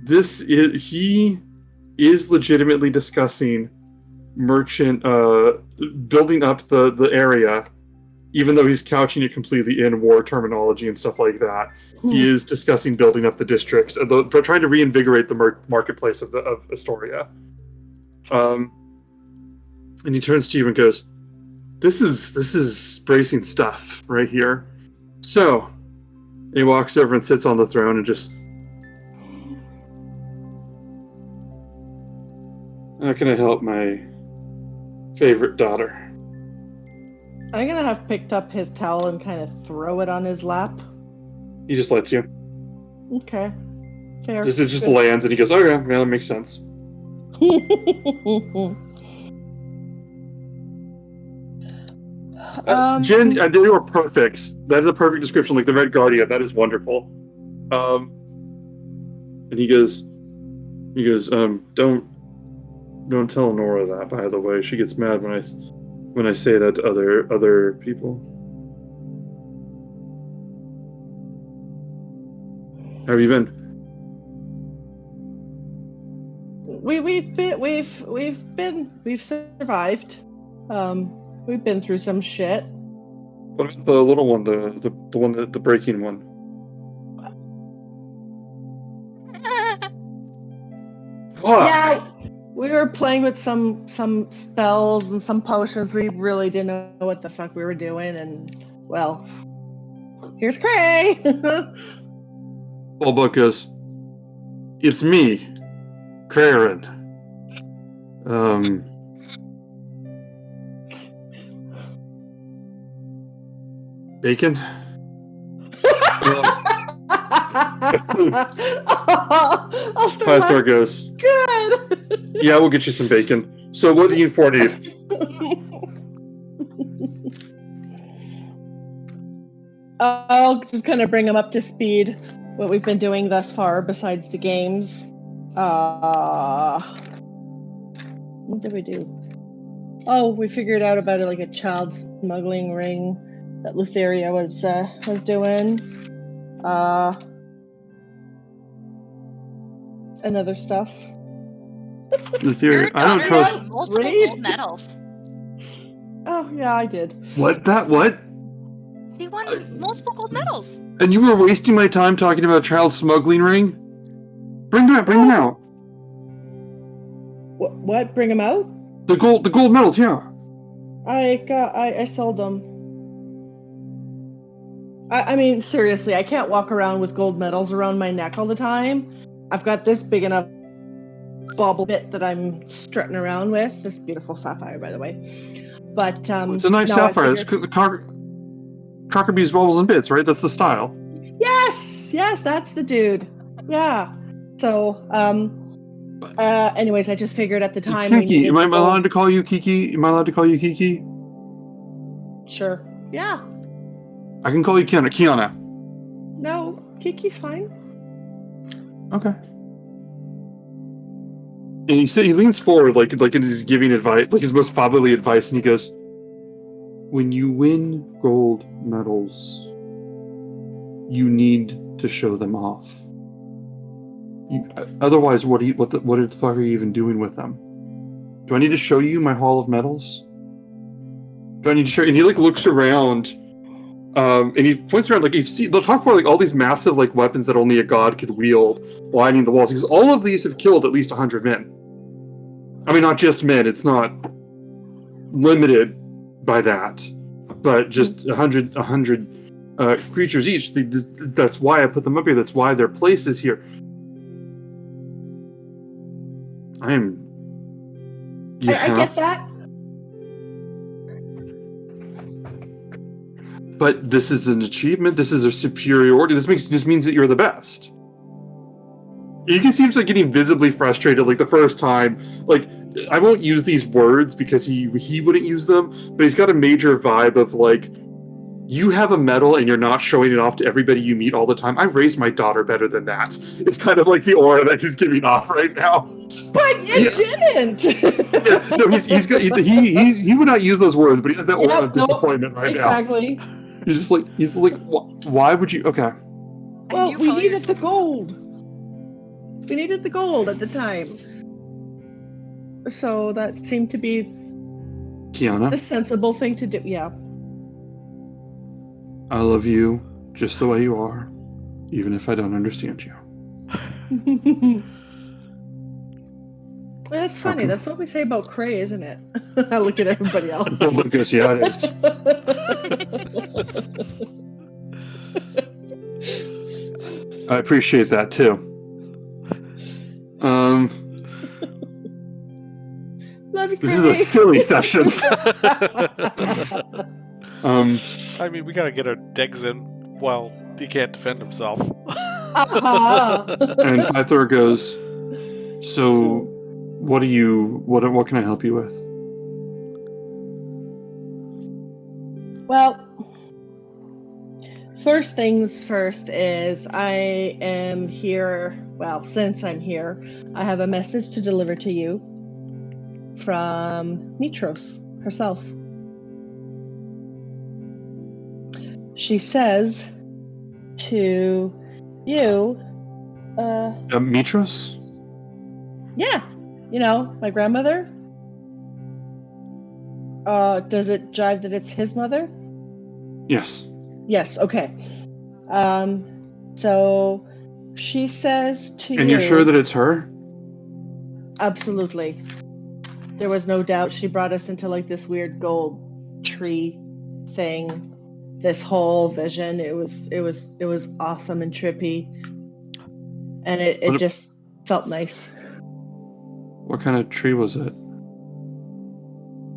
He is legitimately discussing merchant building up the area, even though he's couching it completely in war terminology and stuff like that. He is discussing building up the districts and trying to reinvigorate the marketplace of Astoria. And he turns to you and goes, This is bracing stuff right here." So he walks over and sits on the throne and just, "How can I help my favorite daughter?" I'm gonna have picked up his towel and kind of throw it on his lap. He just lets you. Okay. Fair. It just lands, and he goes, "Okay, yeah, that makes sense." Jen, you are perfect. That is a perfect description, like the Red Guardian. That is wonderful. And he goes, don't tell Nora that. By the way, she gets mad when I say that to other people. How have you been? We've survived. We've been through some shit. What about the little one, the breaking one? Fuck. Yeah, we were playing with some spells and some potions. We really didn't know what the fuck we were doing, and well, here's Cray. Bullbuck goes, "It's me, Craren. Bacon?" Pythor goes, "Good. Yeah, we'll get you some bacon. So what do you four need?" I'll just kind of bring him up to speed. What we've been doing thus far, besides the games. What did we do? Oh, we figured out about like a child smuggling ring that Lutheria was doing. And other stuff. Lutheria, Your I don't daughter trust. won multiple Read. gold medals. Oh yeah, I did. What? She won multiple gold medals. And you were wasting my time talking about a child smuggling ring? Bring them out. What? Bring him out? The gold medals, yeah. I sold them. I mean, seriously, I can't walk around with gold medals around my neck all the time. I've got this big enough bauble bit that I'm strutting around with. This beautiful sapphire, by the way. But it's a nice sapphire. It's Crockerby's baubles and bits, right? That's the style. Yes, that's the dude. Yeah. So, anyways, I just figured at the time. Kiki, am I allowed to call you Kiki? Sure. Yeah. I can call you Kiana. No, Kiki's fine. Okay. And he leans forward like he's giving advice, like his most fatherly advice, and he goes, "When you win gold medals, you need to show them off. Otherwise, what the fuck are you even doing with them? Do I need to show you my hall of medals? Do I need to show?" And he like looks around. And he points around, like, they'll talk for like all these massive like weapons that only a god could wield, lining the walls. Because all of these have killed at least 100 men. I mean, not just men. It's not limited by that, but just 100 creatures each. That's why I put them up here. That's why their place is here. I get that. But this is an achievement. This is a superiority. This means that you're the best. He seems like getting visibly frustrated. Like the first time, like I won't use these words because he wouldn't use them. But he's got a major vibe of like, you have a medal and you're not showing it off to everybody you meet all the time. I raised my daughter better than that. It's kind of like the aura that he's giving off right now. But you didn't. Yeah, no, he would not use those words, but he has that aura of disappointment right now. Exactly. He's like, why would you? Okay. Well, we needed the gold. We needed the gold at the time. So that seemed to be Kiana, the sensible thing to do. Yeah. I love you just the way you are, even if I don't understand you. That's funny. That's what we say about Cray, isn't it? I look at everybody else. Because yeah, it is. I appreciate that too. Love you, this is a silly session. I mean, we gotta get our digs in while he can't defend himself. Uh-huh. And Pythor goes, so what can I help you with? Well, first things first is I am here. Well, since I'm here, I have a message to deliver to you from Mitros herself. She says to you, Mitros? yeah, my grandmother. Does it jive that it's his mother? Yes. Yes, okay. So she says to you... And you're sure that it's her? Absolutely. There was no doubt. She brought us into like this weird gold tree thing, this whole vision. It was awesome and trippy. And it just felt nice. What kind of tree was it?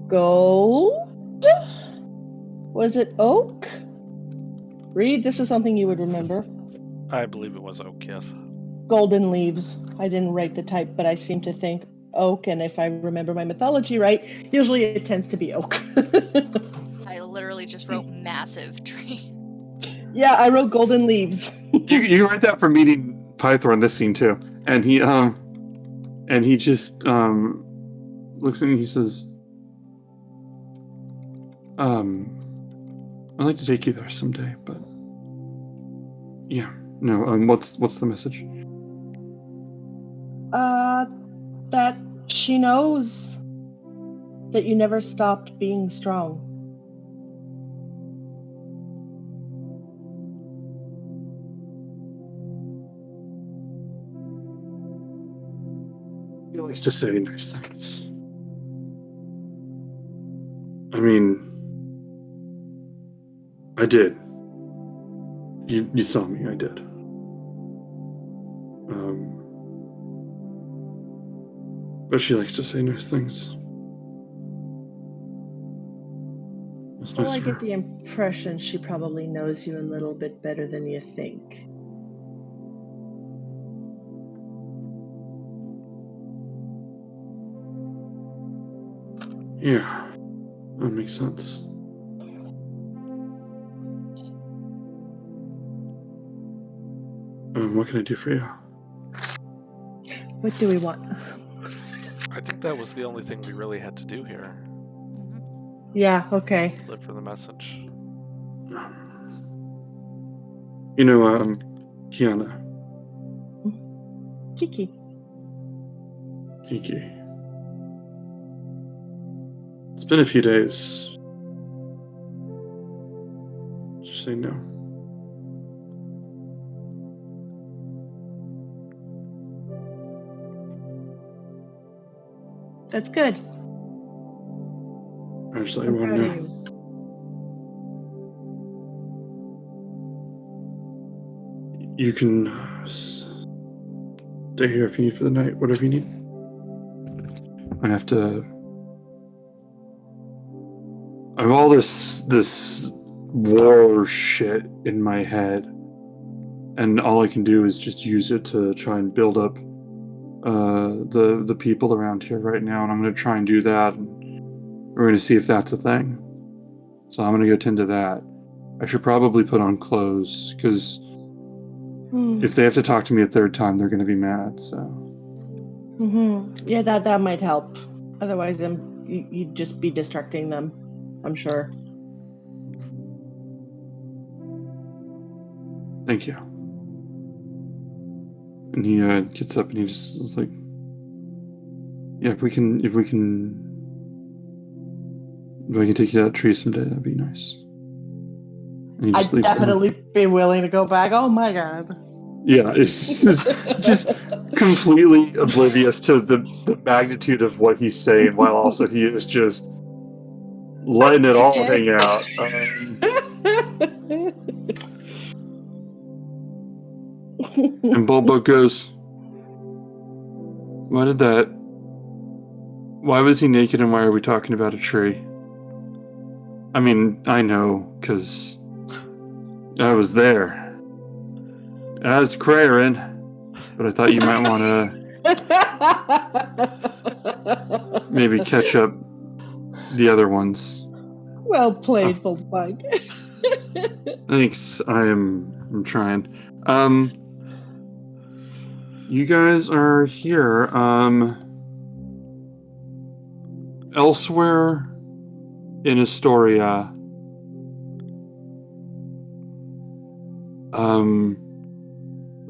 Gold? Was it oak? Reed, this is something you would remember. I believe it was oak, yes. Golden leaves. I didn't write the type, but I seem to think oak, and if I remember my mythology right, usually it tends to be oak. I literally just wrote massive tree. Yeah, I wrote golden leaves. You write that for meeting Pythor in this scene too. And he just looks at me and he says, I'd like to take you there someday, but yeah. No, what's the message? That she knows that you never stopped being strong. He likes to say nice things. I mean, I did. You saw me, I did. But she likes to say nice things. It's Well, nice I of her. get the impression she probably knows you a little bit better than you think. Yeah, that makes sense. What can I do for you? What do we want? I think that was the only thing we really had to do here. Yeah, okay. Live for the message. Kiana. Kiki. Kiki. It's been a few days. Just say no. That's good. I just let I'm you want proud to of know. you. You can stay here if you need for the night, whatever you need. I have all this war shit in my head, and all I can do is just use it to try and build up the people around here right now, and I'm going to try and do that, and we're going to see if that's a thing. So I'm going to go tend to that. I should probably put on clothes, because if they have to talk to me a third time, they're going to be mad, so... Yeah, that might help. Otherwise, you'd just be distracting them, I'm sure. Thank you. And he gets up and he just is like, yeah, if I can take you to that tree someday, that'd be nice. And he just I'd leaves definitely be willing to go back. Oh my god. Yeah, it's just completely oblivious to the magnitude of what he's saying, while also he is just letting it all hang out. And Bulbo goes, why was he naked and why are we talking about a tree? I mean, I know, because I was there. As Krarin, but I thought you might want to maybe catch up the other ones. Well played, Bug. Thanks. I'm trying. You guys are here. Elsewhere in Astoria,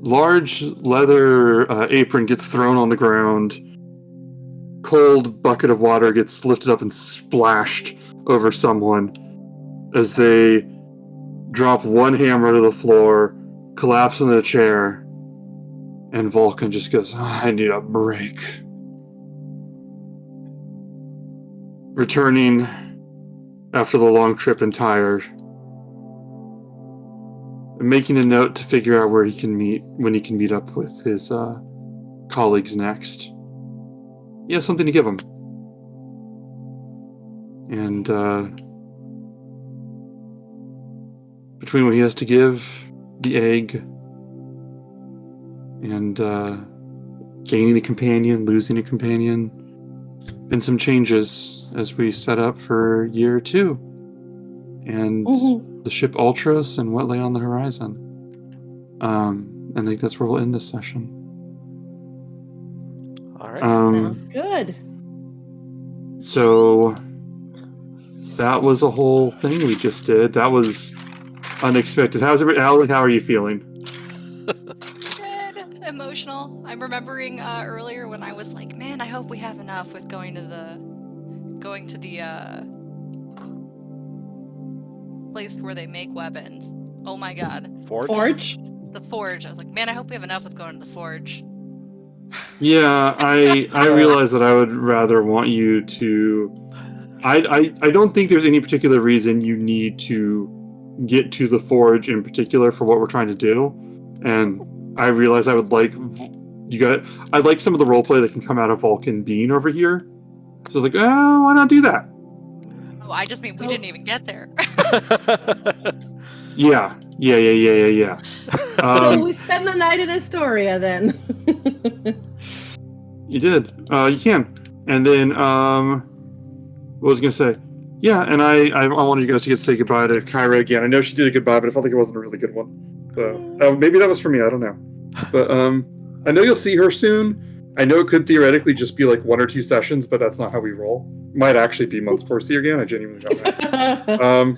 large leather apron gets thrown on the ground. Cold bucket of water gets lifted up and splashed over someone as they drop one hammer to the floor, collapse in the chair, and Vulcan just goes, I need a break. Returning after the long trip and tired, making a note to figure out where he can meet, when he can meet up with his colleagues next. He has something to give them. And between what he has to give, the egg, and gaining a companion, losing a companion, been some changes as we set up for year 2. And the ship Ultras and what lay on the horizon. I think that's where we'll end this session. All right. Sounds good. So that was a whole thing we just did. That was unexpected. Alan, how are you feeling? Good. Emotional. I'm remembering earlier when I was like, man, I hope we have enough with going to the place where they make weapons. Oh my god. Forge? The Forge. I was like, man, I hope we have enough with going to the Forge. Yeah, I realize that I would rather want you to... I don't think there's any particular reason you need to get to the Forge in particular for what we're trying to do. And I realize I would like... I'd like some of the roleplay that can come out of Vulcan being over here. So I was like, oh, why not do that? Oh, I just mean we didn't even get there. Yeah. So we spend the night in Astoria then. You did. You can. And then, what was I going to say? Yeah, and I wanted you guys to get to say goodbye to Kyra again. I know she did a goodbye, but I felt like it wasn't a really good one. So maybe that was for me. I don't know. But I know you'll see her soon. I know it could theoretically just be like 1 or 2 sessions, but that's not how we roll. Might actually be months before see her again. I genuinely don't know.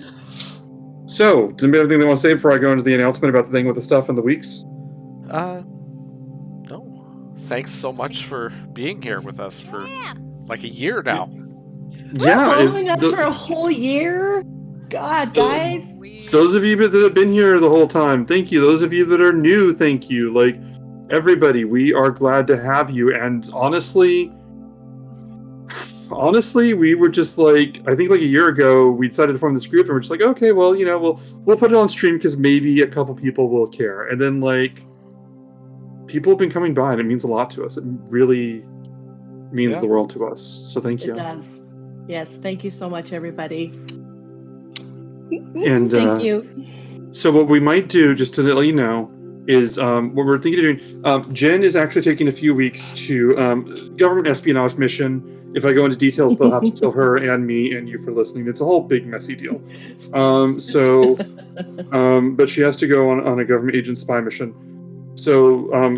So, does anybody have anything they want to say before I go into the announcement about the thing with the stuff and the weeks? No. Thanks so much for being here with us for like a year now. Yeah. Following us for a whole year? God, guys. Those of you that have been here the whole time, thank you. Those of you that are new, thank you. Like, everybody, we are glad to have you. And honestly, we were just like, I think like a year ago, we decided to form this group, and we're just like, okay, well, we'll put it on stream because maybe a couple people will care. And then like, people have been coming by, and it means a lot to us. It really means the world to us. So thank you. It does. Yes, thank you so much, everybody. And thank you. So what we might do, just to let you know, is what we're thinking of doing. Jen is actually taking a few weeks to government espionage mission. If I go into details, they'll have to tell her and me and you for listening. It's a whole big messy deal. But she has to go on a government agent spy mission. So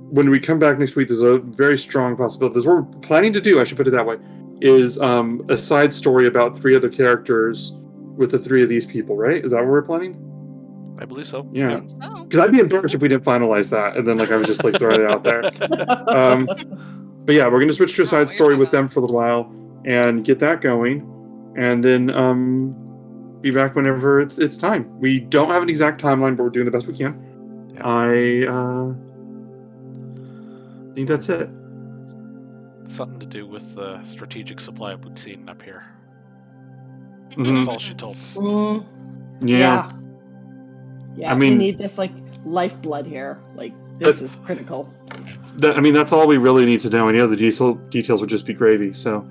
when we come back next week, there's a very strong possibility. This is what we're planning to do, I should put it that way, is a side story about 3 other characters with the 3 of these people, right? Is that what we're planning? I believe so. Yeah. Because I'd be embarrassed if we didn't finalize that, and then like I was just like throwing it out there. But yeah, we're going to switch to a side story with them for a little while and get that going, and then be back whenever it's time. We don't have an exact timeline, but we're doing the best we can. Yeah. I think that's it. Something to do with the strategic supply of Buxine up here. Mm-hmm. That's all she told me. Yeah. I mean, we need this like lifeblood here. Like this is critical. That's all we really need to know. Any other details would just be gravy. So,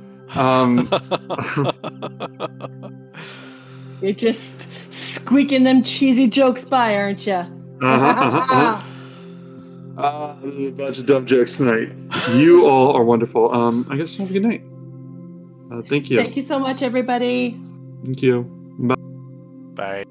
You're just squeaking them cheesy jokes by, aren't you? This is a bunch of dumb jokes tonight. You all are wonderful. I guess have a good night. Thank you. Thank you so much, everybody. Thank you. Bye. Bye.